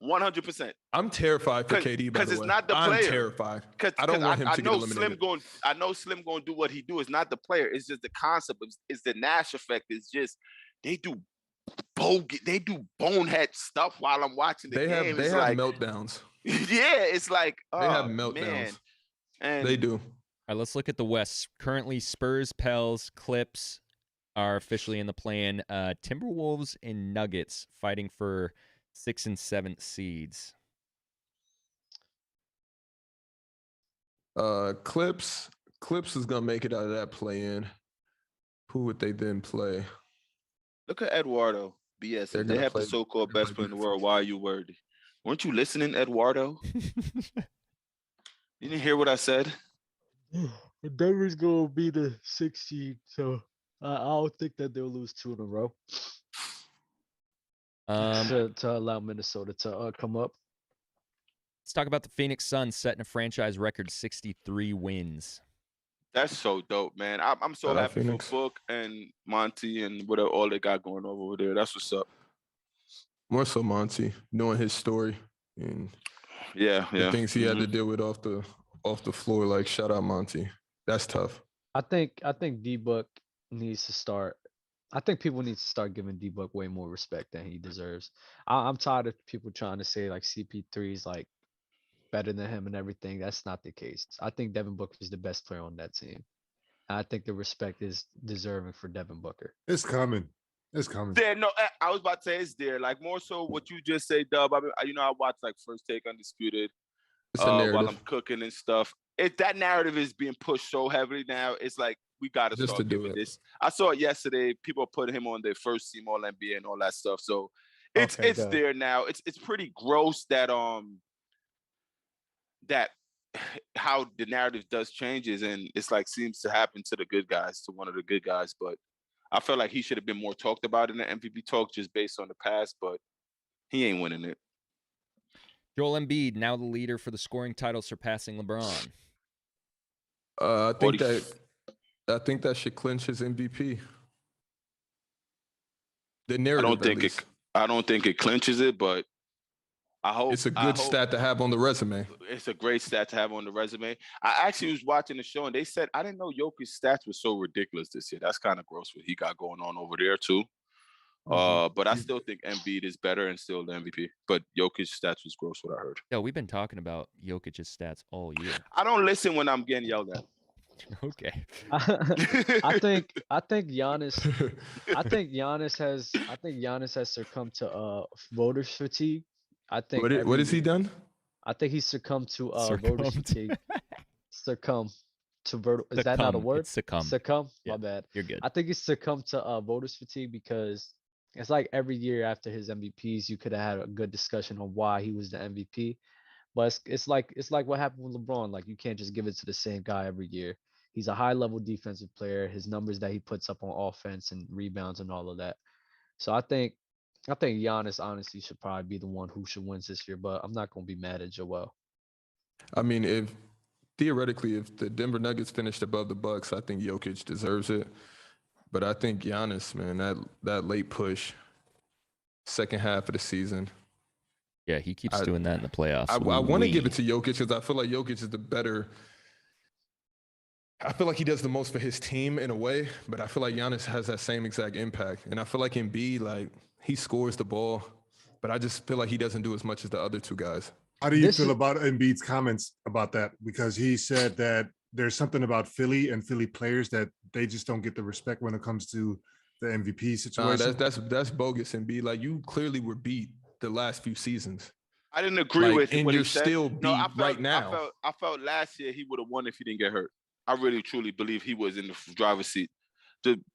100%. I'm terrified for KD because it's not the player. I'm terrified. I don't want him to get eliminated. I know Slim going to do what he do. It's not the player. It's just the concept. It's the Nash effect. It's just they do bonehead stuff while I'm watching the game. They have meltdowns. Yeah, it's like they have meltdowns. Man. And they do. All right, let's look at the West. Currently, Spurs, Pels, Clips are officially in the play-in. Timberwolves and Nuggets fighting for 6th and 7th seeds. Clips is gonna make it out of that play-in. Who would they then play? Look at Eduardo. BS. If they have the so-called best player in the world, why are you worried? Weren't you listening, Eduardo? You didn't hear what I said? Denver's gonna be the 6th seed, so I don't think that they'll lose 2 in a row. To allow Minnesota to come up. Let's talk about the Phoenix Suns setting a franchise record 63 wins. That's so dope, man. I'm so happy Phoenix. for Book and Monty and whatever all they got going over there. That's what's up. More so Monty, knowing his story and the things he had to deal with off the floor. Like, shout out Monty. That's tough. I think D-Book needs to start I think people need to start giving D-Book way more respect than he deserves. I'm tired of people trying to say like CP3 is like better than him and everything. That's not the case. I think Devin Booker is the best player on that team. I think the respect is deserving for Devin Booker. It's coming. It's coming. There, no, I was about to say it's there. Like more so what you just say, Dub. I mean, I watch like First Take Undisputed while I'm cooking and stuff. That narrative is being pushed so heavily now. It's like we got to start doing this. I saw it yesterday. People put him on their first team All NBA and all that stuff. So it's there now. It's pretty gross that that how the narrative does changes, and it's like seems to happen to the good guys, to one of the good guys. But I feel like he should have been more talked about in the MVP talk just based on the past, but he ain't winning it. Joel Embiid, now the leader for the scoring title, surpassing LeBron. I think that should clinch his MVP. The narrative. I don't think it clinches it, but I hope it's a good stat to have on the resume. It's a great stat to have on the resume. I actually was watching the show and they said I didn't know Jokic's stats were so ridiculous this year. That's kind of gross what he got going on over there too. But I still think Embiid is better and still the MVP. But Jokic's stats was gross what I heard. Yeah, we've been talking about Jokic's stats all year. I don't listen when I'm getting yelled at. Okay. I think Giannis has succumbed to voters fatigue. I think what has he done? I think he's succumbed to voters fatigue. Succumb to is that not a word? Succumb. Yeah, my bad. You're good. I think he's succumbed to voters fatigue because it's like every year after his MVPs, you could have had a good discussion on why he was the MVP. But it's like what happened with LeBron. Like you can't just give it to the same guy every year. He's a high-level defensive player. His numbers that he puts up on offense and rebounds and all of that. So I think Giannis honestly should probably be the one who should win this year. But I'm not going to be mad at Joel. I mean, if the Denver Nuggets finished above the Bucks, I think Jokic deserves it. But I think Giannis, man, that late push, second half of the season. Yeah, he keeps doing that in the playoffs. I want to give it to Jokic because I feel like Jokic is the better. I feel like he does the most for his team in a way, but I feel like Giannis has that same exact impact. And I feel like Embiid, like he scores the ball, but I just feel like he doesn't do as much as the other two guys. How do you feel about Embiid's comments about that? Because he said that there's something about Philly and Philly players that they just don't get the respect when it comes to the MVP situation. That's bogus, Embiid. Like you clearly were beat the last few seasons. I didn't agree with and what you're he said. still beat right now. I felt last year he would have won if he didn't get hurt. I really truly believe he was in the driver's seat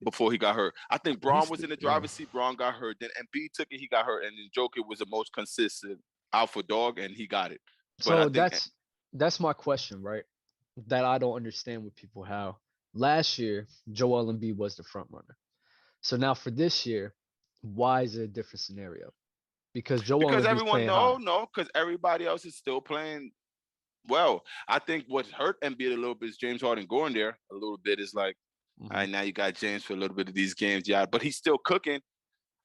before he got hurt. I think Braun was in the driver's seat. Braun got hurt. Then Embiid took it. He got hurt. And then Joker was the most consistent alpha dog, and he got it. But so that's my question, right? That I don't understand with people how last year Joel Embiid was the front runner. So now for this year, why is it a different scenario? Because everyone because everybody else is still playing well. I think what hurt Embiid a little bit is James Harden going there a little bit. Is like, all right, now you got James for a little bit of these games, yeah, but he's still cooking.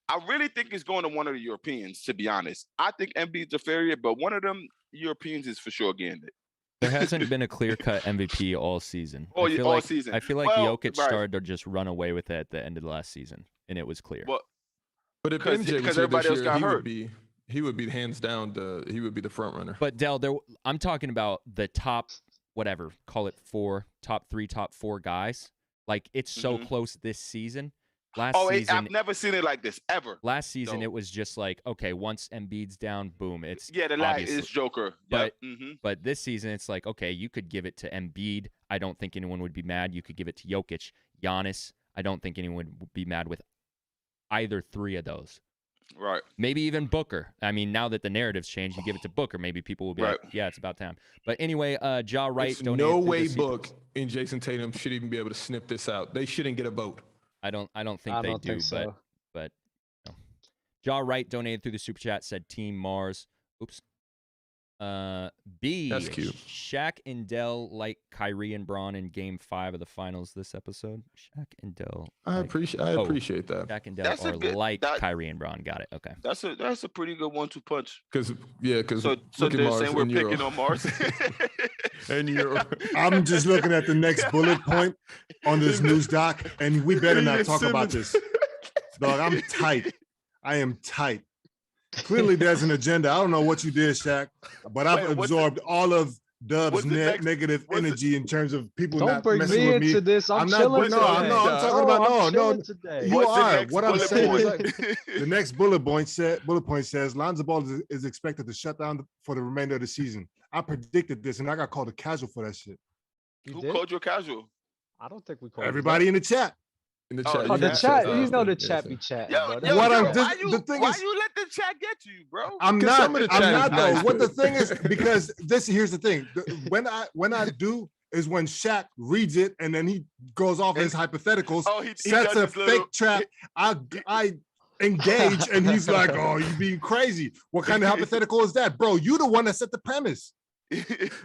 I really think he's going to one of the Europeans, to be honest. I think Embiid's a failure, but one of them Europeans is for sure getting it. There hasn't been a clear-cut MVP all season. All season. I feel like Jokic started to just run away with it at the end of the last season, and it was clear. But if MJ was everybody else got hurt, he would be hands down. He would be the front runner. But Del, I'm talking about the top, whatever, call it top 3, top 4 guys. Like it's so close this season. Last season, I've never seen it like this ever. Last season, it was just like, okay, once Embiid's down, boom, it's the lag is Joker. But this season, it's like, okay, you could give it to Embiid. I don't think anyone would be mad. You could give it to Jokic, Giannis. I don't think anyone would be mad with either 3 of those. Right. Maybe even Booker. I mean, now that the narrative's changed, you give it to Booker. Maybe people will be like, yeah, it's about time. But anyway, Ja Wright. No way Book and Jason Tatum should even be able to snip this out. They shouldn't get a vote. I don't think they do, so. but no. Ja Wright donated through the super chat, said Team Mars. Oops. B. That's cute. Shaq and Dell like Kyrie and Braun in Game 5 of the Finals this episode. Shaq and Dell. I appreciate that. Shaq and Dell are like Kyrie and Braun. Got it. Okay. That's a pretty good 1-2 punch. Because so they're saying we're picking on Mars. And I'm just looking at the next bullet point on this news doc, and we better not talk about this. Dog, I'm tight. I am tight. Clearly, there's an agenda. I don't know what you did, Shaq, but I've absorbed all of Dub's negative energy in terms of people not messing with me. Into this. I'm not chilling. No, I'm talking about no. Today. You are. What I'm saying is the next bullet point says Lonzo Ball is expected to shut down for the remainder of the season. I predicted this, and I got called a casual for that shit. Who called you a casual? I don't think we called everybody in the chat. In the chat. Oh, the chat. You know the chat be chatting. Why you let the chat get to you, bro? I'm not though. What the thing is, because here's the thing. When I do is when Shaq reads it and then he goes off his hypotheticals, sets a fake trap. I engage and he's like, "Oh, you being crazy? What kind of hypothetical is that, bro? You the one that set the premise."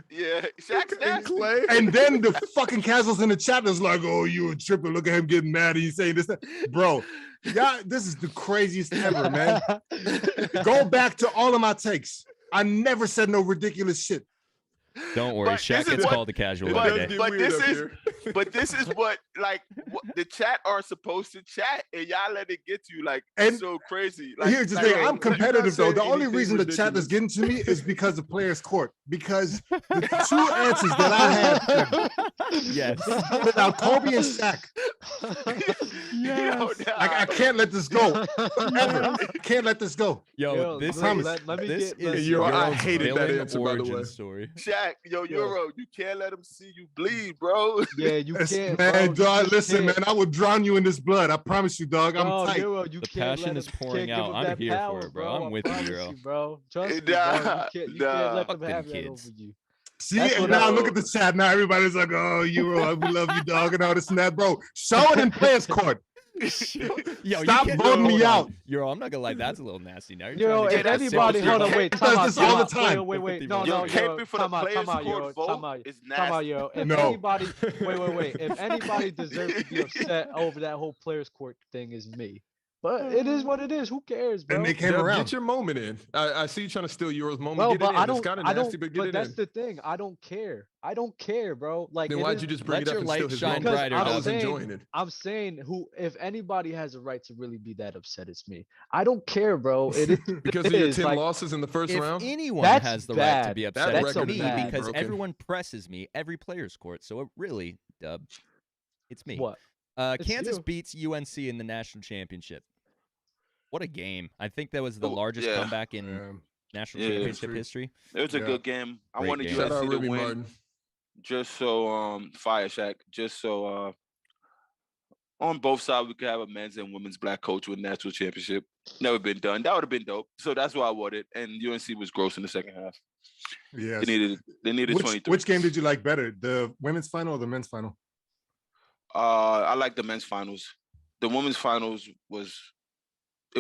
Yeah, Shaq's nasty. And then the fucking casuals in the chat is like, "Oh, you a tripping? Look at him getting mad. He's saying this, bro. Yeah, this is the craziest ever, man. Go back to all of my takes. I never said no ridiculous shit. Don't worry, Shaq gets called a casual every day. But this is what the chat are supposed to chat, and y'all let it get to you so crazy. Here's the thing: I'm competitive though. The only reason the chat is getting to me is because of players' court. Because the two answers that I had, yes, without Kobe and Shaq, I can't let this go. Ever. Can't let this go. Yo, this is. I hated that answer, by the way. Story. Shaq, Euro, you can't let him see you bleed, bro. Yeah, you can't. Man, dog, listen, man, I will drown you in this blood. I promise you, dog. I'm tight. Euro, the passion is pouring out. I'm here for it, bro. I'm with you, Euro. Bro. Trust me, bro. You can't let them have that over you. See, and now look at the chat. Now everybody's like, "Oh, Euro, we love you, dog," and all this and that, bro. Show it in players' court. Stop voting me out. Euro, I'm not gonna lie, that's a little nasty. Now you're if anybody, hold on, wait, time out, all the time. Wait, no, Euro, time out, Euro. If anybody, wait, if anybody deserves to be upset over that whole players' court thing, is me. But it is what it is. Who cares, bro? And they came around. Get your moment in. I see you trying to steal Euro's moment. Get it in. It's kind of nasty, but get it in. That's the thing. I don't care. Bro. Like, then why'd you just bring it up and steal his moment? Brighter, I was enjoying it. I'm saying, if anybody has a right to really be that upset, it's me. I don't care, bro. Because of your 10 losses in the first round. If anyone has the right to be upset, it's me, because everyone presses me every player's court. So it really, Dub, it's me. What? Kansas beats UNC in the national championship. What a game. I think that was the largest comeback in national championship history. It was a good game. I wanted Shout out UNC to Ruby win. Martin. Just so Fire Shack, just so on both sides we could have a men's and women's black coach with national championship. Never been done. That would have been dope. So that's why I wanted. And UNC was gross in the second half. Yeah. They needed 23. Which game did you like better? The women's final or the men's final? I like the men's finals. The women's finals was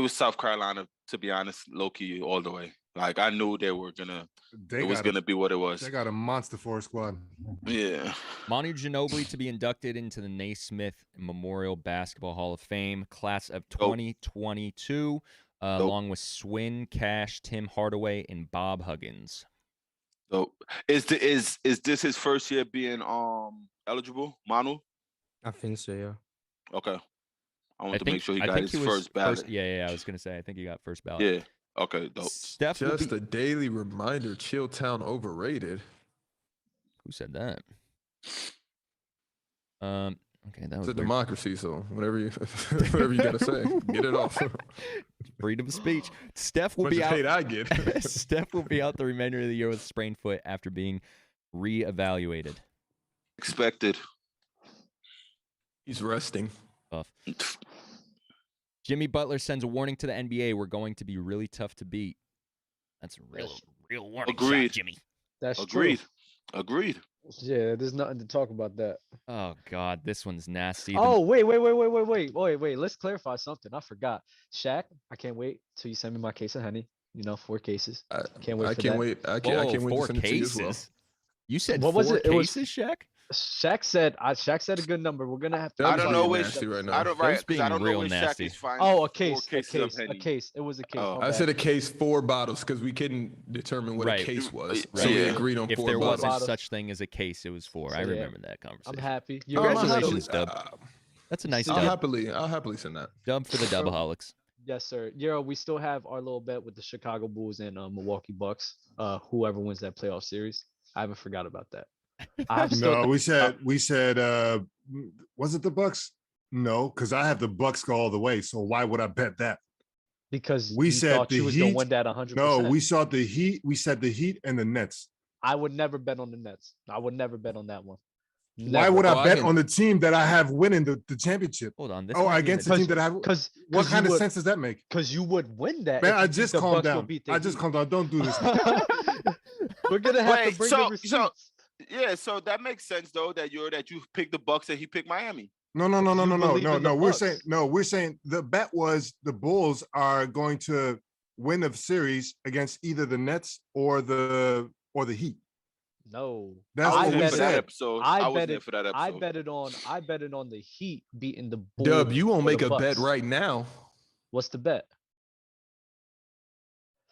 South Carolina, to be honest, low-key all the way. Like, I knew it was gonna be what it was. They got a monster forward squad. Yeah. Manu Ginobili to be inducted into the Naismith Memorial Basketball Hall of Fame, class of 2022, along with Swin, Cash, Tim Hardaway, and Bob Huggins. So is this his first year being eligible, Manu? I think so, yeah. Okay. I want to make sure he got his first ballot. Yeah, I was going to say, I think he got first ballot. Yeah. Okay, dope. Steph Just a daily reminder, Chilltown overrated. Who said that? Okay, that was a democracy, so whatever you got to say, get it off. Freedom of speech. Steph will be out. I get. Steph will be out the remainder of the year with a sprained foot after being reevaluated. Expected. He's resting. Tough. Jimmy Butler sends a warning to the NBA. We're going to be really tough to beat. That's a real warning. Agreed, shot, Jimmy. That's Agreed. True. Agreed. Yeah, there's nothing to talk about that. Oh God, this one's nasty. Oh wait. Let's clarify something. I forgot. Shaq, I can't wait till you send me my case of honey. 4 cases. Can't wait. I can't wait. I can't wait 4 to send it to you as cases. well. You said what 4 was it? cases, Shaq? Shaq said a good number. We're gonna have to. I don't know which. Right now. I don't know when Shaq is fine. Oh, a case. It was a case. Oh. I said a case 4 bottles because we couldn't determine what a case was. Right. So we agreed on 4 bottles. If there wasn't bottles. such thing as a case, it was 4. I remember that conversation. I'm happy. Congratulations, Dub. That's a nice I'll dub. happily send that. Dub for the Dubaholics. Yes, sir. Yeah, we still have our little bet with the Chicago Bulls and Milwaukee Bucks. Whoever wins that playoff series, I haven't forgot about that. We said was it the Bucks? No, because I have the Bucks go all the way. So why would I bet that? Because we said thought the you was Heat. gonna win that 100%. No, we saw the Heat. We said the Heat and the Nets. I would never bet on the Nets. I would never bet on that one. Why would I bet on the team that I have winning the championship? Hold on. Against the team that I have. Because what kind of sense does that make? Because you would win that. Man, I just calmed down. I just calmed down. Don't do this. We're gonna have to bring the receipts. So that makes sense though that you picked the Bucks and he picked Miami. No. We're saying the bet was the Bulls are going to win a series against either the Nets or the Heat. No, that's what we said. I betted on the Heat beating the Bulls. Dub, you won't make a bet right now. What's the bet?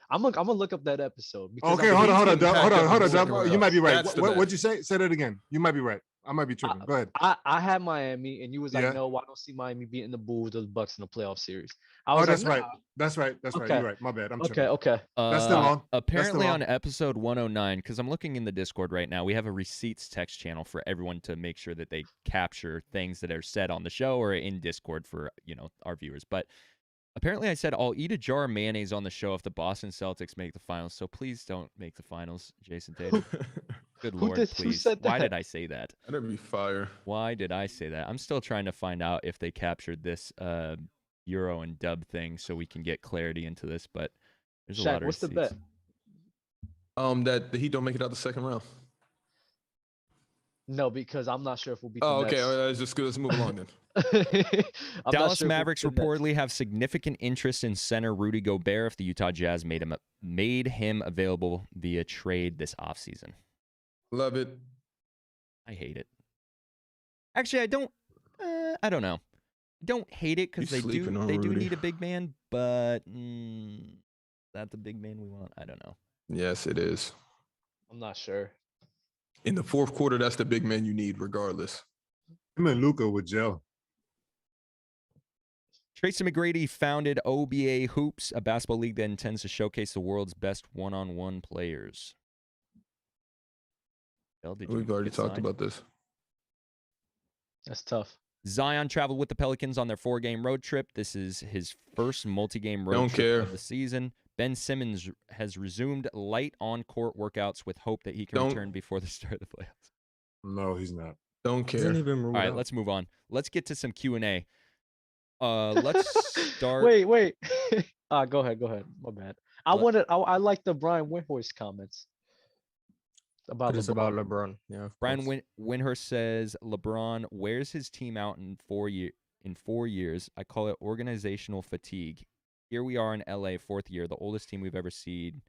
I'm gonna look up that episode. Okay, hold on, Dub. You might be right. What'd you say? Say that again. You might be right. I might be tripping. Go ahead. I had Miami, and you was like, no, I don't see Miami beating the Bulls or the Bucks in the playoff series. That's right. That's right. You're right. My bad. I'm tripping. Okay. That's still wrong. Apparently on episode 109, because I'm looking in the Discord right now, we have a receipts text channel for everyone to make sure that they capture things that are said on the show or in Discord for our viewers. But apparently I said I'll eat a jar of mayonnaise on the show if the Boston Celtics make the finals. So please don't make the finals, Jason Tatum. Good Lord, please. Why did I say that? That'd be fire. Why did I say that? I'm still trying to find out if they captured this Euro and dub thing so we can get clarity into this, but there's a lot of what's receipts. the bet? That the Heat don't make it out the second round. No, because I'm not sure if we'll beat the okay. Nets. That's just good. Let's move along then. Dallas Mavericks reportedly have significant interest in center Rudy Gobert if the Utah Jazz made him available via trade this offseason. Love it. I hate it. Actually, I don't know. Don't hate it because they do need a big man, but is that the big man we want? I don't know. Yes, it is. I'm not sure. In the fourth quarter, that's the big man you need, regardless. Him and Luka with gel. Tracy McGrady founded OBA Hoops, a basketball league that intends to showcase the world's best one-on-one players. We've already talked about this. That's tough. Zion traveled with the Pelicans on their 4-game road trip. This is his first multi-game road trip of the season. Ben Simmons has resumed light on-court workouts with hope that he can return before the start of the playoffs. No, he's not. Don't care. All right, let's move on. Let's get to some Q&A. Let's start. Wait. Go ahead. My bad. I like the Brian Windhorst comments. About LeBron. Yeah. Brian Windhorst says LeBron wears his team out in 4 years. I call it organizational fatigue. Here we are in LA, 4th year, the oldest team we've ever seen.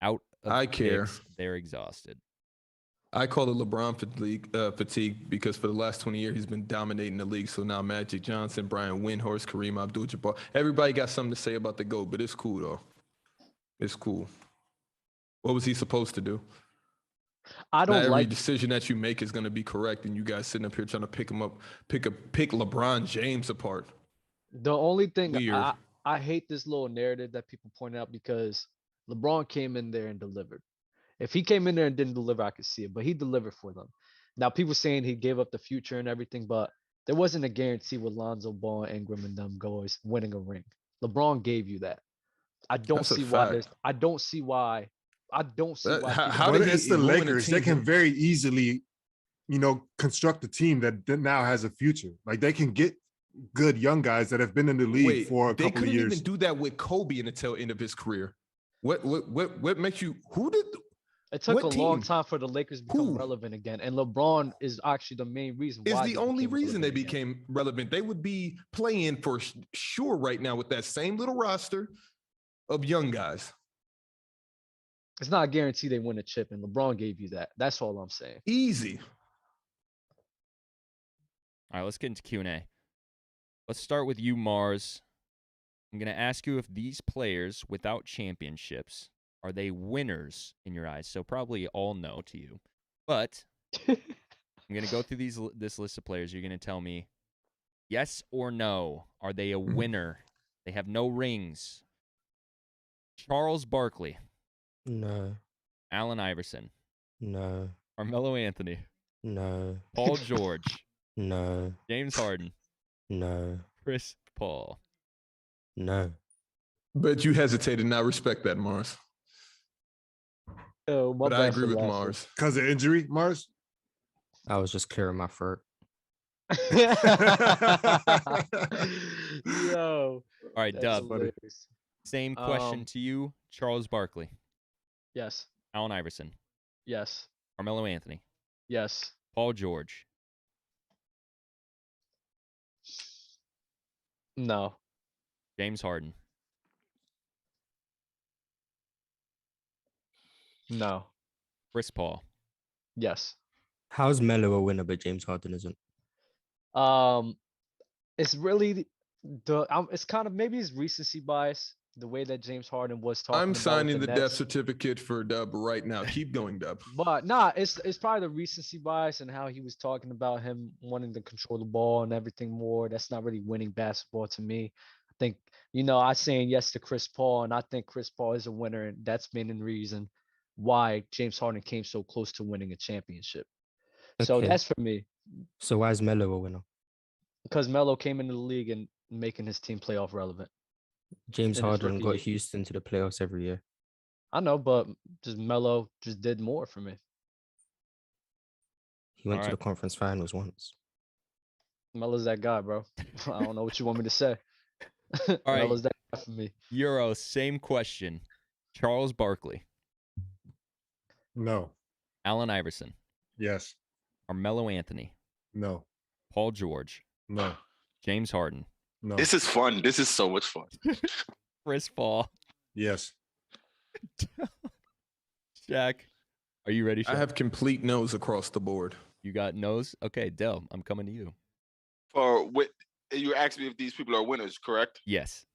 Out of picks, they're exhausted. I call it LeBron fatigue because for the last 20 years he's been dominating the league. So now Magic Johnson, Brian Windhorst, Kareem Abdul-Jabbar, everybody got something to say about the GOAT, but it's cool though. It's cool. What was he supposed to do? I don't every decision that you make is going to be correct, and you guys sitting up here trying to pick LeBron James apart. The only thing I hate this little narrative that people point out because LeBron came in there and delivered. If he came in there and didn't deliver, I could see it, but he delivered for them. Now, people saying he gave up the future and everything, but there wasn't a guarantee with Lonzo Ball, Ingram, and them guys winning a ring. LeBron gave you that. I don't see why. How did it's the Lakers? They can very easily, construct a team that now has a future. Like they can get good young guys that have been in the league for a couple of years. They couldn't even do that with Kobe in the tail end of his career. What makes you? Who did? It took a long time for the Lakers to become relevant again, and LeBron is actually the main reason. Is the only reason they became relevant. They would be playing for sure right now with that same little roster of young guys. It's not a guarantee they win a chip, and LeBron gave you that. That's all I'm saying. Easy. All right, let's get into Q&A. Let's start with you, Mars. I'm going to ask you if these players without championships, are they winners in your eyes? So probably all no to you. But I'm going to go through this list of players. You're going to tell me Yes or no? Are they a winner? They have no rings. Charles Barkley. No. Allen Iverson. No. Carmelo Anthony. No. Paul George. No. James Harden. No. Chris Paul. No. But you hesitated, and I respect that, Mars. Oh, my But I bad agree for with laughing. Mars. Because of injury, Mars? I was just clearing my throat. Yo. All right, That's Dub. hilarious. Same question to you. Charles Barkley. Yes. Allen Iverson. Yes. Carmelo Anthony. Yes. Paul George. No. James Harden. No. Chris Paul. Yes. How's Melo a winner, but James Harden isn't? It's really it's kind of maybe it's recency bias. The way that James Harden was talking. I'm about signing with the the death Nets. certificate for Dub right now. Keep going, Dub. But nah, it's probably the recency bias and how he was talking about him wanting to control the ball and everything more. That's not really winning basketball to me. I think, I'm saying yes to Chris Paul, and I think Chris Paul is a winner, and that's been the reason why James Harden came so close to winning a championship. So Okay. that's for me. So why is Melo a winner? Because Melo came into the league and making his team playoff relevant. James In his Harden rookie got year. Houston to the playoffs every year. I know, but just Melo just did more for me. He went All to right. the conference finals once. Melo's that guy, bro. I don't know what you want me to say. All right. Melo's that guy for me. Euro, same question. Charles Barkley. No. Allen Iverson. Yes. Carmelo Anthony. No. Paul George. No. James Harden. No. This is fun. This is so much fun. Chris Paul. Yes. Shaq. Are you ready, Shaq? I have complete no's across the board. You got nose? Okay, Del, I'm coming to you. You asked me if these people are winners, correct? Yes.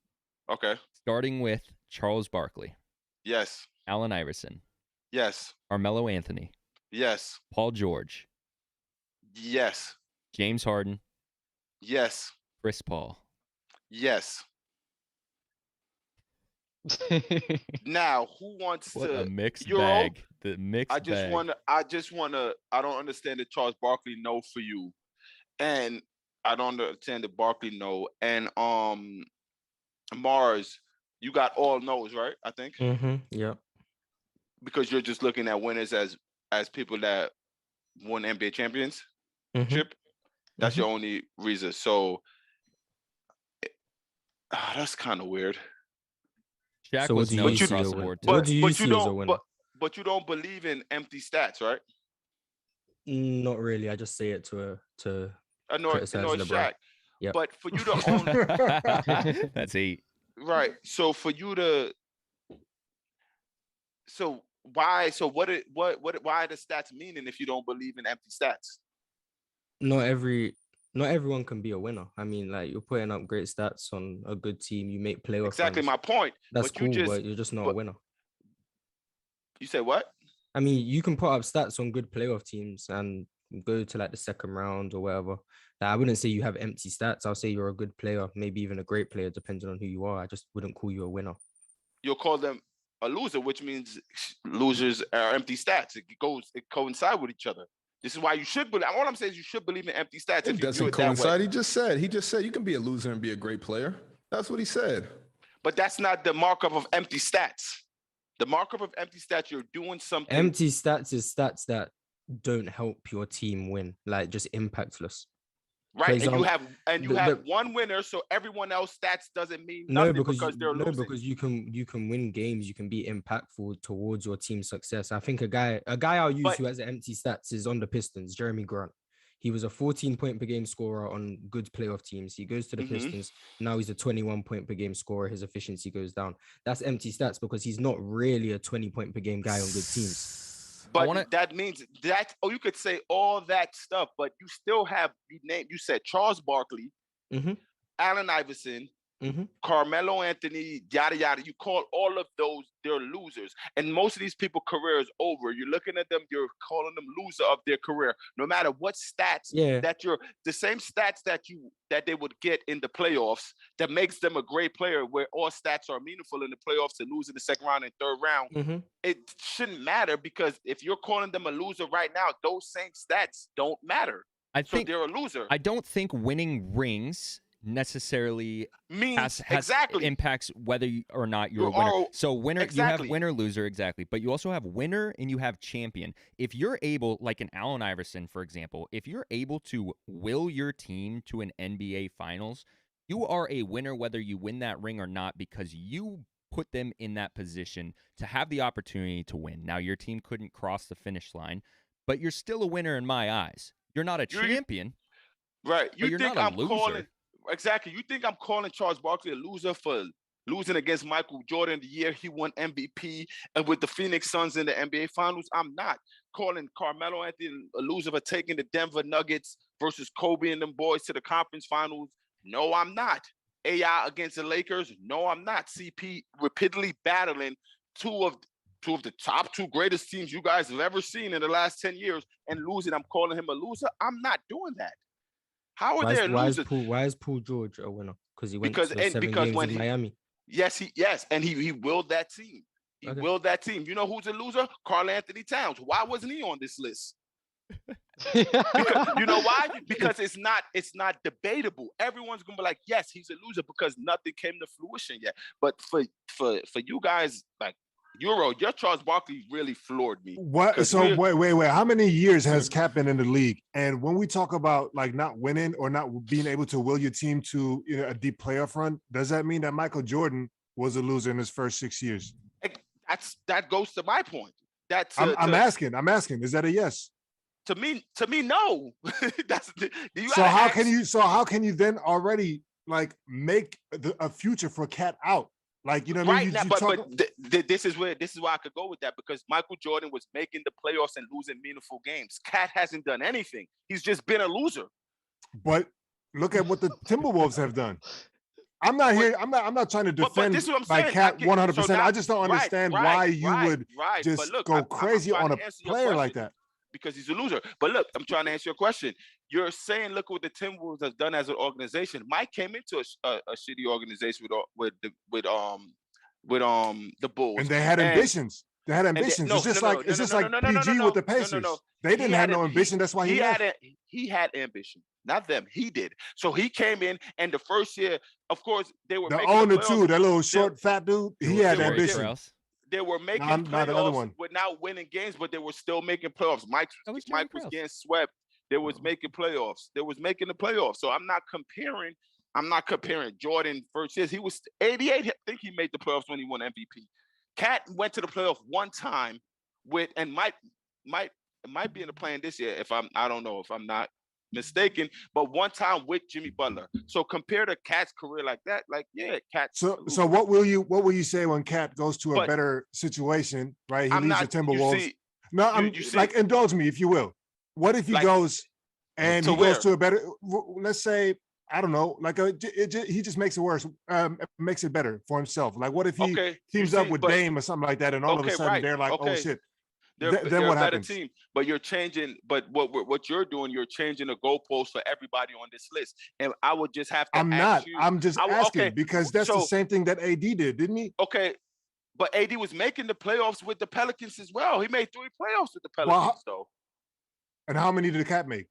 Okay. Starting with Charles Barkley. Yes. Allen Iverson. Yes. Carmelo Anthony. Yes. Paul George. Yes. James Harden. Yes. Chris Paul. Yes. Now, who wants What to a mixed Euro? bag. The mixed I just bag. wanna I don't understand the Charles Barkley no for you. And I don't understand the Barkley no. And Mars, you got all no's, right? I think. Mm-hmm. Yep. Because you're just looking at winners as people that won NBA championship. Mhm. That's your only reason. So that's kind of weird. Shaq So what was do you nose see across a the win? board too. What do you see as a winner? But you don't believe in empty stats, right? Not really. I just say it to I know criticize LeBron. Shaq. Yep. But for you to own That's 8. right. So for you to why are the stats meaning if you don't believe in empty stats? Not everyone can be a winner. I mean, like, you're putting up great stats on a good team. You make playoff Exactly runs. my point. That's but cool, you but you're just not a winner. You say what? I mean, you can put up stats on good playoff teams and go to like the second round or whatever. Like, I wouldn't say you have empty stats. I'll say you're a good player, maybe even a great player, depending on who you are. I just wouldn't call you a winner. You'll call them a loser, which means losers are empty stats. It coincide with each other. This is why you should believe. All I'm saying is you should believe in empty stats. It doesn't coincide. He just said you can be a loser and be a great player. That's what he said. But that's not the markup of empty stats. The markup of empty stats, you're doing something. Empty stats is stats that don't help your team win, like just impactless. Right, example, and you have one winner, so everyone else stats doesn't mean nothing because they're losing. Because you can win games, you can be impactful towards your team's success. I think a guy I'll use who has empty stats is on the Pistons, Jeremy Grant. He was a 14-point per game scorer on good playoff teams. He goes to the Pistons. Now he's a 21-point per game scorer. His efficiency goes down. That's empty stats because he's not really a 20-point per game guy on good teams. But that means that, you could say all that stuff, but you still have, you said Charles Barkley, Allen Iverson, Carmelo Anthony, yada yada. You call all of those, they're losers. And most of these people' career is over. You're looking at them, you're calling them loser of their career. No matter what stats that the same stats that they would get in the playoffs that makes them a great player, where all stats are meaningful in the playoffs to lose in the second round and third round. It shouldn't matter, because if you're calling them a loser right now, those same stats don't matter. I think they're a loser. I don't think winning rings necessarily means impacts whether or not you're a winner. So winner, you have winner, loser, exactly. But you also have winner and you have champion. If you're able, like an Allen Iverson, for example, if you're able to will your team to an NBA Finals, you are a winner whether you win that ring or not, because you put them in that position to have the opportunity to win. Now, your team couldn't cross the finish line, but you're still a winner in my eyes. You're not a champion. Right. You think I'm calling... Exactly. You think I'm calling Charles Barkley a loser for losing against Michael Jordan the year he won MVP and with the Phoenix Suns in the NBA Finals? I'm not calling Carmelo Anthony a loser for taking the Denver Nuggets versus Kobe and them boys to the conference finals. No, I'm not. AI against the Lakers. No, I'm not. CP repeatedly battling two of the top two greatest teams you guys have ever seen in the last 10 years and losing. I'm calling him a loser. I'm not doing that. How are there losers? Why is Paul George a winner? Because he went to 7 games in Miami. Yes, and he willed that team. He willed that team. You know who's a loser? Karl Anthony Towns. Why wasn't he on this list? Because, you know why? Because it's not debatable. Everyone's gonna be like, yes, he's a loser because nothing came to fruition yet. But for you guys, like your Charles Barkley really floored me. What? So wait. How many years has Cat been in the league? And when we talk about like not winning or not being able to will your team to a deep playoff run, does that mean that Michael Jordan was a loser in his first 6 years? That goes to my point. I'm asking. Is that a yes? To me, no. How can you then already like make a future for Cat out? Like, you know what I mean? This is why I could go with that, because Michael Jordan was making the playoffs and losing meaningful games. Cat hasn't done anything. He's just been a loser. But look at what the Timberwolves have done. I'm not trying to defend like Cat 100%. I just don't understand why you would just go crazy on a player like that. Because he's a loser. But look, I'm trying to answer your question. You're saying, look what the Timberwolves has done as an organization. Mike came into a shitty organization with the Bulls, and they had ambitions. It's just like PG with the Pacers. They didn't have no ambition. That's why he had ambition, not them. He did. So he came in, and the first year, of course, they were the owner too. That little short, fat dude. He had ambition. They were making playoffs without winning games, but they were still making playoffs. Mike was getting swept. They was making playoffs. They was making the playoffs. So I'm not comparing Jordan first years. He was 88. I think he made the playoffs when he won MVP. Cat went to the playoff one time and might be in the plan this year I don't know if I'm not mistaken, but one time with Jimmy Butler. So compare to Cat's career like that, like Cat. So what will you say when Cat goes to a better situation, right? He leaves the Timberwolves. Indulge me if you will. What if he goes and he goes to a better? Let's say I don't know, like he just makes it worse, makes it better for himself. Like what if he teams up with Dame or something like that, and all of a sudden they're like, oh shit. They're what happens? Team, but you're changing. But what you're doing, you're changing the goalposts for everybody on this list. And I would just have to. I'm just asking because that's the same thing that AD did, didn't he? Okay, but AD was making the playoffs with the Pelicans as well. He made 3 playoffs with the Pelicans, though. And how many did the Cat make?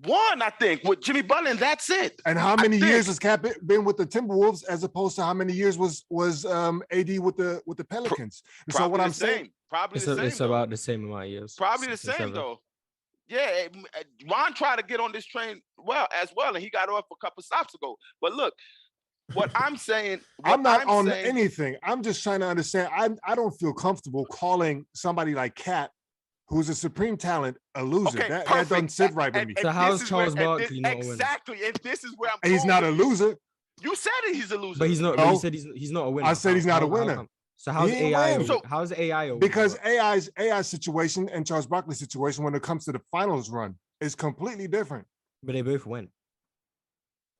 1, I think, with Jimmy Butler, and that's it. And how many years has Cat been with the Timberwolves, as opposed to how many years was AD with the Pelicans? So what I'm saying, probably the same. It's about the same amount of years. Probably the same though. Yeah, Ron tried to get on this train as well, and he got off a couple stops ago. But look, what I'm saying, I'm not on anything. I'm just trying to understand. I don't feel comfortable calling somebody like Cat, who's a supreme talent, a loser. Okay, that doesn't sit right with me. So how's Charles Barkley not winning? Exactly, and this is where he's not a loser. You said it, he's a loser. But he's not. No. You said he's not a winner. I said he's not a winner. So how's AI? How's AI a winner? Because AI's situation and Charles Barkley's situation when it comes to the finals run is completely different. But they both went.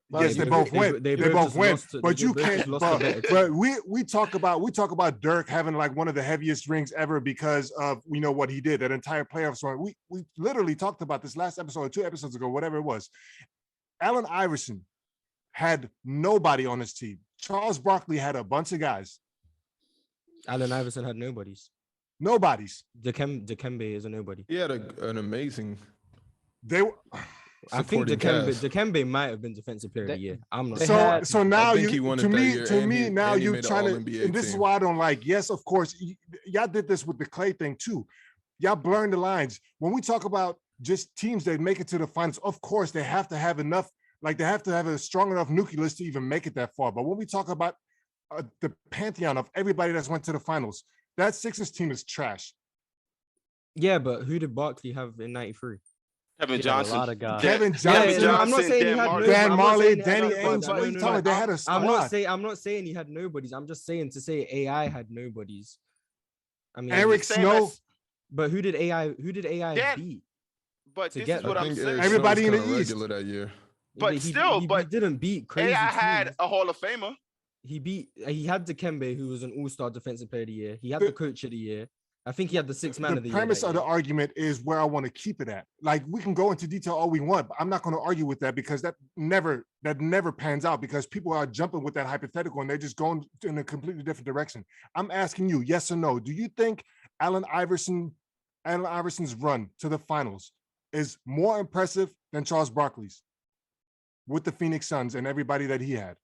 Yes, they both win. They both win. But you can't. But we talk about Dirk having like one of the heaviest rings ever because of what he did, that entire playoffs run. We literally talked about this last episode or 2 episodes ago, whatever it was. Allen Iverson had nobody on his team. Charles Barkley had a bunch of guys. Allen Iverson had nobodies. Dikembe is a nobody. He had an amazing. I think Dikembe might have been defensive player of the year. I'm not. So now to me now you're trying to. And this is why I don't like. Yes, of course, y'all did this with the Clay thing too. Y'all blurring the lines. When we talk about just teams that make it to the finals, of course they have to have enough. Like they have to have a strong enough nucleus to even make it that far. But when we talk about the pantheon of everybody that's went to the finals, that Sixers team is trash. Yeah, but who did Barkley have in '93? Kevin Johnson. A lot of guys. Kevin Johnson. Yeah, I'm not saying he had Dan Marley, Danny Ainge. What are you talking about? They had a squad. I'm not saying he had nobodies. I'm just saying to say AI had nobodies. I mean, Eric Snow. But who did AI beat? But this is what I'm saying. Everybody in the East that year. But he didn't beat crazy. AI teams. had a Hall of Famer. He had Dikembe, who was an all-star defensive player of the year. He had the coach of the year. I think he had the 6th man of the year. The premise of the argument is where I want to keep it at. Like we can go into detail all we want, but I'm not going to argue with that because that never pans out because people are jumping with that hypothetical and they're just going in a completely different direction. I'm asking you, yes or no. Do you think Allen Iverson's run to the finals is more impressive than Charles Barkley's with the Phoenix Suns and everybody that he had?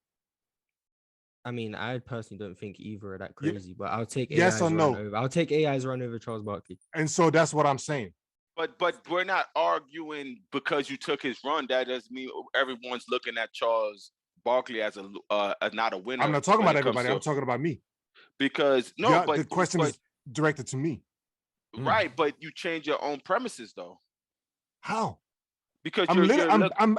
I mean, I personally don't think either are that crazy, but I'll take yes or no. I'll take AI's run over Charles Barkley. And so that's what I'm saying. But we're not arguing because you took his run. That doesn't mean everyone's looking at Charles Barkley as not a winner. I'm not talking about everybody. I'm talking about me. Because but the question is directed to me. Right, but you change your own premises though. How? Because I'm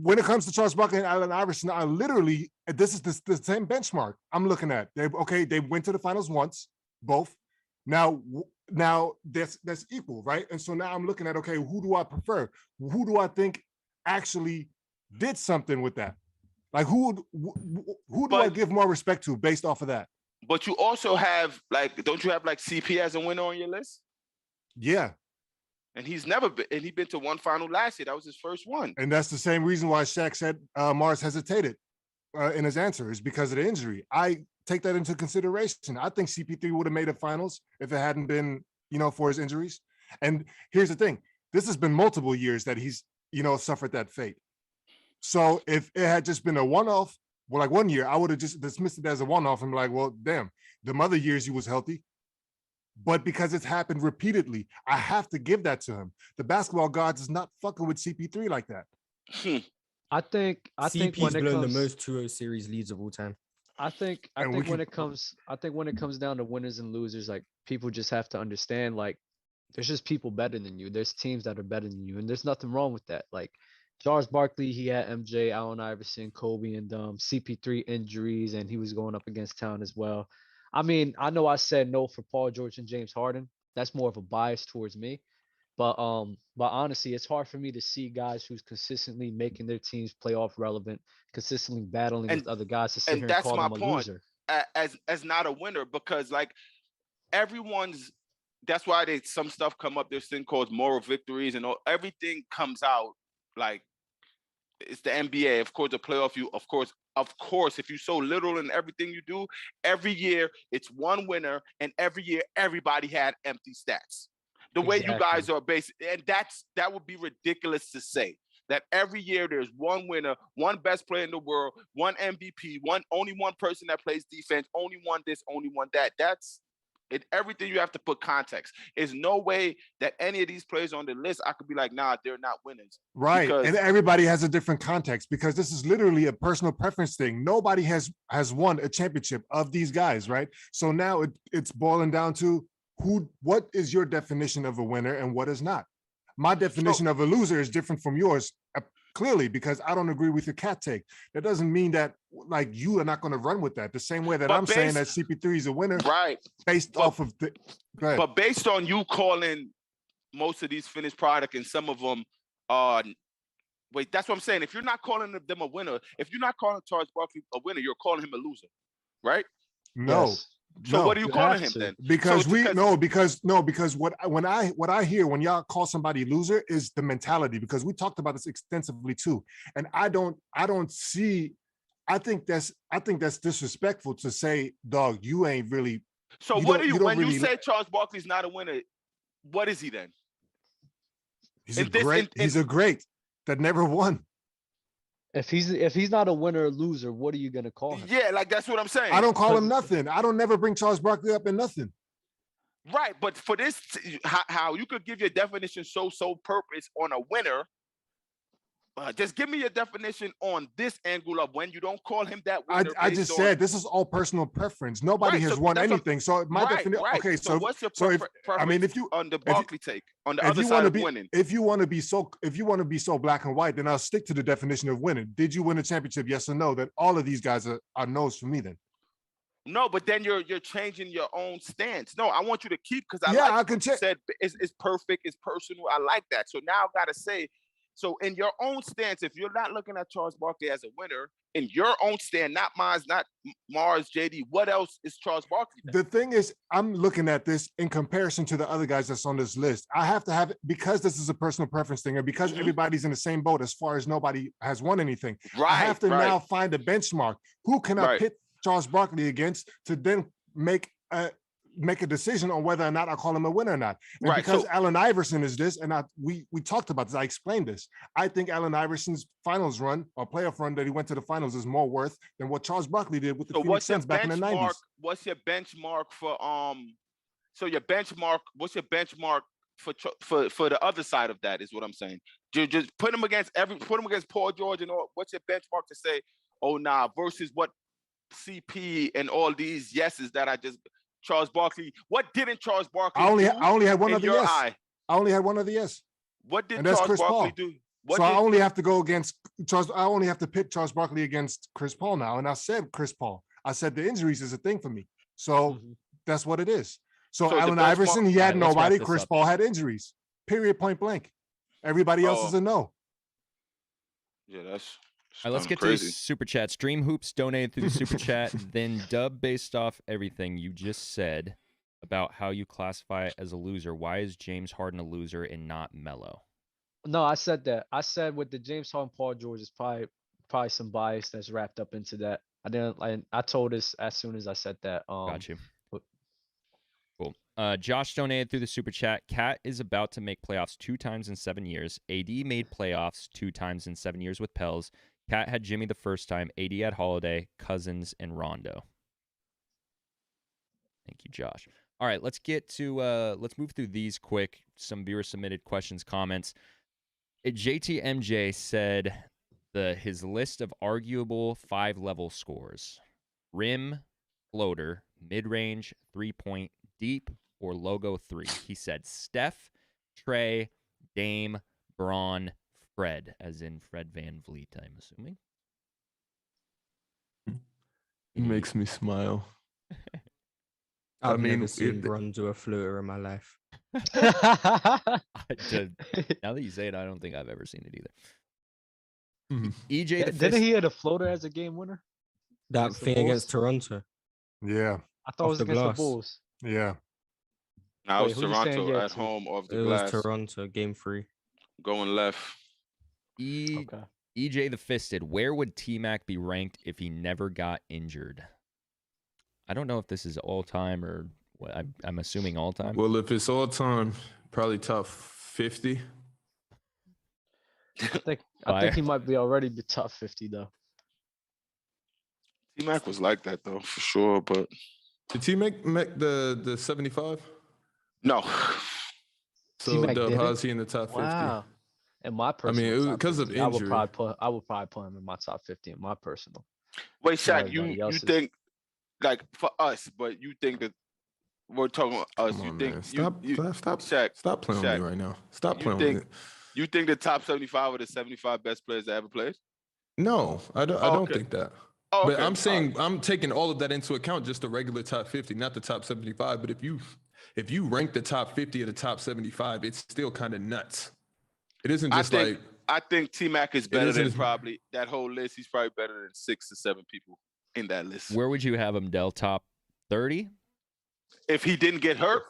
when it comes to Charles Barkley and Allen Iverson, I literally this is the same benchmark I'm looking at. They went to the finals once, both. Now that's equal, right? And so now I'm looking at who do I prefer? Who do I think actually did something with that? Like who do I give more respect to based off of that? But you also have don't you have CP as a winner on your list? Yeah. And he's never been, and he's been to one final last year. That was his first one. And that's the same reason why Shaq said Mars hesitated in his answer is because of the injury. I take that into consideration. I think CP3 would have made the finals if it hadn't been, for his injuries. And here's the thing. This has been multiple years that he's, suffered that fate. So if it had just been a one-off, well, like 1 year, I would have just dismissed it as a one-off and be like, well, damn, the other years he was healthy. But because it's happened repeatedly, I have to give that to him. The basketball gods is not fucking with CP3 like that. I think CP's blown the most 2-0 series leads of all time. I think when it comes down to winners and losers, like people just have to understand, like there's just people better than you. There's teams that are better than you, and there's nothing wrong with that. Like Charles Barkley, he had MJ, Allen Iverson, Kobe, and CP3 injuries, and he was going up against Town as well. I mean, I know I said no for Paul George and James Harden. That's more of a bias towards me. But honestly, it's hard for me to see guys who's consistently making their teams playoff relevant, consistently battling with other guys to sit here and call them a loser. As not a winner, because that's why some stuff come up. There's thing called moral victories and everything comes out like it's the NBA. Of course, the playoff, of course, if you're so literal in everything you do, every year it's one winner, and every year everybody had empty stats. The way you guys are based, and that would be ridiculous to say that every year there's one winner, one best player in the world, one MVP, only one person that plays defense, only one this, only one that. That's it. Everything you have to put context. There's no way that any of these players on the list, I could be like, nah, they're not winners. Right. And everybody has a different context because this is literally a personal preference thing. Nobody has won a championship of these guys, right? So now it's boiling down to what is your definition of a winner and what is not? My definition of a loser is different from yours, clearly, because I don't agree with your cat take. That doesn't mean that you are not going to run with that. The same way that I'm saying that CP3 is a winner, right? Based off of the. But based on you calling most of these finished product and some of them are Wait, that's what I'm saying. If you're not calling them a winner, if you're not calling Charles Barkley a winner, you're calling him a loser, right? No. Yes. So what are you calling him have to. then? Because So because what I hear when y'all call somebody loser is the mentality, because we talked about this extensively too. And I think that's disrespectful to say, dog, you ain't really. So what are you when you say Charles Barkley's not a winner, what is he then? He's a great that never won. If he's not a winner or loser, what are you gonna call him? Yeah, like that's what I'm saying. I don't call him nothing. I don't never bring Charles Barkley up in nothing. Right, but for this, how you could give your definition sole purpose on a winner. Just give me your definition on this angle of when you don't call him that winner. I just said this is all personal preference. Nobody has won anything. So my definition. Right. Okay, so what's your preference? I mean, if you on the Barkley take on the other side of winning, if you want to be so black and white, then I'll stick to the definition of winning. Did you win a championship? Yes or no? Then all of these guys are no's for me. Then. No, but then you're changing your own stance. No, I want you to keep because I can check. Said it's perfect, it's personal. I like that. So now I've got to say. So in your own stance, if you're not looking at Charles Barkley as a winner, in your own stand, not mine, not Mars, JD, what else is Charles Barkley? The thing is, I'm looking at this in comparison to the other guys that's on this list. I have to have it because this is a personal preference thing, and because everybody's in the same boat as far as nobody has won anything. I have to now find a benchmark. Who can I pit Charles Barkley against to then make a decision on whether or not I call him a winner or not. And because Allen Iverson is this, and we talked about this, I explained this. I think Allen Iverson's finals run or playoff run that he went to the finals is more worth than what Charles Barkley did with the Phoenix Suns back in the 90s. What's your benchmark for what's your benchmark for the other side of that is what I'm saying. Just put him against Paul George and all. What's your benchmark to say, oh nah, versus what CP and all these yeses that I just Charles Barkley. What didn't Charles Barkley do? I only had one other yes. Eye? I only had one other yes. What did Charles Barkley do? I only have to go against Charles. I only have to pit Charles Barkley against Chris Paul now. And I said Chris Paul. I said the injuries is a thing for me. So that's what it is. So Allen Iverson, he had nobody. Chris Paul had injuries. Period. Point blank. Everybody else is a no. Yeah, that's. All right, let's get crazy. To Super Chat. Stream Hoops donated through the Super Chat. Then Dub, based off everything you just said about how you classify it as a loser, why is James Harden a loser and not Melo? No, I said that. I said with the James Harden, Paul George is probably some bias that's wrapped up into that. I told this as soon as I said that. Got you. Cool. Josh donated through the Super Chat. Cat is about to make playoffs 2 times in 7 years. AD made playoffs 2 times in 7 years with Pels. Cat had Jimmy the first time. AD had Holiday, Cousins, and Rondo. Thank you, Josh. All right, let's get to let's move through these quick. Some viewer submitted questions, comments. JTMJ said his list of arguable 5-level scores: rim, floater, mid-range, 3-point, deep, or logo 3. He said Steph, Trey, Dame, Braun, Fred, as in Fred VanVleet, I'm assuming. It makes me smile. I've never seen Bron do a floater in my life. Now that you say it, I don't think I've ever seen it either. EJ, didn't he hit a floater as a game winner? That thing against Toronto. Yeah. I thought it was against the Bulls. Yeah. Now it's Toronto at home off the glass. It was Toronto, game 3. Going left. EJ the Fisted, where would T-Mac be ranked if he never got injured? I don't know if this is all time or what. I'm assuming all time. Well, if it's all time, probably top 50. I think he might be already be top 50 though. T-Mac was like that though, for sure. But did T-Mac make the 75? No. So Dub, how's he in the top 50? Wow. In my personal, I mean, because of injury, I would probably put him in my top 50 in my personal. Wait, Shaq, you think like for us, but you think that we're talking about us? Come you on, think man. Stop, Shaq, stop playing with me right now. Stop playing with me. You think the top 75 are the 75 best players that ever played? No, I don't think that. Oh, but I'm saying I'm taking all of that into account, just the regular top 50, not the top 75. But if you rank the top 50 or the top 75, it's still kind of nuts. It isn't just I think T-Mac is better than isn't- probably that whole list. He's probably better than 6 to 7 people in that list. Where would you have him, Del? Top 30? If he didn't get hurt,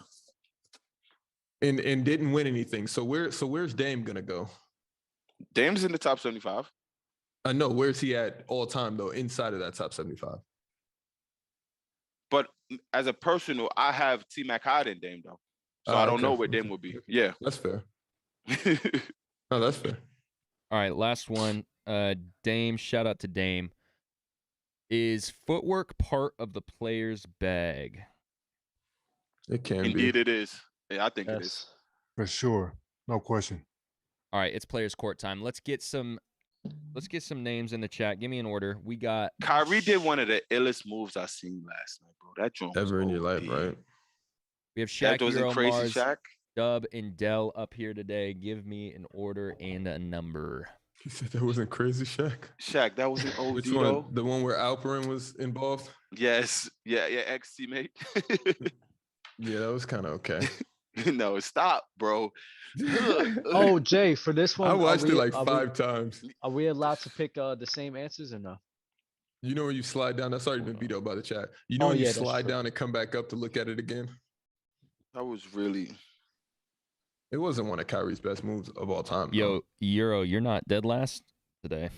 and didn't win anything. So where's Dame gonna go? Dame's in the top 75. I know. Where's he at all time though? Inside of that top 75. But as a personal, I have T-Mac higher than Dame though. So I don't know where Dame would be. Yeah. That's fair. No, that's fair. All right, last one. Dame, shout out to Dame. Is footwork part of the player's bag? It can Indeed be. it is. Yeah, I think it is. For sure. No question. All right, it's players court time. Let's get some names in the chat. Give me an order. We got Kyrie did one of the illest moves I seen last night, bro. That joint was Ever in your life, OD. right? we have Shaq, That wasn't Euro, crazy, Mars, Shaq. Dub, and Dell up here today. Give me an order and a number. He said that wasn't crazy, Shaq. Shaq, that was an OD Which though. one? The one where Alperin was involved? Yes. Yeah, ex-teammate. Yeah, that was kind of okay. No, stop, bro. Oh, Jay, for this one, I watched it like are 5 times. Are we allowed to pick the same answers or no? You know when you slide down? That's already been vetoed by the chat. You know Oh, when you yeah, that's slide true. down and come back up to look at it again? That was really. It wasn't one of Kyrie's best moves of all time. Yo, Euro, you're not dead last today.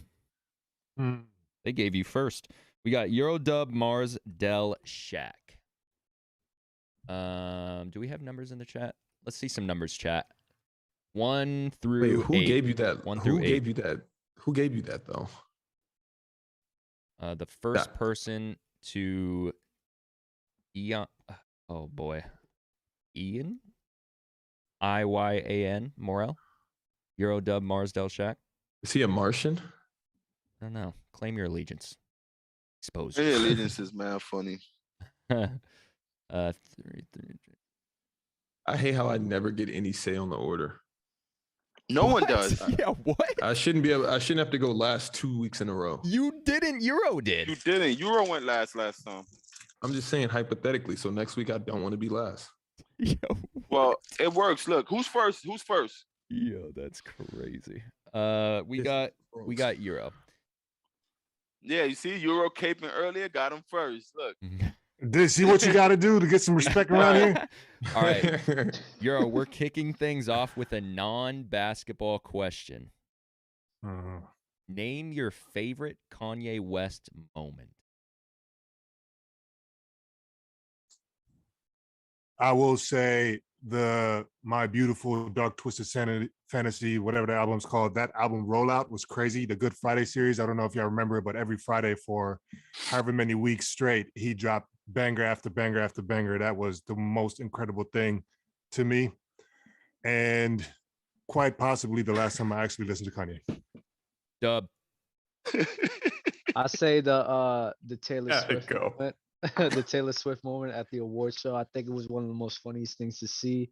They gave you first. We got Euro, Dub, Mars, Dell, Shaq. Do we have numbers in the chat? Let's see some numbers, chat. 1 through Wait, who 8. gave you that? 1 Who through 8. gave you that? Who gave you that though? The first person to Ian. Oh boy, Ian. Iyan Morel. Euro, Dub, Mars, Del, Shaq. Is he a Martian? I don't know. Claim your allegiance. Expose. Hey, allegiance is mad funny. 3. I hate how I never get any say on the order. No one What? does. Yeah, what? I shouldn't have to go last 2 weeks in a row. You didn't. Euro did. You didn't. Euro went last time. I'm just saying hypothetically. So next week I don't want to be last. Yo, Well, it works. Look, who's first? Who's first? yo, that's crazy. We It's got Euro. Yeah, you see, Euro caping earlier, got him first. Look. See what you got to do to get some respect around here? All right, Euro, we're kicking things off with a non-basketball question. Name your favorite Kanye West moment. I will say My Beautiful Dark Twisted Fantasy, whatever the album's called, that album rollout was crazy. The Good Friday series, I don't know if y'all remember it, but every Friday for however many weeks straight, he dropped banger after banger after banger. That was the most incredible thing to me. And quite possibly the last time I actually listened to Kanye. Dub. I say the Taylor There you Swift go. moment. The Taylor Swift moment at the award show. I think it was one of the most funniest things to see.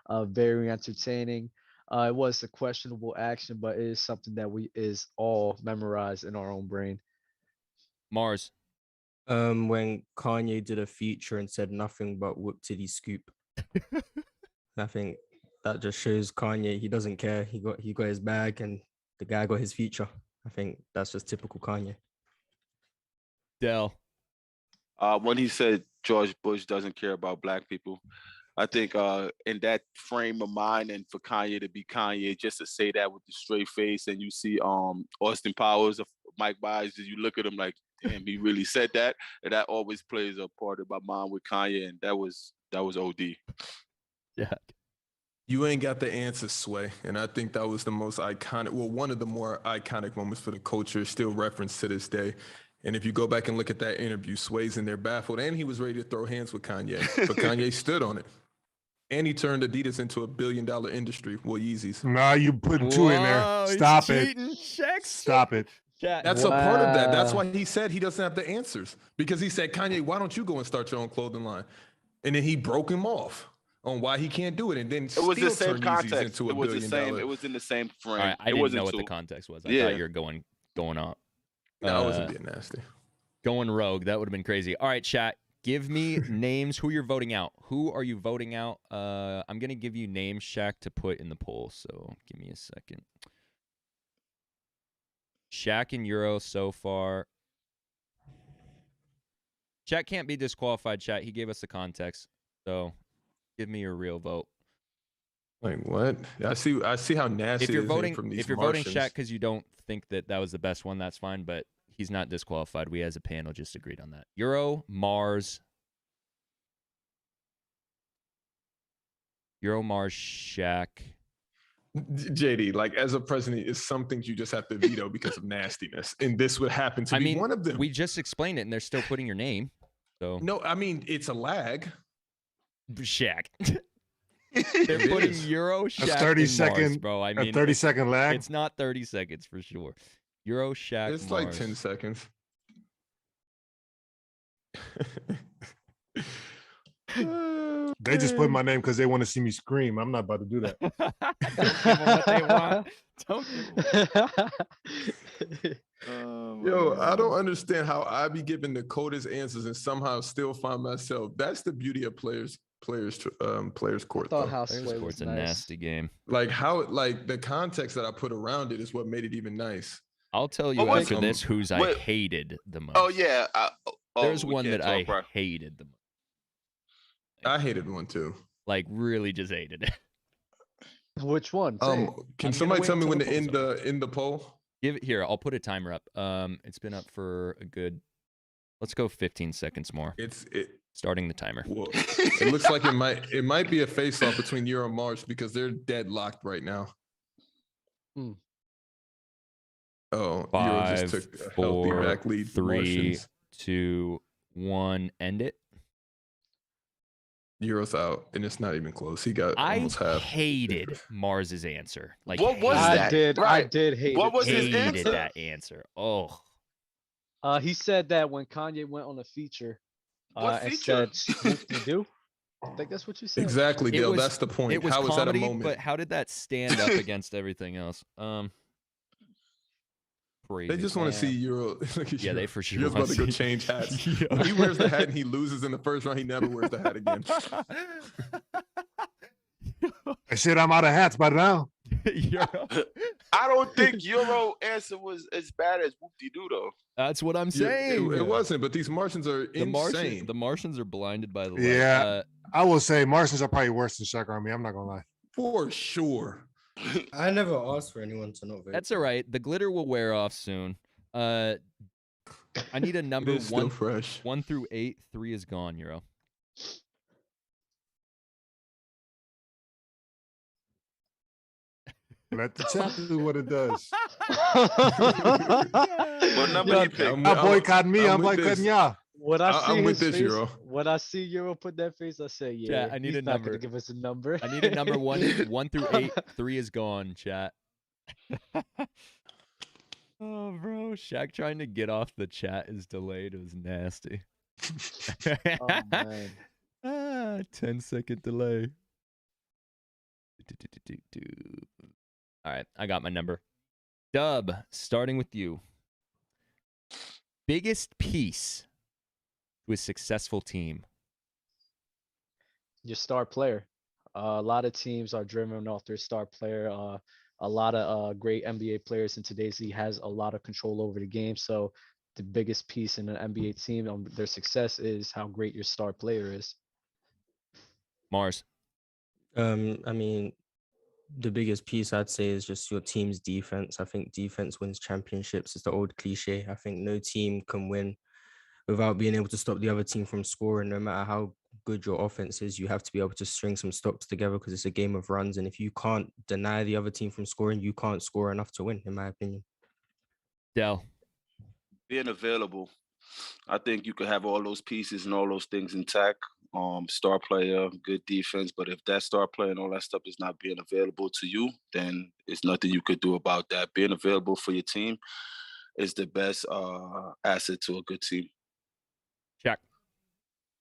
Very entertaining. It was a questionable action, but it is something that is all memorized in our own brain. Mars. When Kanye did a feature and said nothing but whoop titty scoop. I think that just shows Kanye, he doesn't care. He got his bag and the guy got his feature. I think that's just typical Kanye. Dell. When he said George Bush doesn't care about black people, I think in that frame of mind, and for Kanye to be Kanye, just to say that with the straight face, and you see Austin Powers of Mike Myers, you look at him like, damn, he really said that, and that always plays a part of my mind with Kanye, and that was OD. Yeah. You ain't got the answer, Sway. And I think that was the most iconic, well, one of the more iconic moments for the culture, still referenced to this day. And if you go back and look at that interview, Sway's in there baffled, and he was ready to throw hands with Kanye, but Kanye stood on it. And he turned Adidas into $1 billion industry. Well, Yeezys. Nah, you putting 2 in there. Stop it. Stop it. That's a part of that. That's why he said he doesn't have the answers. Because he said, Kanye, why don't you go and start your own clothing line? And then he broke him off on why he can't do it. And then It was the same turned Yeezys context. into It was the $1 same. billion. It was in the same frame. All right, I it didn't wasn't know what the too. context was. I Yeah. thought you were going up. No, I wasn't being nasty. Going rogue. That would have been crazy. All right, chat. Give me names. Who you're voting out. Who are you voting out? I'm going to give you names, Shaq, to put in the poll. So give me a second. Shaq and Euro so far. Shaq can't be disqualified, chat. He gave us the context. So give me your real vote. Like what? I see how nasty If you're it is voting, from these if you're Martians. voting Shaq because you don't think that was the best one, that's fine. But he's not disqualified. We as a panel just agreed on that. Euro, Mars, Shaq. JD, like as a president, is some things you just have to veto because of nastiness, and this would happen to be one of them. We just explained it, and they're still putting your name. So no, I mean it's a lag. Shaq. They're putting Euro, Shaq, 30-second, Mars, bro. I mean, 30-second lag. It's not 30 seconds for sure. Euro, Shaq, It's Mars. like 10 seconds. They just put my name because they want to see me scream. I'm not about to do that. Don't give them what they want. Yo, I don't understand how I be giving the coldest answers and somehow still find myself. That's the beauty of players court. Players court's a nasty game. Like how, like the context that I put around it is what made it even nice. I'll tell you after this whose I hated the most. Oh yeah, there's one that I hated the most. I hated one too. Like really just hated it. Which one? Can somebody tell me when to end the poll? Give it here. I'll put a timer up. It's been up for a good. Let's go 15 seconds more. Starting the timer. Well, it looks like it might be a face-off between Euro and Mars because they're deadlocked right now. Oh, 5, Euro just took a 4, healthy back lead. 3, Martians. 2, 1. End it. Euro's out, and it's not even close. He got almost half. I hated Mars's answer. Like what was that? I did hate. What was his hated answer? that answer. Oh. He said that when Kanye went on a feature. What and feature? said, "Swoop-de-doo." I think that's what you said. Exactly, Dale. That's the point. It was How comedy, is that a moment? but how did that stand up against everything else? Crazy. They just want to see Euro. Yeah, they for sure. Euro's about to go change hats. When he wears the hat and he loses in the first round, he never wears the hat again. I said I'm out of hats by now. I don't think Euro answer was as bad as whoop-de-doo though. That's what I'm saying. It wasn't, but these Martians are insane. The Martians are blinded by the light. Yeah, I will say Martians are probably worse than Shaq Army. I'm not gonna lie. For sure. I never asked for anyone to not vote. That's all right. The glitter will wear off soon. I need a number still fresh. 1 through 8. 3 is gone, Euro. Let the chat do what it does. What number you pick? I'm boycotting me. I'm boycotting y'all. When I see I'm with his this, face, Euro. when I see Euro put that face, I say, "Yeah, Chat, I need he's a not number. gonna give us a number." I need a number 1 through 8. 3 is gone, chat. Oh, bro. Shaq trying to get off the chat is delayed. It was nasty. Oh, man. 10-second delay. All right, I got my number. Dub, starting with you. Biggest piece to a successful team? Your star player. A lot of teams are driven off their star player. A lot of great NBA players in today's league has a lot of control over the game. So the biggest piece in an NBA team on their success is how great your star player is. Mars. I mean, the biggest piece I'd say is just your team's defense. I think defense wins championships. It's the old cliche. I think no team can win without being able to stop the other team from scoring. No matter how good your offense is, you have to be able to string some stops together because it's a game of runs. And if you can't deny the other team from scoring, you can't score enough to win, in my opinion. Dell. Being available. I think you could have all those pieces and all those things intact. Star player, good defense, but if that star player and all that stuff is not being available to you, then it's nothing you could do about that. Being available for your team is the best asset to a good team. Check.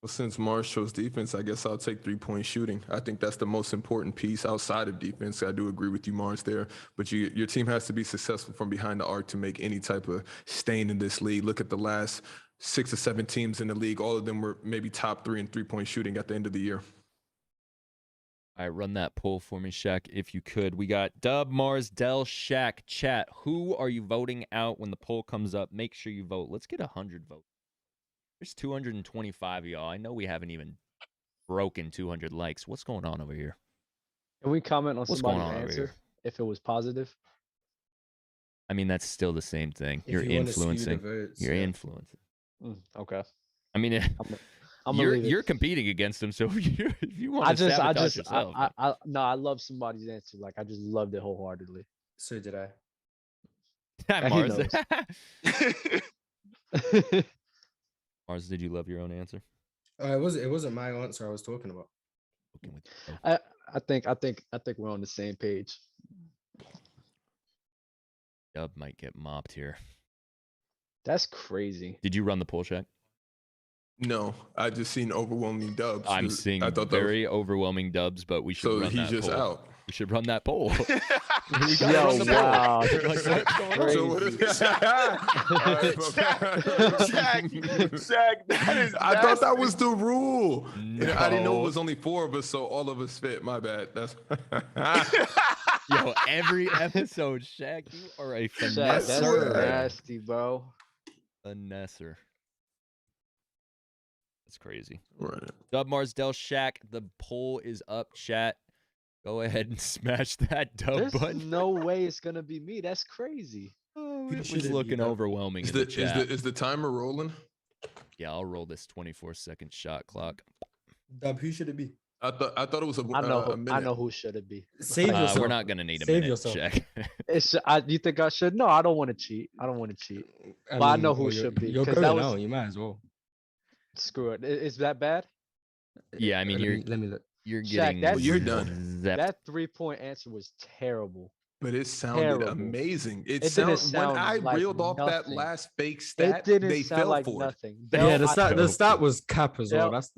Well, since Mars chose defense, I guess I'll take 3-point shooting. I think that's the most important piece outside of defense. I do agree with you, Mars, there. But your team has to be successful from behind the arc to make any type of stain in this league. Look at the last 6 or 7 teams in the league. All of them were maybe top 3 in 3-point shooting at the end of the year. All right, run that poll for me, Shaq, if you could. We got Dub, Mars, Del, Shaq, chat. Who are you voting out when the poll comes up? Make sure you vote. Let's get 100 votes. There's 225 of y'all. I know we haven't even broken 200 likes. What's going on over here? Can we comment on What's going somebody's on over answer here? if it was positive? I mean, that's still the same thing. If You're you wanna skew the influencing. votes, You're yeah. influencing. Okay. I mean, I'm gonna leave it. you're competing against them, so if you want I to sabotage just, yourself. no, I love somebody's answer. Like, I just loved it wholeheartedly. So did I. he Mars, knows. Mars, did you love your own answer? It wasn't my answer I was talking about. Okay, with you. I think we're on the same page. Dub might get mopped here. That's crazy. Did you run the poll, Shaq? No, I just seen overwhelming dubs. I'm seeing I thought very overwhelming dubs, but we should so run he's that just poll. out. We should run that poll. We gotta Yo, run the poll. wow. You're like, what's going on? So what if Shaq, that is I thought that nasty. was the rule. No. I didn't know it was only 4 of us, so all of us fit. My bad. That's Yo, every episode, Shaq, you are a Shaq, that's finesser. nasty, bro. Finesser. That's crazy. right. Dub Mars Del Shaq, the poll is up, chat. Go ahead and smash that dub There's button. no way it's gonna be me. That's crazy. Oh, Who it should was it be, looking Dub? overwhelming Is in the chat. the timer rolling? Yeah, I'll roll this 24-second shot clock. Dub, who should it be? I thought it was a I minute. know who should it be. Save yourself. We're not gonna need a Save minute, yourself. Shaq. You think I should? No, I don't want to cheat. I don't want to cheat. But I know who well, should be, You're 'cause going that was- now. You might as well. Screw it. Is that bad? Yeah, I mean, Let me look. you're Shaq, getting that's- You're done. zapped. That 3-point answer was terrible. But it sounded Terrible. amazing. It didn't sounded when sound I like reeled off that nothing. last fake It stat, didn't they sound fell like for it. nothing. Yeah, the I- stat was cap as well. Del- I just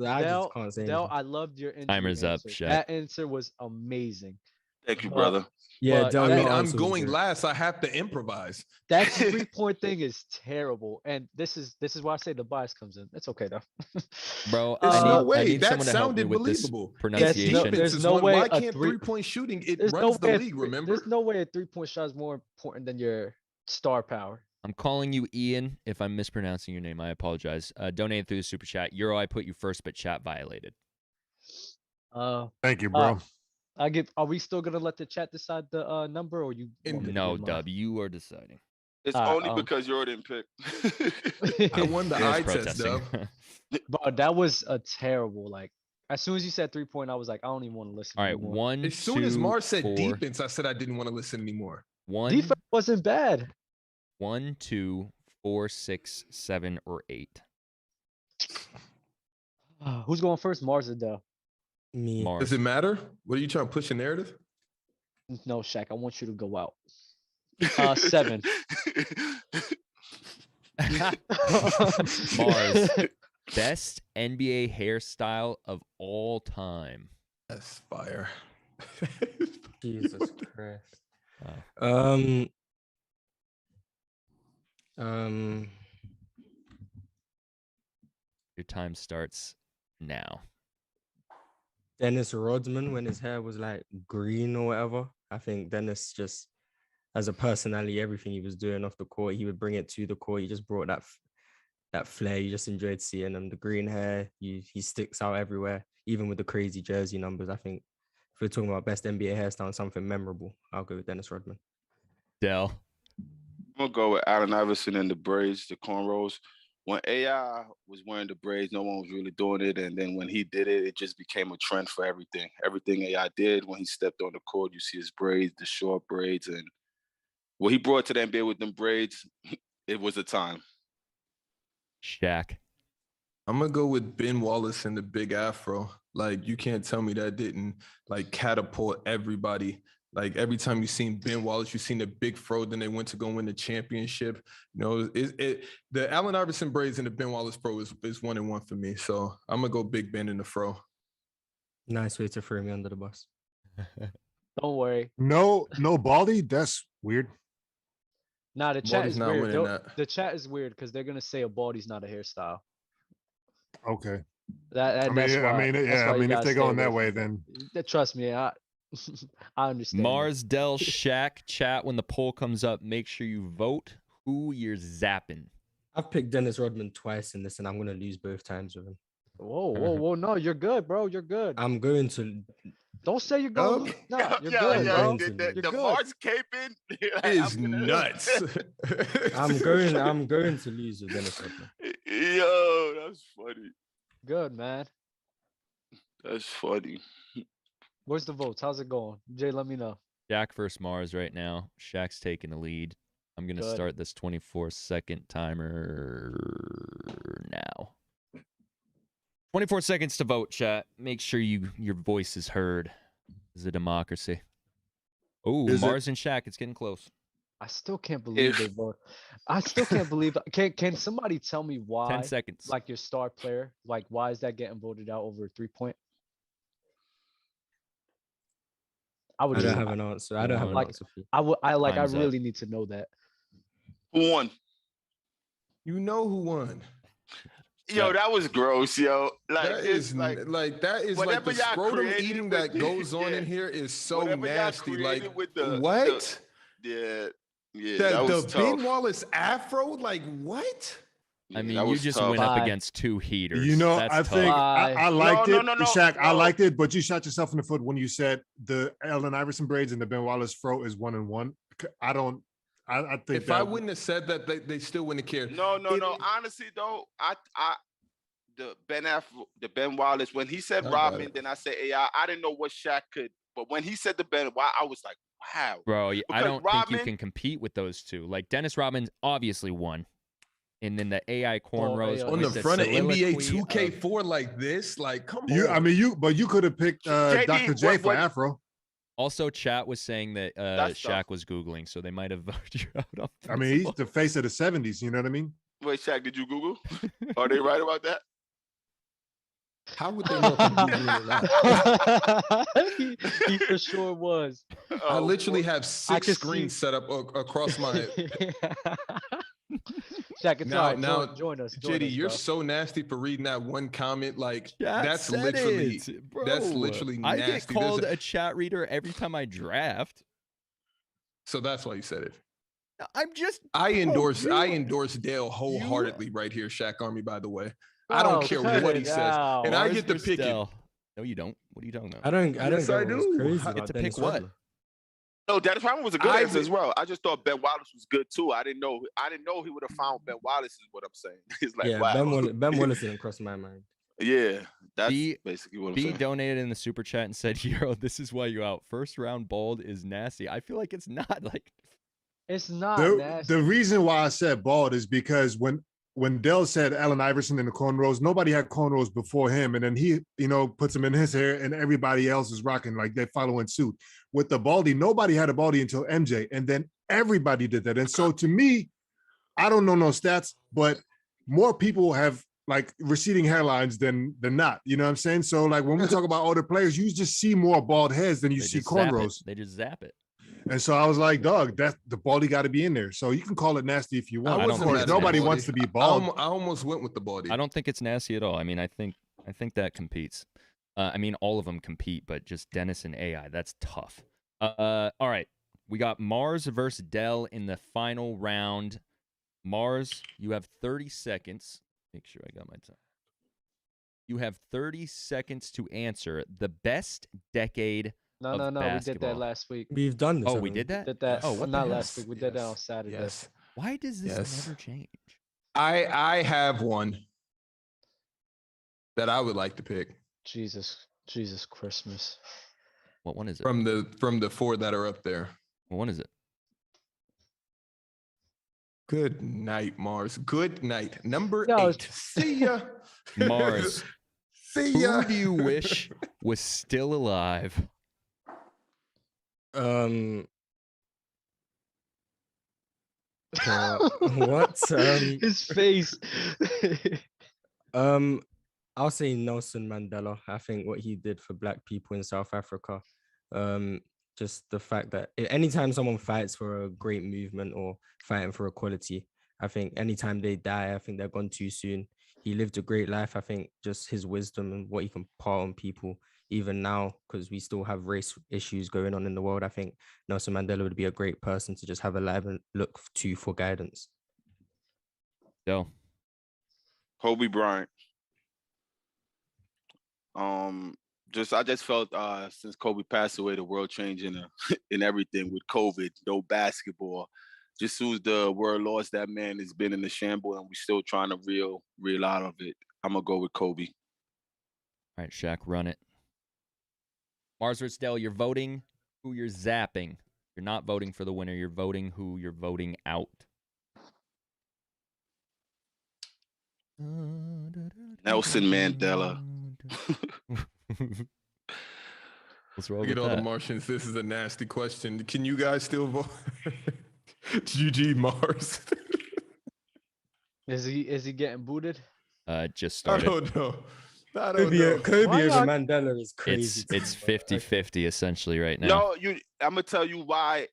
can't say Del, anything. I loved your injury Timer's up, answer. Shaq. That answer was amazing. Thank you, But- brother. Yeah, but Del, I your mean, I'm answer was going great. last. I have to improvise. That 3-point thing is terrible. And this is why I say the bias comes in. It's okay though. Bro, There's I no need, way. I need That someone to help me sounded with this believable. pronunciation. no- Defense there's is no one. way Why a can't 3-point shooting? It There's runs the way league. Remember? There's no way a 3-point shot is more important than your star power. I'm calling you Ian. If I'm mispronouncing your name, I apologize. Donate through the super chat. Euro, I put you first, but chat violated. Thank you, bro. Are we still gonna let the chat decide the number, or you? want me to No, give mine? Dub, you are deciding. It's Alright, only because you didn't pick. I won the Ero's eye test, protesting. Dub. But that was a terrible. Like, as soon as you said 3-point, I was like, I don't even want to listen. All right, anymore. 1, As soon as 2, Mars said 4, defense, I said I didn't want to listen anymore. 1, Defense wasn't bad. 1, 2, 4, 6, 7, or 8. Who's going first, Mars or Dell? Me. Mars. Does it matter? What are you trying to push a narrative? No, Shaq. I want you to go out. 7. Mars. Best NBA hairstyle of all time. That's fire. Jesus Christ. Wow. Your time starts now. Dennis Rodman, when his hair was like green or whatever. I think Dennis just, as a personality, everything he was doing off the court, he would bring it to the court. He just brought that flair. You just enjoyed seeing him. The green hair, he sticks out everywhere, even with the crazy jersey numbers. I think if we're talking about best NBA hairstyle and something memorable, I'll go with Dennis Rodman. Dell. I'm gonna go with Allen Iverson and the braids, the cornrows. When AI was wearing the braids, no one was really doing it. And then when he did it, it just became a trend for everything. Everything AI did, when he stepped on the court, you see his braids, the short braids. And what he brought to the NBA with them braids, it was a time. Shaq. I'm gonna go with Ben Wallace and the big afro. Like, you can't tell me that didn't like catapult everybody. Like, every time you seen Ben Wallace, you seen the big fro. Then they went to go win the championship. You know, the Allen Iverson braids and the Ben Wallace fro is 1-1 for me. So I'm gonna go Big Ben in the fro. Nice way to throw me under the bus. Don't worry. No Baldy. That's weird. Nah, the chat Baldy's is not weird. winning that. The chat is weird because they're gonna say a baldy's not a hairstyle. Okay. That's why. If they're going that way, then trust me, I understand. Mars, Dell, Shaq, chat. When the poll comes up, make sure you vote who you're zapping. I've picked Dennis Rodman twice in this, and I'm gonna lose both times with him. Whoa! No, you're good, bro. You're good. I'm going to. Don't say you're going. No, you're good, bro. The Mars caping is nuts. I'm going to lose with Dennis Rodman. Yo, that's funny. Good, man. That's funny. Where's the votes? How's it going? Jay, let me know. Shaq versus Mars right now. Shaq's taking the lead. I'm going to start this 24-second timer now. 24 seconds to vote, chat. Make sure your voice is heard. This is a democracy. Oh, Mars and Shaq, it's getting close. I still can't believe they vote. I still can't believe. Can somebody tell me why? 10 seconds. Like your star player, like why is that getting voted out over a 3-point? I don't have an answer. I don't have an answer for you. I really need to know that. Who won? You know who won. Yo, that was gross, yo. That is like the scrotum eating that goes on in here is so nasty. Like what? The Ben Wallace afro, like what? I mean, you just went up against two heaters. You know, That's I think tough. I liked it, Shaq. I liked it, but you shot yourself in the foot when you said the Allen Iverson braids and the Ben Wallace fro is 1-1. I think if I wouldn't have said that, they still wouldn't have cared. No. Honestly, though, the Ben Wallace, when he said Rodman, then I said AI. I didn't know what Shaq could, but when he said the Ben, I was like, wow, bro. I don't think you can compete with those two. Like Dennis Rodman obviously won, and then the AI cornrows on the front of NBA 2K4 like this. Like, come on. You could have picked Dr. J for Afro. Also, chat was saying that Shaq was Googling, so they might have voted you out. He's the face of the 70s. You know what I mean? Wait, Shaq, did you Google? Are they right about that? How would they know from Googling that? He for sure was. I literally have 6 screens set up across my. Shaq, now, join us. JD, you're so nasty for reading that one comment. Like that's literally nasty. I get called a chat reader every time I draft. So that's why you said it. I endorse Dale wholeheartedly right here, Shaq Army, by the way. I don't care what he says. And I get to pick it. No, you don't. What are you talking about? I don't yes, I do. Crazy I get to pick what? No, Dennis Rodman was a good answer as well. I just thought Ben Wallace was good too. I didn't know he would have found Ben Wallace is what I'm saying. It's like, wow. Ben Wallace didn't cross my mind. Yeah, that's basically what I'm saying. B donated in the super chat and said, "Yo, this is why you out. First round bald is nasty." I feel like it's not like. It's not nasty. The reason why I said bald is because when Dell said Allen Iverson in the cornrows, nobody had cornrows before him, and then he, puts them in his hair, and everybody else is rocking like they're following suit. With the baldy, nobody had a baldy until MJ, and then everybody did that. And so to me, I don't know no stats, but more people have like receding hairlines than not. You know what I'm saying? So like when we talk about older players, you just see more bald heads than you see cornrows. They just zap it. And so I was like, dog, that the baldy got to be in there. So you can call it nasty if you want. Of course, nobody wants to be bald. I almost went with the baldy. I don't think it's nasty at all. I mean, I think that competes. All of them compete, but just Dennis and AI, that's tough. All right, we got Mars versus Dell in the final round. Mars, you have 30 seconds. Make sure I got my time. You have 30 seconds to answer the best decade. No, we did that last week. We've done this. Oh, we did that? Did that. Oh, what? Not last week. We did that on Saturday. Yes. Why does this never change? I have one that I would like to pick. Jesus Christmas. What one is it? From the 4 that are up there. What one is it? Good night, Mars. Good night. Number 8. See ya. Mars. See ya. Who do you wish was still alive? What? His face. I'll say Nelson Mandela. I think what he did for Black people in South Africa, just the fact that anytime someone fights for a great movement or fighting for equality, I think anytime they die, I think they're gone too soon. he lived a great life. I think just his wisdom and what he can impart on people, even now, because we still have race issues going on in the world. I think Nelson Mandela would be a great person to just have a live and look to for guidance. Yo. Kobe Bryant. I just felt since Kobe passed away, the world changing in everything with COVID, no basketball. Just soon as the world lost that man, it's been in the shambles, and we're still trying to reel out of it. I'm gonna go with Kobe. All right, Shaq, run it. Mars vs. Dell, you're voting who you're zapping. You're not voting for the winner. You're voting who you're voting out. Nelson Mandela. Let's roll Look with at all that. the Martians. This is a nasty question. Can you guys still vote? GG Mars. Is he getting booted? Just I started. don't know. I don't know. Kobe over Mandela is crazy. It's 50-50 essentially right now. No, I'm gonna tell you why.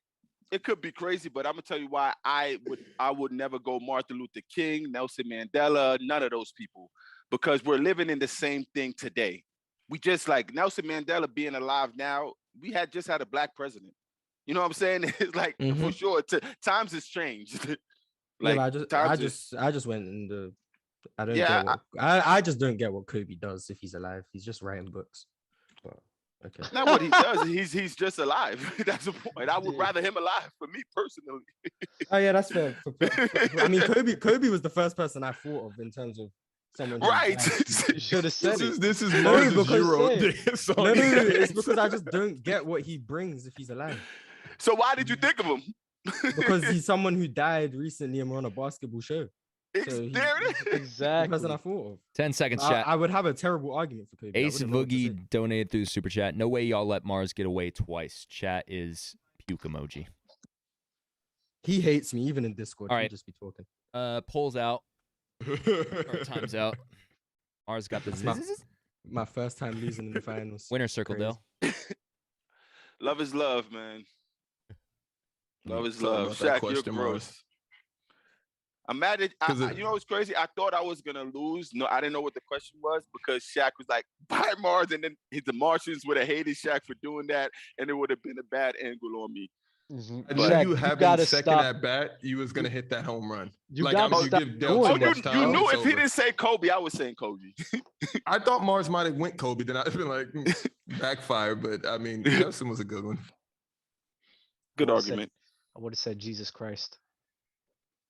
It could be crazy, but I'm gonna tell you why I would never go Martin Luther King, Nelson Mandela, none of those people, because we're living in the same thing today. We just like Nelson Mandela being alive now. We just had a black president. You know what I'm saying? It's like for sure. Times has changed. Like I just went in the. I don't get what I just don't get what Kobe does if he's alive. He's just writing books. But okay. Not what he does. He's just alive. That's the point. I would rather him alive for me personally. Oh yeah, that's fair. I mean, Kobe was the first person I thought of in terms of someone. Right. You should have said it. This is Mars' Euro. No, it's because I just don't get what he brings if he's alive. So why did you think of him? Because he's someone who died recently and we're on a basketball show. So there it is. Exactly. The person I thought of. 10 seconds, chat. I would have a terrible argument for Kobe. Ace Boogie donated through Super Chat. No way y'all let Mars get away twice. Chat is puke emoji. He hates me, even in Discord. All right. He'll just be talking. Polls out. Or time's out. Mars got this. My first time losing in the finals. Winner circle, Dale. Love is love, man. Love is Sorry love. about that Shaq, you're question, gross. Mars. I'm mad at you know what's crazy? I thought I was gonna lose. No, I didn't know what the question was because Shaq was like, "Bye, Mars," and then the Martians would have hated Shaq for doing that, and it would have been a bad angle on me. I knew you having second at bat, you was gonna hit that home run. You like gotta stop give Dell too much time, you knew it's if he over. didn't say Kobe, I was saying Kobe. I thought Mars might have went Kobe, then I'd been like backfire, but I mean Nelson was a good one. Good argument. I would have said Jesus Christ.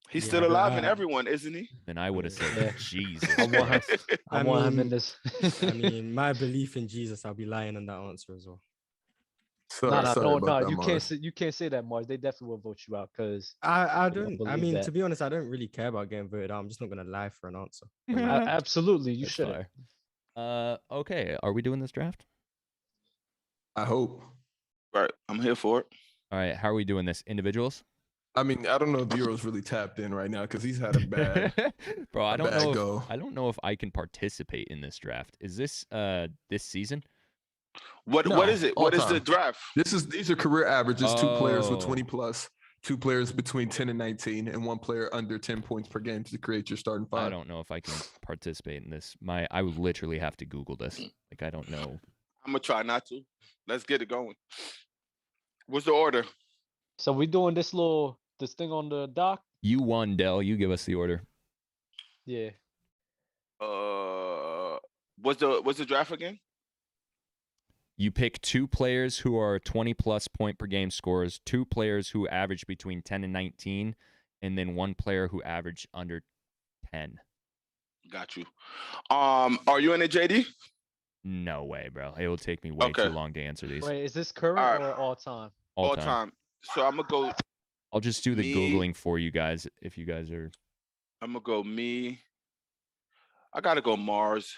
He's still alive in everyone, isn't he? And I would have said, Jesus. I want him in this. I mean, my belief in Jesus, I'll be lying on that answer as well. No, you can't say that, Mars. They definitely will vote you out because I don't. I mean, to be honest, I don't really care about getting voted out. I'm just not gonna lie for an answer. Absolutely, you should. Okay, are we doing this draft? I hope. Right, I'm here for it. All right, how are we doing this? Individuals? I mean, I don't know if Euro's really tapped in right now because he's had a bad bro. I don't know. go. I don't know if I can participate in this draft. Is this this season? What is it? What is the draft? These are career averages. 2 players with 20 plus, 2 players between 10 and 19, and 1 player under 10 points per game to create your starting 5. I don't know if I can participate in this. I would literally have to Google this. Like I don't know. I'm gonna try not to. Let's get it going. What's the order? So we doing this thing on the dock? You won, Dell. You give us the order. Yeah. What's the draft again? You pick 2 players who are 20 plus point per game scorers, 2 players who average between 10 and 19, and then 1 player who averaged under 10. Got you. Are you in it, JD? No way, bro. It will take me way too long to answer these. Wait, is this current or all time? All time. So I'm gonna go. I'll just do the Googling for you guys if you guys are. I'm gonna go me. I gotta go Mars,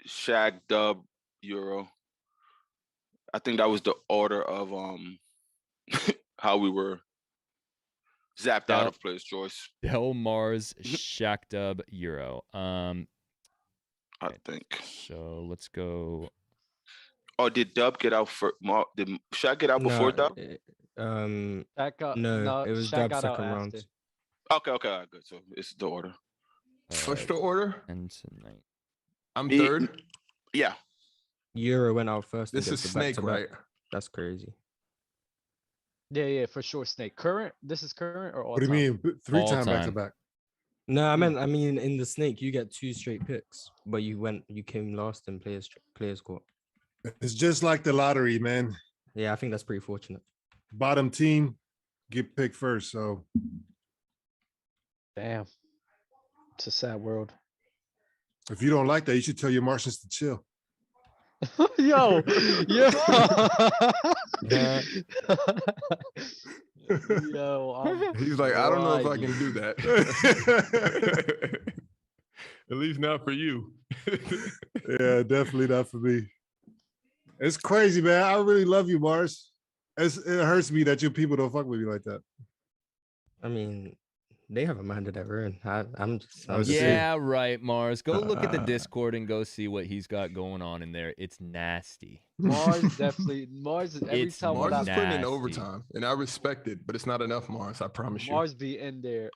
Shaq, Dub, Euro. I think that was the order of how we were zapped out of player's choice. Dell, Mars, Shaq, Dub, Euro. I think. So let's go. Oh, did Dub get out for? Did Shaq get out before Dub? No, it was Dub second round. Okay, all right, good. So it's the order. What's the order? And tonight. I'm third. Yeah. Euro went out first. This is Snake, right? That's crazy. Yeah, for sure. Snake. Current? This is current or all What do you mean? 3-time back to back? No, I mean, in the Snake, you get 2 straight picks, but you came last in players court. It's just like the lottery, man. Yeah, I think that's pretty fortunate. Bottom team get picked first. So, damn, it's a sad world. If you don't like that, you should tell your Martians to chill. Yo. Yo, he's like, I don't know if I can do that. At least not for you. Yeah, definitely not for me. It's crazy, man. I really love you, Mars. It hurts me that your people don't fuck with me like that. I mean, they have a mind of their own. I'm just yeah, right, Mars. Go look at the Discord and go see what he's got going on in there. It's nasty. Mars definitely. Mars every time. Mars is putting in overtime, and I respect it, but it's not enough, Mars. I promise you. Mars be in there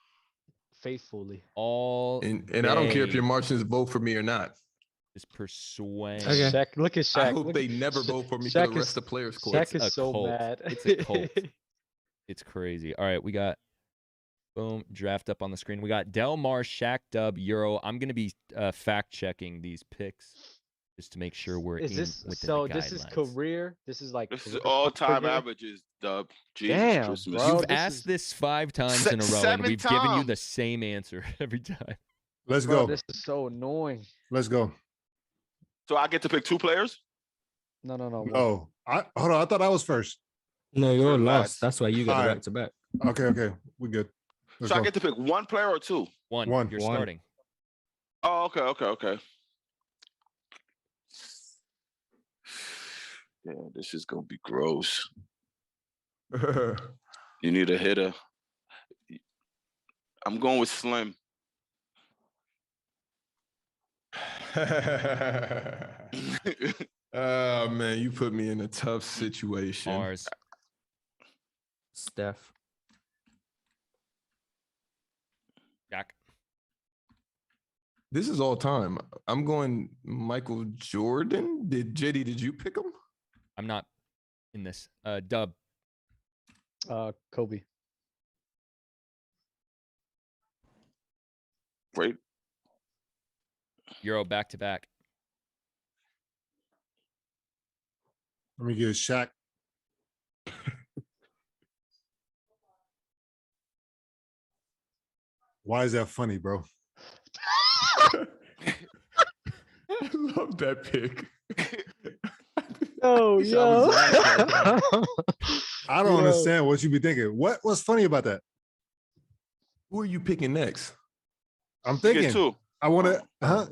faithfully. And I don't care if your Martians vote for me or not. Just persuade. Okay. Shaq, look at Shaq. I hope they never vote for me for the rest of the players' court. Shaq is so mad. It's a cult. It's crazy. All right, we got boom draft up on the screen. We got Del Mar, Shaq, Dub, Euro. I'm gonna be fact checking these picks just to make sure we're within the this is career. This is like this is all-time averages, Dub. Jesus Damn, Christmas. bro, You've asked this 5 times in a row, and we've given you the same answer every time. Let's go. This is so annoying. Let's go. So I get to pick 2 players? No. No, hold on. I thought I was first. No, you're last. That's why you got the back to back. Okay, we good. Let's so go. I get to pick 1 player or 2? One. You're starting. Oh, okay. Yeah, this is gonna be gross. You need a hitter. I'm going with Slim. Oh man, you put me in a tough situation. Mars. Steph. Jack. This is all time. I'm going Michael Jordan. JD, did you pick him? I'm not in this. Dub. Kobe. Great. Euro back to back. Let me get Shaq. Why is that funny, bro? I love that pick. Oh, yo. I don't understand what you be thinking. What's funny about that? Who are you picking next? I'm thinking. I want to.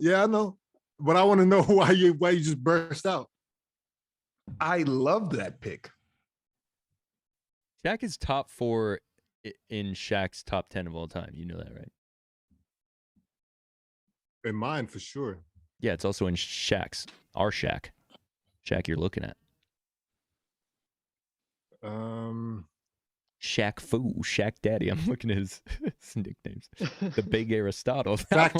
Yeah, I know, but I want to know why you just burst out. I love that pick. Shaq is top 4 in Shaq's top 10 of all time. You know that, right? In mine, for sure. Yeah, it's also in Shaq's. Our Shaq. Shaq you're looking at. Shaq Fu, Shaq Daddy. I'm looking at his nicknames. The Big Aristotle. Fact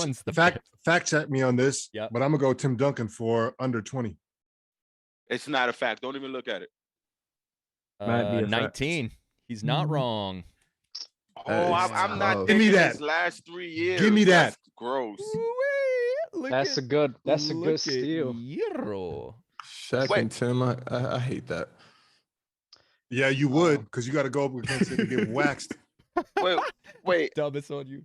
check me on this. Yeah. But I'm gonna go Tim Duncan for under 20. It's not a fact. Don't even look at it. 19. Fact. He's not wrong. Oh, I'm not. Give me that. Last 3 years. Give me that. That's gross. That's a good steal. Shaq and Tim, I hate that. Yeah, you would, because you got to go up against it and get waxed. Wait. Dub, it's on you.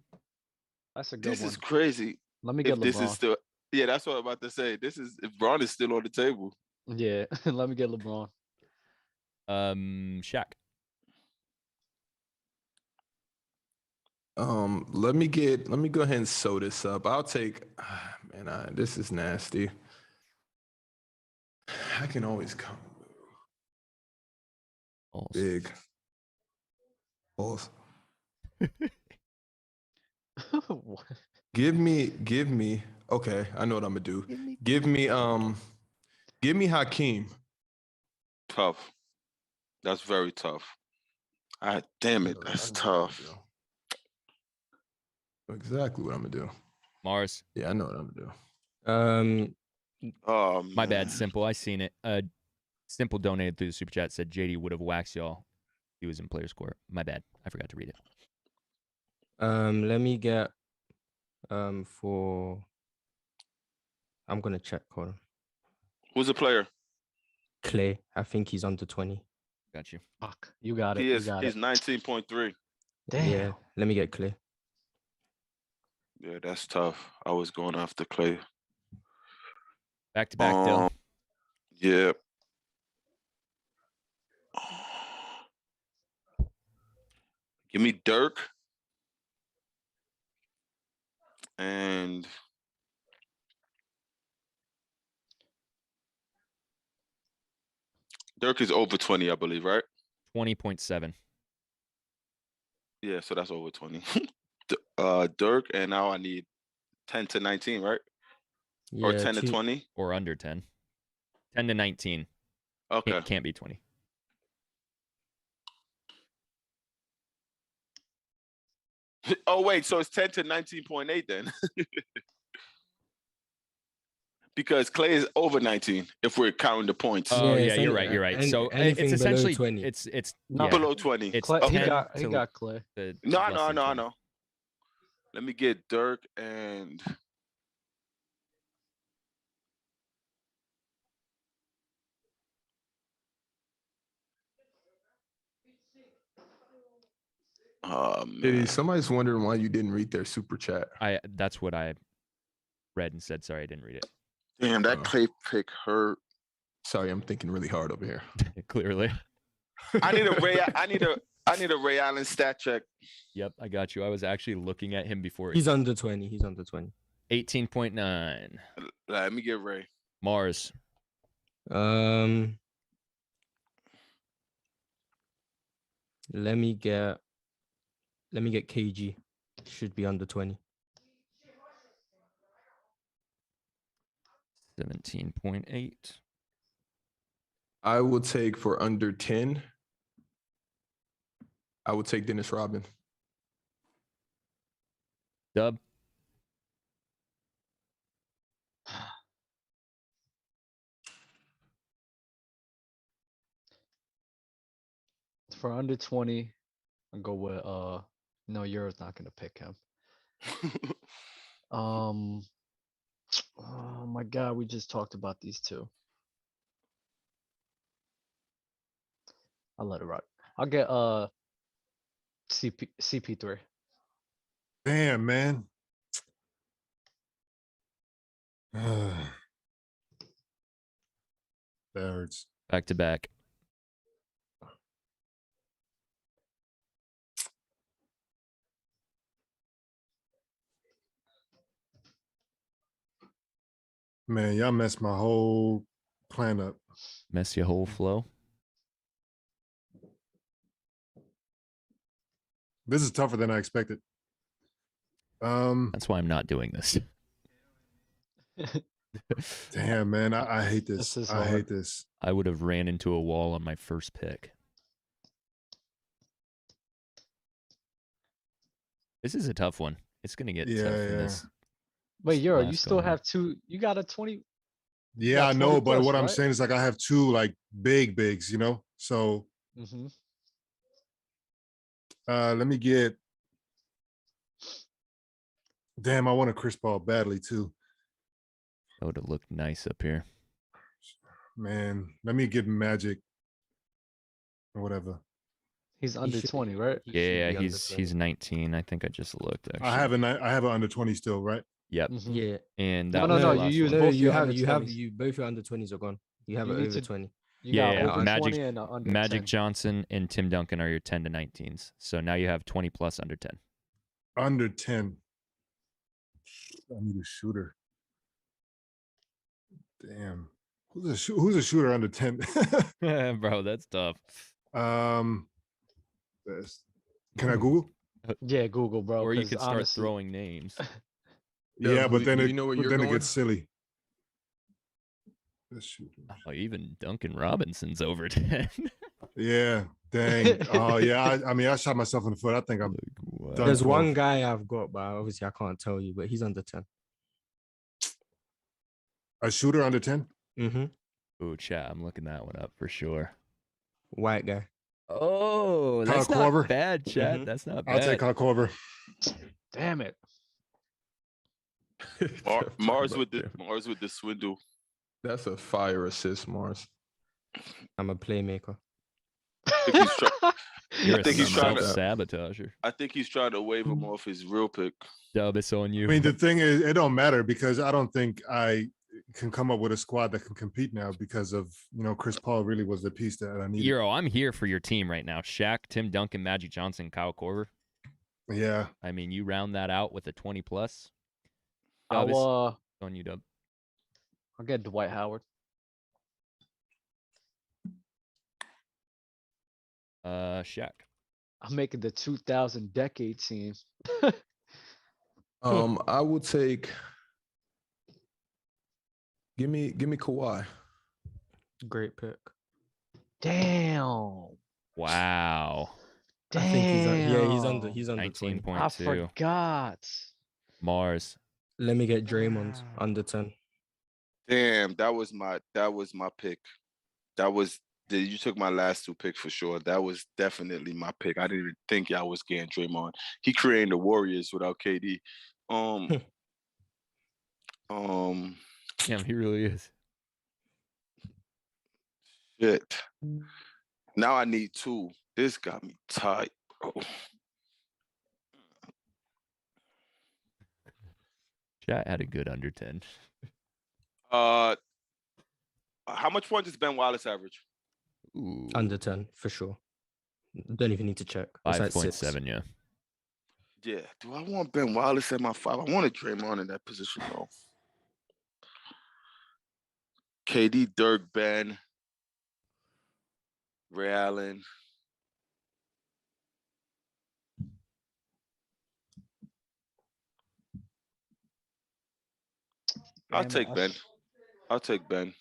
That's a good one. This is crazy. Let me get LeBron. This is still, yeah, that's what I'm about to say. If Braun is still on the table. Yeah, let me get LeBron. Shaq. Let me go ahead and sew this up. I'll take. This is nasty. I can always come. Big. Balls. Give me. Okay, I know what I'm gonna do. Give me Hakeem. Tough. That's very tough. Damn it, that's tough. Exactly what I'm gonna do. Mars. Yeah, I know what I'm gonna do. My bad, Simple. I seen it. Simple donated through the super chat, said JD would have waxed y'all. He was in player score. My bad. I forgot to read it. Let me get for. I'm gonna check. Hold on. Who's the player? Clay. I think he's under 20. Got you. Fuck, you got it. He is. You got He's it. 19.3. Damn. Yeah. Let me get Clay. Yeah, that's tough. I was going after Clay. Back to back, Dill. Yeah. Give me Dirk. And Dirk is over 20, I believe, right? 20.7. Yeah, so that's over 20. Dirk, and now I need 10 to 19, right? Yeah, Or 10 to 20? Or under 10. 10 to 19. Okay. Can't be 20. Oh, wait, so it's 10 to 19.8 then. Because Clay is over 19 if we're counting the points. Oh, Yeah, yeah, it's you're right. You're right. So anything it's below essentially 20. it's Not Below 20. It's Clay, 10 he to got Clay. to No, less no, than no, 20. no. Let me get Dirk and Hey, man. somebody's wondering why you didn't read their super chat. That's what I read and said. Sorry, I didn't read it. Damn, that Clay pick hurt. Sorry, I'm thinking really hard over here. Clearly. I need a Ray. I need a Ray Allen stat check. Yep, I got you. I was actually looking at him before. He's under 20. He's under 20. 18.9. Let me get Ray. Mars. Let me get KG. Should be under 20. 17.8. I will take for under 10. I would take Dennis Rodman. Dub. For under 20, I'll go with no, Euro's not gonna pick him. Oh my god, we just talked about these two. I'll let it rock. I'll get CP3. Damn, man. That hurts. Back to back. Man, y'all messed my whole plan up. Mess your whole flow. This is tougher than I expected. That's why I'm not doing this. Damn, man, I hate this. This is I hate hard. this. I would have ran into a wall on my first pick. This is a tough one. It's gonna get tough in this. Wait, Euro, you last still go have two. You got a 20. Yeah, got I know, 20 but plus, what I'm right? saying is like I have two like bigs, you know? So Mm-hmm. let me get. Damn, I want a Chris Paul badly too. That would have looked nice up here. Man, let me get Magic or whatever. He's under 20, right? Yeah, he's 19. I think I just looked. Actually. I have an under 20 still, right? Yep. Mhm. Yeah. And No, that no, was no, the you last use one. both you your have under you have 20s. you both your under 20s are gone. You have You it need over to- 20. You Yeah, got over Magic- 20 and under Magic 10. Johnson and Tim Duncan are your 10 to 19s. So now you have 20 plus under 10. Under 10. I need a shooter. Damn. Who's a shooter under 10? Bro, that's tough. Best. Can I Google? Yeah, Google, bro. Or you 'cause could start honestly- throwing names. Yeah, but then you know what you're it going? gets silly. Best shooter. Oh, even Duncan Robinson's over 10. Yeah, dang. Oh yeah, I mean I shot myself in the foot. I think I'm Wow. done. There's for. one guy I've got, but obviously I can't tell you, but he's under 10. A shooter under 10? Mm-hmm. Ooh, chat. I'm looking that one up for sure. White guy. Oh, that's Kyle Korver. not bad, chat. Mhm. That's not bad. I'll take Kyle Korver. Damn it. Mars with the swindle. That's a fire assist, Mars. I'm a playmaker. I think he's trying to self-sabotager. I think he's trying to wave him off his real pick. Dub, it's on you. I mean, the thing is, it don't matter because I don't think I can come up with a squad that can compete now because of, Chris Paul really was the piece that I needed. Euro, I'm here for your team right now. Shaq, Tim Duncan, Magic Johnson, Kyle Korver. Yeah. I mean, you round that out with a 20 plus. I'll On you, Dub. I'll get Dwight Howard. Shaq. I'm making the 2000 decade team. I will take. Give me Kawhi. Great pick. Wow. I think he's under 20. 19.2. I forgot. Mars. Let me get Draymond under 10. Damn, that was my pick. You took my last two picks for sure. That was definitely my pick. I didn't even think y'all was getting Draymond. He created the Warriors without KD. Damn, he really is. Shit. Now I need two. This got me tight, bro. Chat had a good under 10. How much points does Ben Wallace average? Ooh. Under 10, for sure. Don't even need to check. 5.7, yeah. Yeah. Do I want Ben Wallace at my 5? I want a Draymond in that position, though. KD, Dirk, Ben, Ray Allen. I'll take Ben. I'll take Ben.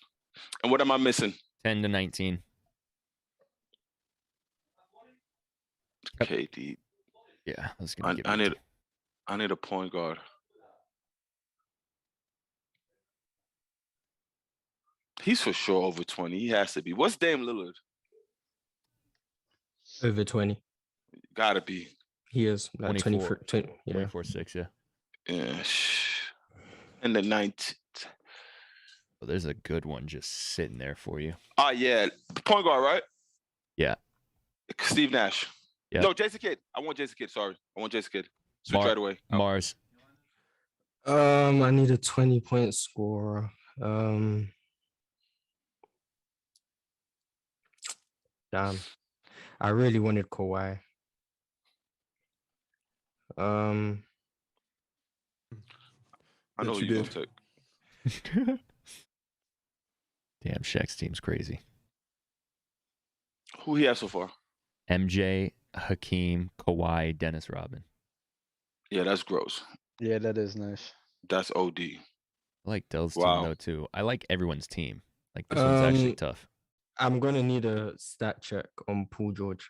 And what am I missing? 10 to 19. KD. Yeah, that's gonna give I need a point guard. He's for sure over 20. He has to be. What's Dame Lillard? Over 20. Gotta be. He is. Like 24, 20, yeah. 24-6, yeah. Yeah. And the 9th. Oh, there's a good one just sitting there for you. Oh, yeah. Point guard, right? Yeah. Steve Nash. Yeah. No, Jason Kidd. I want Jason Kidd. Sorry. I want Jason Kidd. Switch right away. Mars. I need a 20-point scorer. Damn. I really wanted Kawhi. I know what you're going to take. Damn, Shaq's team's crazy. Who he has so far? MJ, Hakeem, Kawhi, Dennis Rodman. Yeah, that's gross. Yeah, that is nice. That's OD. I like Dell's team, Wow. though, too. I like everyone's team. Like, this one's actually tough. I'm going to need a stat check on Paul George.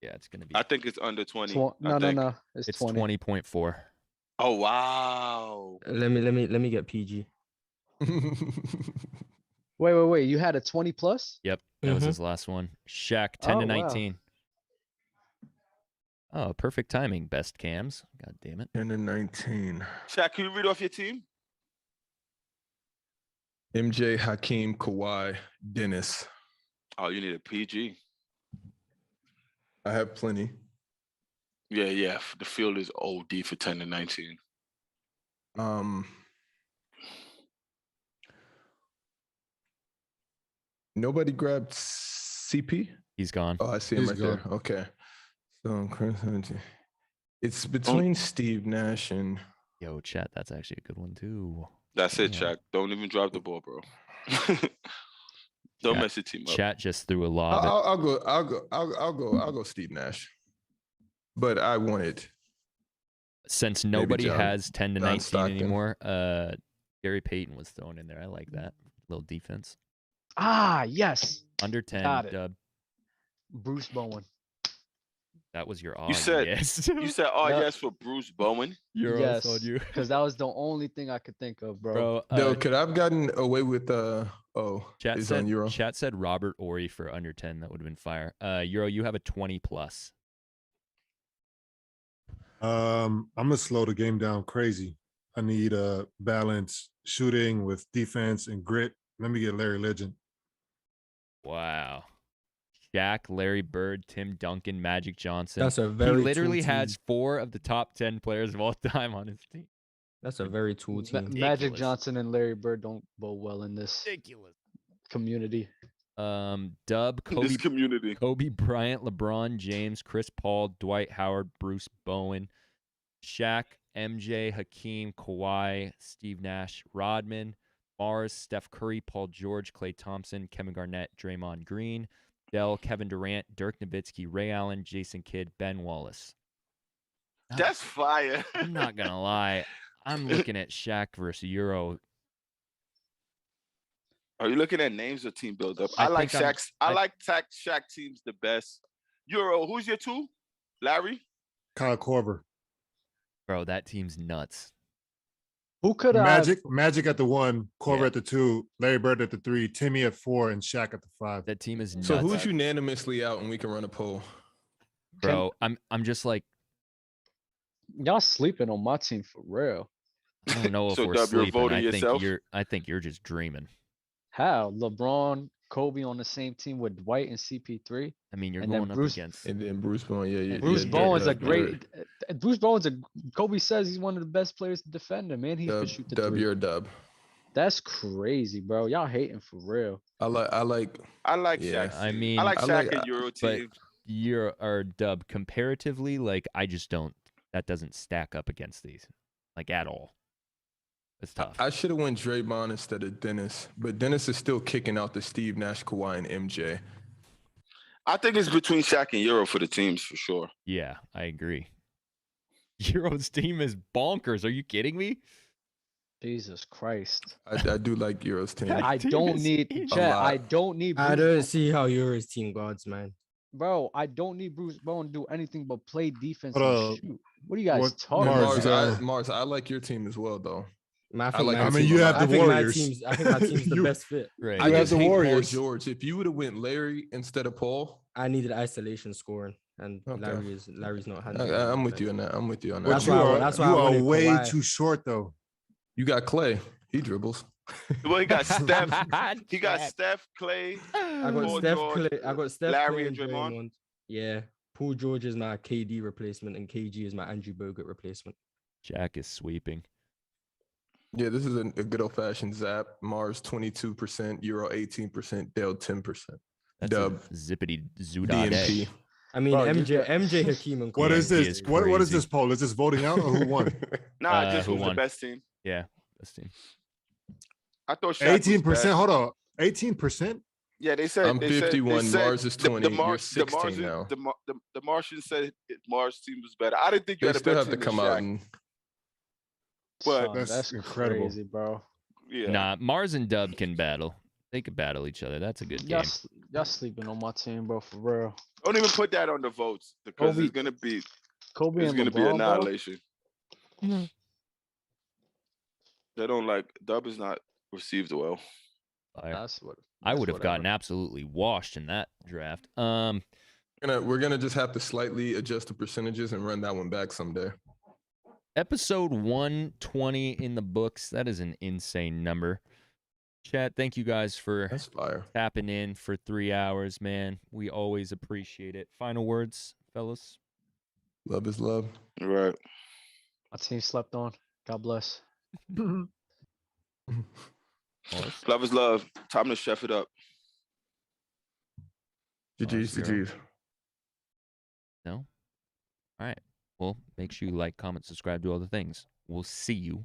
Yeah, it's going to be. I think it's under 20. No. It's It's 20. 20.4. Oh, wow. Let me get PG. Wait. You had a 20 plus? Yep, that was his last one. Shaq, 10 to 19. Oh, perfect timing. Best cams. God damn it. 10 to 19. Shaq, can you read off your team? MJ, Hakeem, Kawhi, Dennis. Oh, you need a PG. I have plenty. Yeah. The field is OD for 10 to 19. Nobody grabbed CP? He's gone. Oh, I see him He's right gone. there. Okay. So it's between Steve Nash and Yo, chat, that's actually a good one, too. That's it, Damn. Shaq. Don't even drop the ball, bro. Don't mess your team up. Chat just threw a lob. I'll go Steve Nash. But I wanted Since nobody John- has 10 to John 19 Stockton. anymore, Gary Payton was thrown in there. I like that. Little defense. Ah, yes. Under 10, Got it. Dub. Bruce Bowen. That was your odd You said yes. you said Yeah. yes for Bruce Bowen. Euros Yes, on you. because that was the only thing I could think of, bro. Bro, Yo, could I have gotten away with chat he's said on Euro. chat said Robert Ory for under 10. That would have been fire. Euro, you have a 20 plus. I'm gonna slow the game down crazy. I need a balance shooting with defense and grit. Let me get Larry Legend. Wow. Shaq, Larry Bird, Tim Duncan, Magic Johnson. That's a very He literally tall has team. 4 of the top 10 players of all time on his team. That's a very tall team. Magic Ridiculous. Johnson and Larry Bird don't bowl well in this Ridiculous. community. Dub, This community. Kobe Bryant, LeBron James, Chris Paul, Dwight Howard, Bruce Bowen, Shaq, MJ, Hakeem, Kawhi, Steve Nash, Rodman, Mars, Steph Curry, Paul George, Klay Thompson, Kevin Garnett, Draymond Green, Dell, Kevin Durant, Dirk Nowitzki, Ray Allen, Jason Kidd, Ben Wallace. That's fire. I'm not going to lie. I'm looking at Shaq versus Euro. Are you looking at names or team build-up? I I like think I'm- Shaq's. I like Shaq teams the best. Euro, who's your 2? Larry? Kyle Korver. Bro, that team's nuts. Who could Magic at the 1, Korver Yeah. at the 2, Larry Bird at the 3, Timmy at 4, and Shaq at the 5. That team is nuts. So who's unanimously out and we can run a poll? Bro, I'm just like, y'all sleeping on my team for real? I don't know if So, we're Dub, you're sleeping. voting yourself? I think you're just dreaming. How? LeBron, Kobe on the same team with Dwight and CP3. I mean, you're And then going up Bruce- against. And then Bruce Bowen, yeah. Bruce yeah, Bowen's a Dub, great. Bruce Bowen's a. Kobe says he's one of the best players to defend him, man. He can shoot the Dub, three. you're a dub. That's crazy, bro. Y'all hating for real. I like Shaq's I team. mean, I like I Shaq like- and Euro but team. you're or Dub comparatively, like I just don't. That doesn't stack up against these, like at all. It's tough. I should have went Draymond instead of Dennis, but Dennis is still kicking out the Steve Nash, Kawhi, and MJ. I think it's between Shaq and Euro for the teams for sure. Yeah, I agree. Euro's team is bonkers. Are you kidding me? Jesus Christ. I do like Euro's team. That I team don't is need insane. chat. lot. I don't need. I Bruce don't see how Euro's team guards, man. Bro, I don't need Bruce Bowen to do anything but play defense Hold and on. shoot. What are you guys What- talking Mars, about? Mars, I like your team as well, though. Man, I like my your I mean, team- you have I the think Warriors. I think my team's the You- best fit. Right. I You have just the hate Paul Warriors. George. If you would have went Larry instead of Paul, I needed isolation scoring, and Okay. Larry's not handling. I'm that, with you man. on that. I'm with you on But That's that. you why I- are, that's why you I are wanted way Kawhi. too short, though. You got Clay. He dribbles. Well, he got Steph. He got Steph, Clay. I got Paul Steph. George, I got Steph, Larry, Clay, and Draymond. Yeah, Paul George is my KD replacement, and KG is my Andrew Bogut replacement. Jack is sweeping. Yeah, this is a good old fashioned zap. Mars 22%, Euro 18%, Dell 10%. That's Dub. a zippity zoot DNP. I mean, Bro, you MJ, Hakeem, and What Kawhi. is he this? is What is crazy. this poll? Is this voting out or who won? Nah, just who who's the won? best team. Yeah, best team. I thought Shaq was 18%. best. Hold on. 18%? Yeah, they said I'm they said- 51, they said Mars is 20, you're 16 Martian, now. The Martian said Mars team was better. I didn't think you They had a still better have to team come than out Shaq. and But- Son, That's that's incredible. crazy, bro. Yeah. Nah, Mars and Dub can battle. They could battle each other. That's a good game. Y'all sleeping on my team, bro, for real. Don't even put that on the votes because Kobe- it's gonna be Kobe it's and gonna be LeBron, bro. annihilation. They don't like Dub is not received well. Fire. That's what I that's would have whatever. gotten absolutely washed in that draft. we're gonna just have to slightly adjust the percentages and run that one back someday. Episode 120 in the books. That is an insane number. Chat, thank you guys for That's fire. tapping in for 3 hours, man. We always appreciate it. Final words, fellas. Love is love. Right. My team slept on. God bless. Morris? Love is love. Time to chef it up. GG's, Zero. GG's. No? All right. Well, make sure you like, comment, subscribe, do all the things. We'll see you